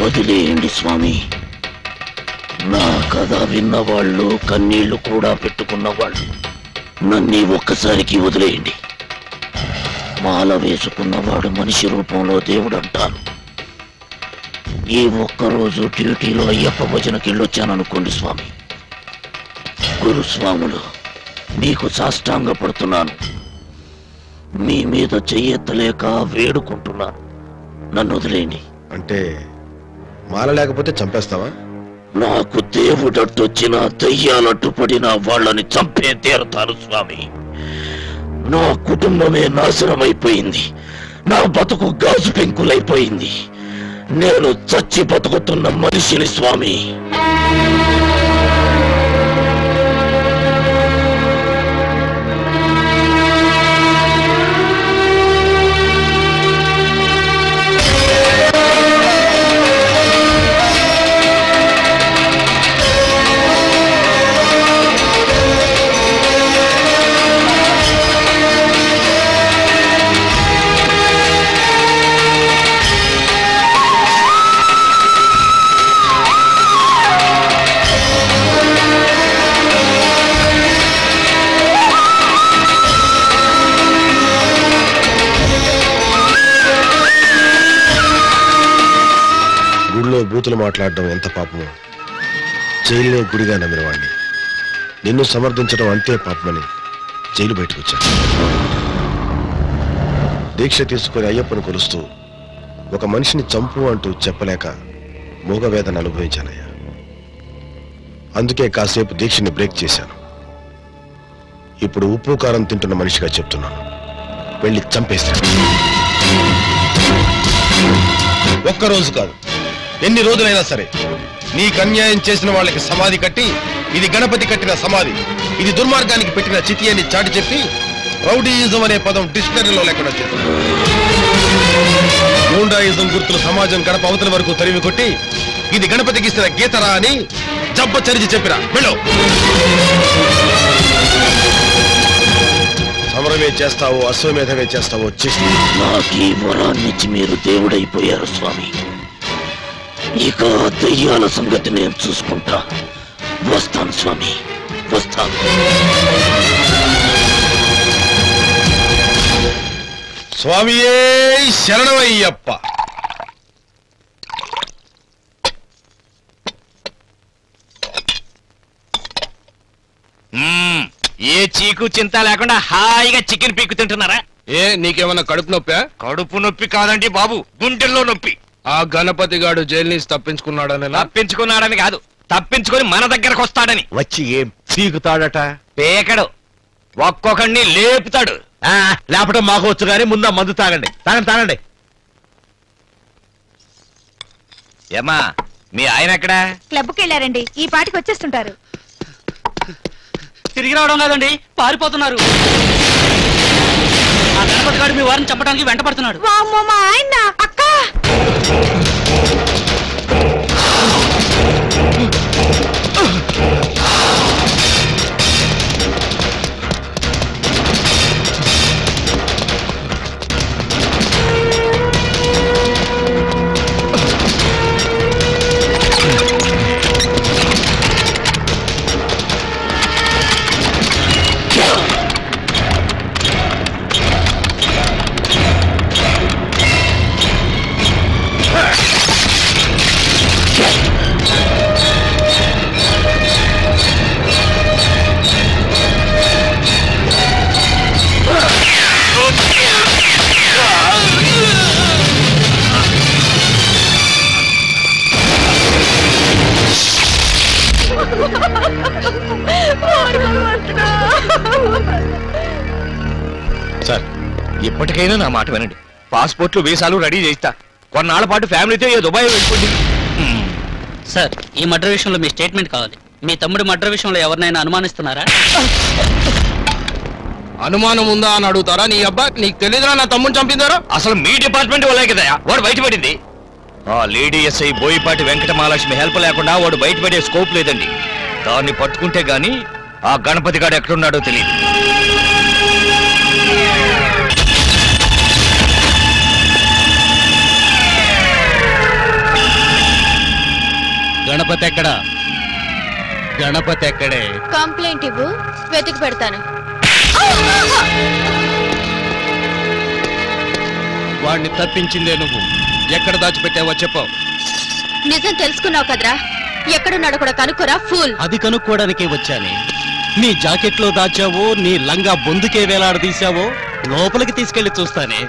వదిలేయండి స్వామి. నా కథ విన్నవాళ్ళు, కన్నీళ్లు కూడా పెట్టుకున్నవాళ్ళు నన్ను ఒక్కసారికి వదిలేయండి. మాల వేసుకున్నవాడు మనిషి రూపంలో దేవుడు అంటారు. ఈ ఒక్కరోజు డ్యూటీలో అయ్యప్ప భజనకి వెళ్ళొచ్చాననుకోండి స్వామి. గురుస్వాములు మీకు సాష్టాంగ పడుతున్నాను. మీ మీద చెయ్యెత్తలేక వేడుకుంటున్నాను. నన్ను వదిలేయండి. అంటే మాల లేకపోతే చంపేస్తావా? నాకు దేవుడట్టొచ్చిన దయ్యాలట్టుపడిన వాళ్ళని చంపే తీరతారు స్వామి. నా కుటుంబమే నాశనమైపోయింది. నా బతుకు గాజు పెంకులైపోయింది. నేను చచ్చి బతుకుతున్న మనిషిని స్వామి. బూతులు మాట్లాడడం ఎంత పాపమో జైలునే గుడిగా నమ్మిన వాడిని నిన్ను సమర్థించడం అంతే పాపమని జైలు బయటకు వచ్చాను. దీక్ష తీసుకుని అయ్యప్పను కొలుస్తూ ఒక మనిషిని చంపు అంటూ చెప్పలేక మూగవేదన అనుభవించానయ్యా. అందుకే కాసేపు దీక్షని బ్రేక్ చేశాను. ఇప్పుడు ఉప్పు కారం తింటున్న మనిషిగా చెప్తున్నాను, వెళ్ళి చంపేశాను. ఒక్కరోజు కాదు, ఎన్ని రోజులైనా సరే నీకు అన్యాయం చేసిన వాళ్ళకి సమాధి కట్టి, ఇది గణపతి కట్టిన సమాధి, ఇది దుర్మార్గానికి పెట్టిన చితి అని చాటి చెప్పి రౌడీయిజం అనే పదం డిక్షనరీలో లేకుండా చెప్పారు. గూండాయిజం గుర్తులు సమాజం గడప అవతల వరకు తరిమి కొట్టి, ఇది గణపతికి ఇస్తున్న గీతరా అని జబ్బ చరిచి చెప్పిరా. వెళ్ళు. సమరమే చేస్తావో అశ్వమేధమే చేస్తావో చేసి నాకు ఈ వరాన్నిచ్చి మీరు దేవుడైపోయారు స్వామి. ఇక దయ్యాల సంగతి నేను చూసుకుంటా. వస్తాను స్వామి, వస్తాను. స్వామియే శరణమయ్యప్ప. ఏ చీకు చింత లేకుండా హాయిగా చికెన్ పీక్కు తింటున్నారా? ఏ నీకేమన్నా కడుపు నొప్పా? కడుపు నొప్పి కాదండి బాబు, గుండెల్లో నొప్పి. ఆ గణపతి గాడు జైలు నుంచి తప్పించుకున్నాడని. తప్పించుకున్నాడని కాదు, తప్పించుకొని మన దగ్గరకు వస్తాడని. వచ్చి ఏం పీకుతాడట? పేకడు, ఒక్కొక్కడిని లేపుతాడు. లేపటం మాకు వచ్చు కానీ ముందు మందు తాగండి. తాగండి. ఏమా మీ ఆయన ఎక్కడా? క్లబ్కి వెళ్ళారండి, ఈ పాటికి వచ్చేస్తుంటారు. తిరిగి రావడం లేదండి, పారిపోతున్నారు. ఆ గణపతి గారు మీ వారిని చంపడానికి వెంట పడుతున్నాడు. వామ్మో, మా ఆయన అక్క. సార్, ఇప్పటికైనా నా మాట వినండి. పాస్పోర్ట్లు వీసాలు రెడీ చేస్తా. కొన్నాళ్ల పాటు ఫ్యామిలీతో ఏ దుబాయ్ వెళ్ళిపోండి. సార్, ఈ మర్డర్ విషయంలో మీ స్టేట్మెంట్ కావాలి. మీ తమ్ముడి మర్డర్ విషయంలో ఎవరినైనా అనుమానిస్తున్నారా? అనుమానం ఉందా అని అడుగుతారా? నీ అబ్బా నీకు తెలియదురా నా తమ్ముని చంపిందారా? అసలు మీ డిపార్ట్మెంట్ వల్లే కదా వాడు బయటపడింది. ఆ lady SI Boyapati Venkata Mahalakshmi help లేకుండా వాడు బయటపడే స్కోప్ లేదండి. దాన్ని పట్టుకుంటే గాని ఆ గణపతి గాడు ఎక్కడున్నాడో తెలియదు. గణపతి ఎక్కడా? గణపతి ఎక్కడే? కంప్లైంట్ ఇవ్వు, వెతికి పెడతాను. వాడిని తప్పించిందే నువ్వు. ఎక్కడ దాచిపెట్టావో చెప్పావు. నిజం తెలుసుకున్నావు కదరా, ఎక్కడున్నాడో కూడా కనుక్కోరా ఫూల్. అది కనుక్కోవడానికే వచ్చానే. నీ జాకెట్లో దాచావో, నీ లంగా బొందుకే వేలాడదీశావో లోపలికి తీసుకెళ్లి చూస్తానే.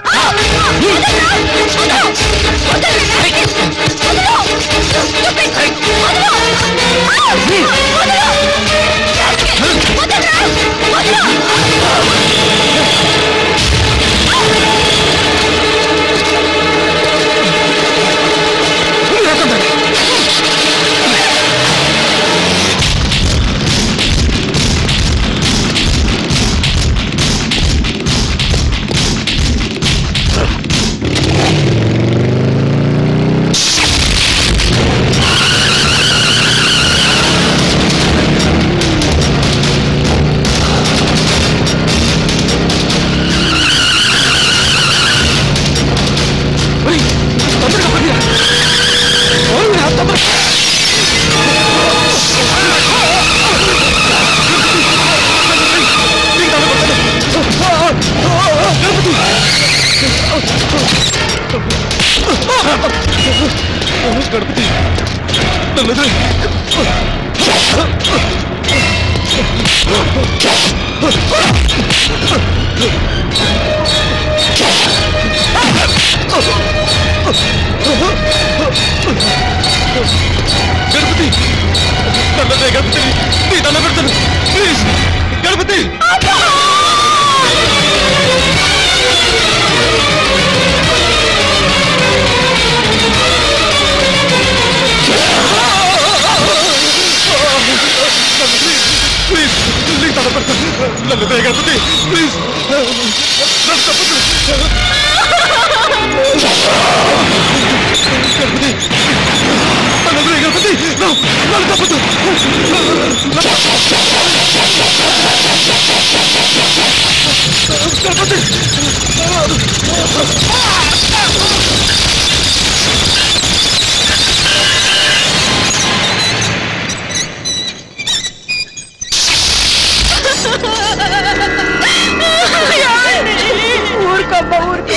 ఊరుకోమ్మా ఊరుకో.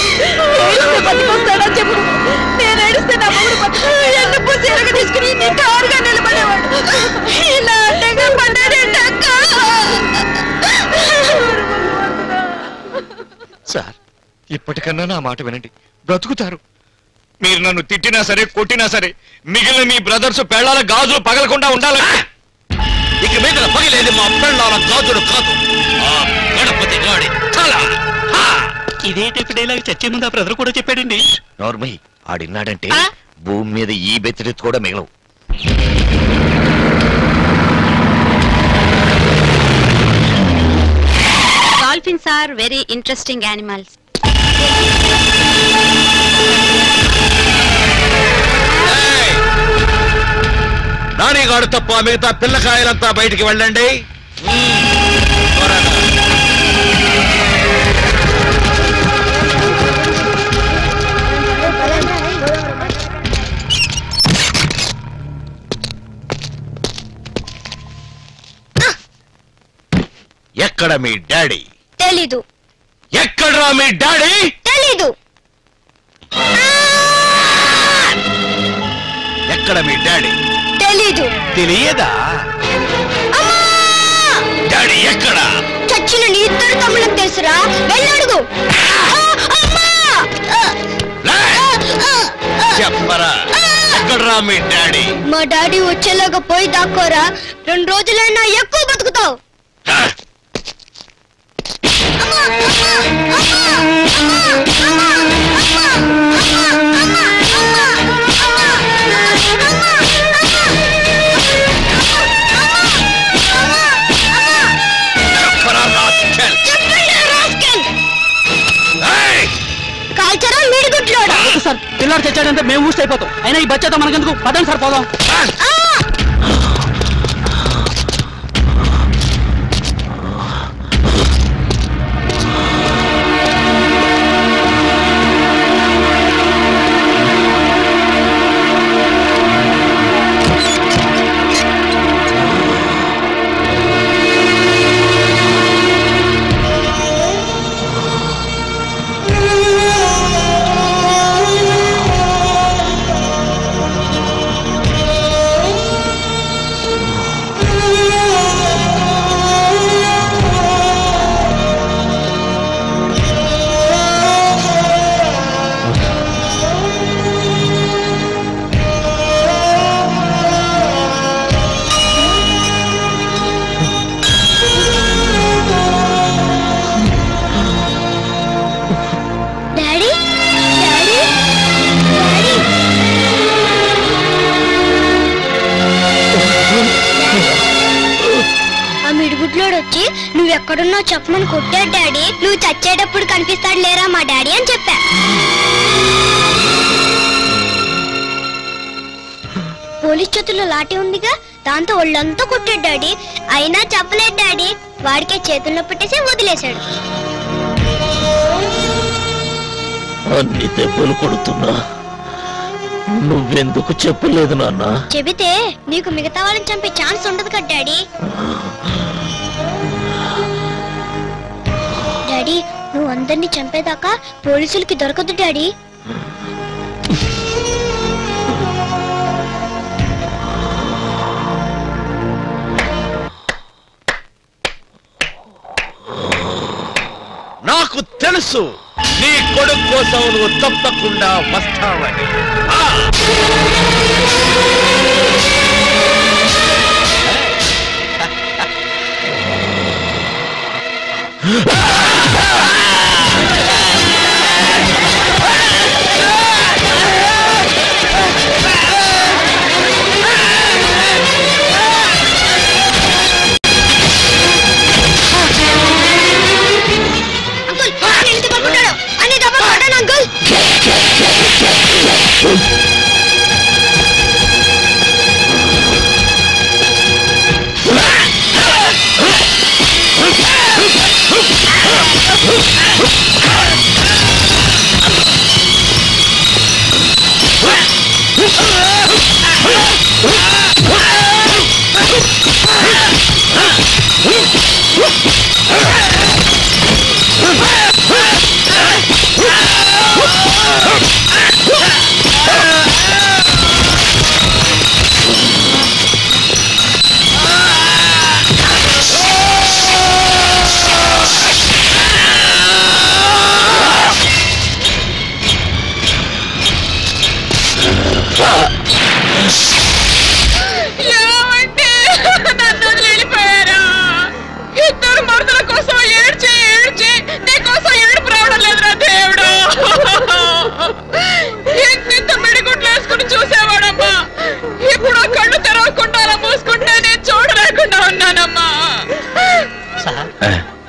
బతికొస్తాడా చెప్పు. నేను ఏడిస్తే నా మొగుడు బతుకు ఎండ పూసి ఎరగ తీసుకుని నీ కారుగా నిలబడేవాడు. ఇలా అడ్డంగా పడ్డాడేంటక్క? సార్, ఇప్పటికన్నా నా మాట వినండి, బ్రతుకుతారు. మీరు నన్ను తిట్టినా సరే కొట్టినా సరే మిగిలిన మీ బ్రదర్స్ పెళ్ళాల గాజులు పగలకుండా ఉండాలి. ఇక మీద పగిలేది మా పెళ్ళాల గాజులు కాదు, ఆ గణపతి గాడి తల. ఇదే టైప్ డైలాగ్ చచ్చే ముందు ఆ బ్రదర్ కూడా చెప్పాడండి. నార్మల్ ఆడిన్నాడంటే భూమి మీద ఈ బెత్తెత్తు కూడా మిగలవు. Dolphins are very interesting animals. నానిగాడు తప్ప మిగతా పిల్లకాయలంతా బయటికి వెళ్ళండి. ఎక్కడ మీ డాడీ? తెలీదు. ఎక్కడ్రా మీ డాడీ? తెలీదు. ఎక్కడ మీ డాడీ? తెలీదు. తెలియదా? డాడీ ఎక్కడ? చచ్చిన నీ ఇద్దరు తమ్ముళ్ళకి తెలుసురా, వెళ్ళడుగు. చెప్పరా, ఎక్కడ్రా మీ డాడీ? మా డాడీ వచ్చేలాగా పోయి దాక్కోరా, 2 రోజులైనా ఎక్కువ బతుకుతావు. అమ్మా పిల్లాడు తెచ్చాడంటే మేము ఊస్ట్ అయిపోతాం. అయినా ఈ బచ్చతో మనకెందుకు? పదండి సార్ పోదాం. ఎక్కడున్నా చెప్పమని కొట్టాడు డాడీ. నువ్వు చచ్చేటప్పుడు కనిపిస్తాడు లేరా మా డాడీ అని చెప్పా. పోలీస్ చేతుల్లో లాఠీ ఉందిగా, దాంతో ఒళ్ళంతా కొట్టాడు డాడీ. అయినా చెప్పలేదు డాడీ. వాడికే చేతుల్లో పెట్టేసి వదిలేశాడు. అన్ని దెబ్బలు కొడుతున్నా నువ్వెందుకు చెప్పలేదు నాన్న? చెబితే నీకు మిగతా వాళ్ళని చంపే ఛాన్స్ ఉండదు కదా డాడీ. డాడీ నువ్వు అందరినీ చంపేదాకా పోలీసులకి దొరకదు డాడీ. నాకు తెలుసు నీ కొడుకు కోసం నువ్వు తప్పకుండా వస్తావని.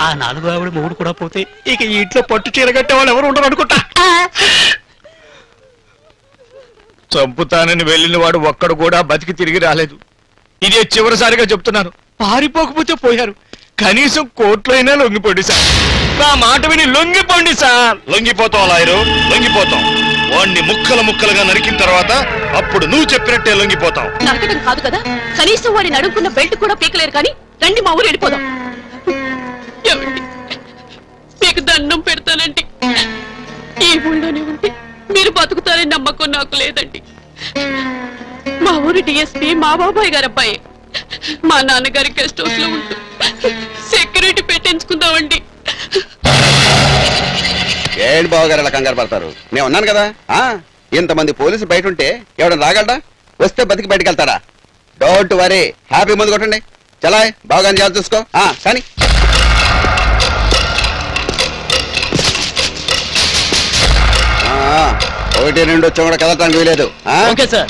ఆ 4వ ఆవిడ మూడు కూడా పోతే ఇక ఈ ఇంట్లో పట్టు చీర కట్టే వాళ్ళు ఎవరు ఉండరు అనుకుంటా. చంపుతానని వెళ్ళిన వాడు ఒక్కడు కూడా బతికి తిరిగి రాలేదు. ఇదే చివరిసారిగా చెప్తున్నాను. పారిపోకపోతే పోయారు, కనీసం కోర్టులో అయినా లొంగిపోండి సార్. నా మాట విని లొంగిపోండి సార్. లొంగిపోతాం లాయరు, లొంగిపోతాం. వాణ్ణి ముక్కలు ముక్కలుగా నరికిన తర్వాత అప్పుడు నువ్వు చెప్పినట్టే లొంగిపోతాం. నరకటం కాదు కదా, కనీసం వాడిని అడుగుకున్న బెల్ట్ కూడా పీకలేరు. కానీ రండి మా ఊరు వెళ్ళిపోదాం. ఏమండి మీకు దండం పెడతానండి, ఈ ఊళ్ళోనే ఉంటే మీరు బతుకుతారని నమ్మకం నాకు లేదండి. మా ఊరు డిఎస్పీ మా బాబాయ్ గారు అబ్బాయి. మా నాన్నగారి గెస్ట్ హౌస్ లో ఉంటూ సెక్యూరిటీ పెట్టించుకుందామండి. ఏంటి బావగారు అలా కంగారు పడతారు? నేను ఉన్నాను కదా. ఇంతమంది పోలీసులు బయట ఉంటే ఎవడన్నా రాగలడా? వస్తే బతికి బయటకు వెళ్తాడా? డోంట్ వరీ, హ్యాపీ ముందు కొట్టండి. చలా బాగా జాగ్రత్త చూసుకో. కానీ 1, 2 వచ్చా కూడా కదలటానికి వీలేదు. Okay sir.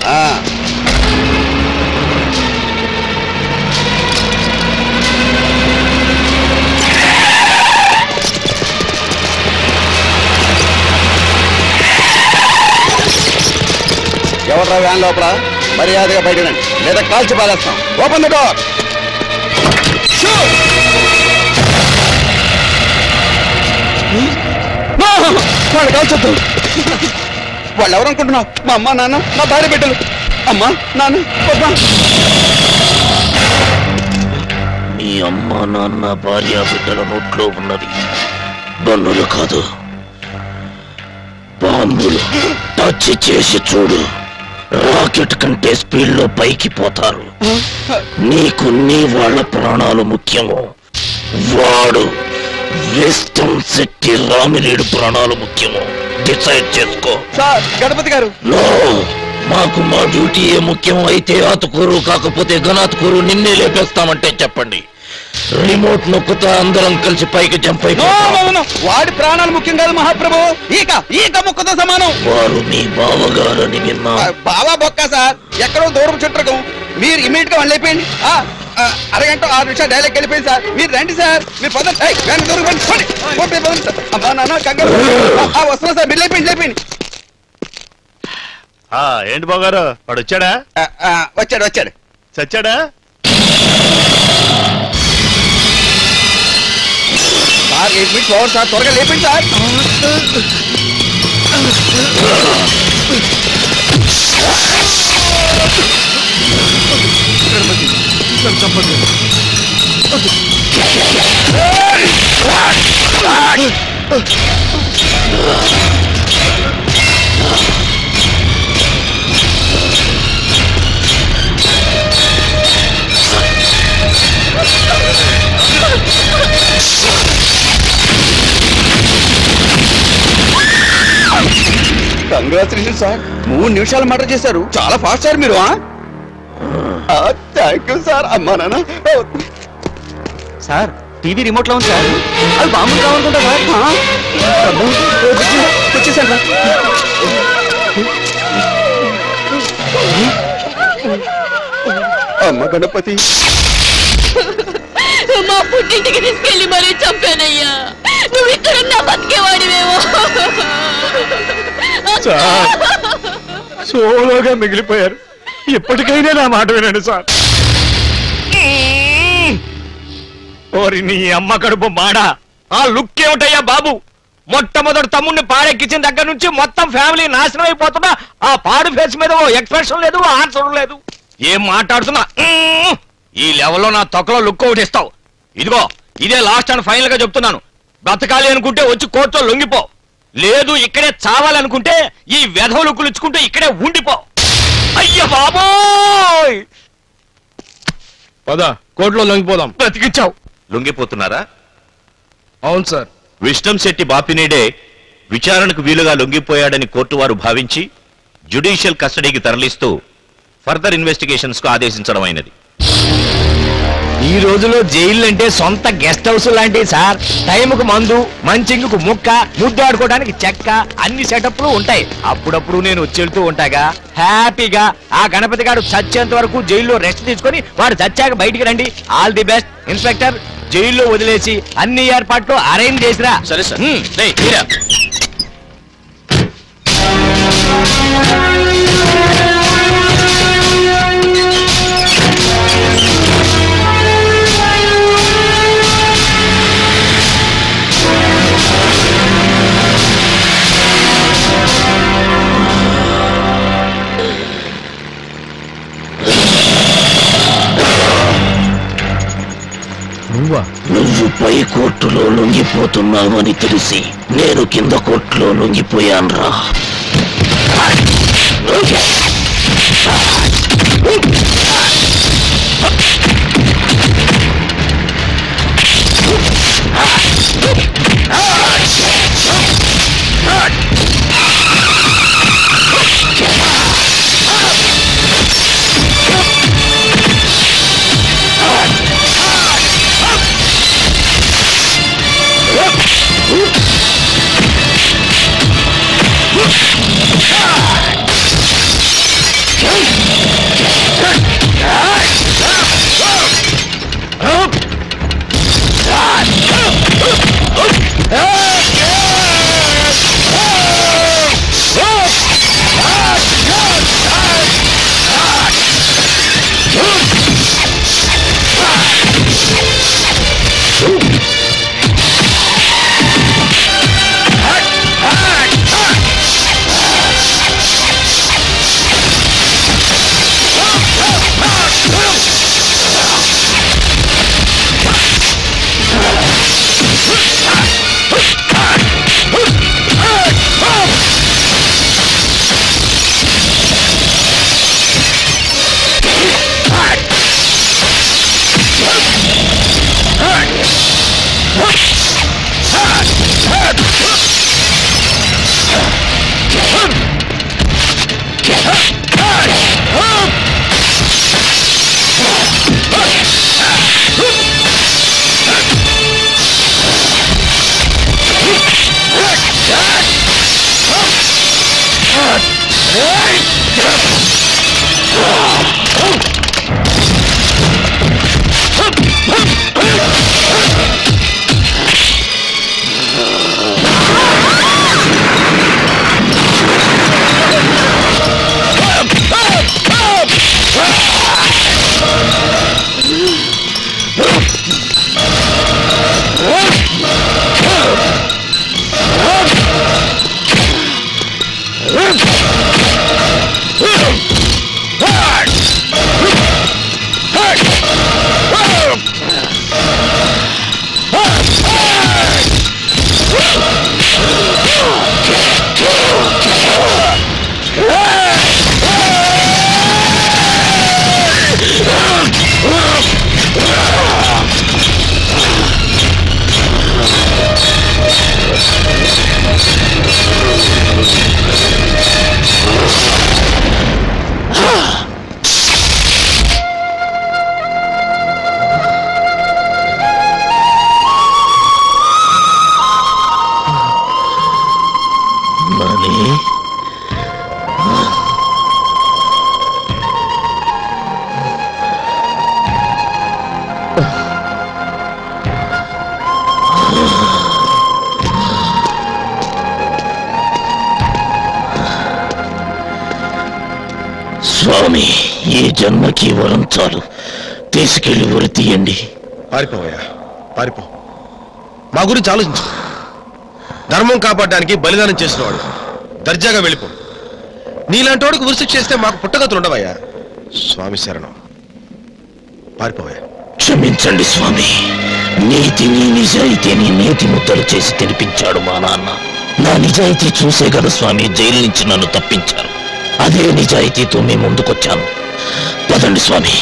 ఎవరా వ్యాన్ లోపల? మర్యాదగా బయట రండి, లేదా కాల్చి పారేస్తాం. Open the door. వాళ్ళు కాల్చొద్దు. వాళ్ళు ఎవరు అనుకుంటున్నావు? మా అమ్మ నాన్న, నా భార్య బిడ్డలు. అమ్మా నాన్న పద్మా. మీ అమ్మ నాన్న భార్య బిడ్డల నోట్లో ఉన్నది బన్నులు కాదు, బాంబులు. టచ్ చేసి చూడు, రాకెట్ కంటే స్పీడ్ లో పైకి పోతారు. నీకు నీ వాళ్ళ ప్రాణాలు ముఖ్యము, వాడు వేస్తం శెట్టి రామినేడు ప్రాణాలు ముఖ్యము. డిసైడ్ చేసుకో. సార్ గణపతి గారు, నో, మాకు మా డ్యూటీయే ముఖ్యం. అయితే ఆతుకూరు కాకపోతే గనాతుకూరు నిన్నే లేపేస్తామంటే చెప్పండి. రిమోట్ నొక్కుతా అందరం కలిసి పైకి జంప్ అయిపోతాం. వాడి ప్రాణాలు ముఖ్యం కాదు మహాప్రభు. ఈక ముక్కతో సమానం. వారు మీ బావగారని విన్నా. బావా బొక్క సార్, ఎక్కడో దూరం చుట్టకం. మీరు ఇమీడియట్ గా వెళ్ళిపోయింది. అరగంట 6 నిమిషాలు డైలాగ్ వెళ్ళిపోయింది సార్. మీరు రండి సార్, మీరు పదండి. అమ్మా నాన్న కంగారు వస్తున్నా సార్. మీరు లేపోయింది. ఏంటి బాగారు, వాడు వచ్చాడా? వచ్చాడు. చచ్చాడా? సార్ 8 minutes ఓవర్ సార్, త్వరగా లేపండి సార్. కంగ్రాచులేషన్ సార్, 3 నిమిషాలు మర్డర్ చేశారు. చాలా ఫాస్ట్ సార్ మీరు. Thank you sir. అమ్మా నాన్న సార్, టీవీ రిమోట్ లో ఉంది సార్. అది బాంబులు కావాలనుకుంటా సార్. వచ్చేసాను రా. అమ్మ గణపతి, మా పుట్టింటికి తీసుకెళ్లి మరీ చంపానయ్యా. నువ్వు ఇక్కడున్నా బతికేవాడివేమో. సోలోగా మిగిలిపోయారు. ఎప్పటికైనా నా మాట వినండి సార్. ఓరి నీ అమ్మ కడుపు మాడా, ఆ లుక్ ఏమిటయ్యా బాబు? మొట్టమొదటి తమ్ముడిని పాడెక్కించిన దగ్గర నుంచి మొత్తం ఫ్యామిలీ నాశనం అయిపోతున్నా ఆ పాడు ఫేస్ మీద ఓ ఎక్స్ప్రెషన్ లేదు, ఆన్సర్ లేదు. ఏం మాట్లాడుతున్నా? ఈ లెవెల్లో నా తొక్కలో లుక్ ఒకటి ఇస్తావు. ఇదిగో ఇదే లాస్ట్ అండ్ ఫైనల్ గా చెప్తున్నాను. బ్రతకాలి అనుకుంటే వచ్చి కోర్టులో లొంగిపో, లేదు ఇక్కడే చావాలనుకుంటే ఈ వెధవ లుక్కులు ఇచ్చుకుంటూ ఇక్కడే ఉండిపో. అయ్య బాబోయ్, పద కోర్టులో లొంగిపోదాం. బ్రతికించావు. లొంగిపోతున్నారా? అవును సార్. విష్ణం శెట్టి బాపినేడే విచారణకు వీలుగా లొంగిపోయాడని కోర్టు వారు భావించి జ్యుడిషియల్ కస్టడీకి తరలిస్తూ ఫర్దర్ ఇన్వెస్టిగేషన్స్ కు ఆదేశించడం అయినది. ఈ రోజులో జైలు అంటే సొంత గెస్ట్ హౌస్ లాంటివి సార్. టైంకు మందు, మంచింగుకు ముక్క, ముద్దాడుకోవడానికి చెక్క, అన్ని సెటప్లు ఉంటాయి. అప్పుడప్పుడు నేను వచ్చేళ్తూ ఉంటాగా. హ్యాపీగా ఆ గణపతి గారు చచ్చేంత వరకు జైల్లో రెస్ట్ తీసుకొని వాడు చచ్చాక బయటికి రండి. All the best. ఇన్స్పెక్టర్, జైల్లో వదిలేసి అన్ని ఏర్పాట్లు అరేంజ్ చేసిరా. సరే సార్. నువ్వు పై కోర్టులో లొంగిపోతున్నావని తెలిసి నేను కింద కోర్టులో లొంగిపోయాన్రా. స్వామి, ఈ జన్మకి వరం చాలు, తీసుకెళ్లి ఉరి తీయండి. పారిపోయా, పారిపో. మా గురించి ఆలోచించు. ధర్మం కాపాడడానికి బలిదానం చేసినవాడు దర్జాగా వెళ్ళిపో. నీలాంటి వాడికి ఉరిశిక్ష చేస్తే మాకు పుట్టగతులు ఉండవయ్యా. స్వామి శరణం, పారిపోయా. క్షమించండి స్వామి, నీతిని నిజాయితీని నీతి ముద్దలు చేసి తినిపించాడు మా నాన్న. నా నిజాయితీ చూసే కదా స్వామి జైలు నుంచి నన్ను తప్పించారు. అదే నిజాయితీతో మీ ముందుకొచ్చాను. పదండి స్వామి.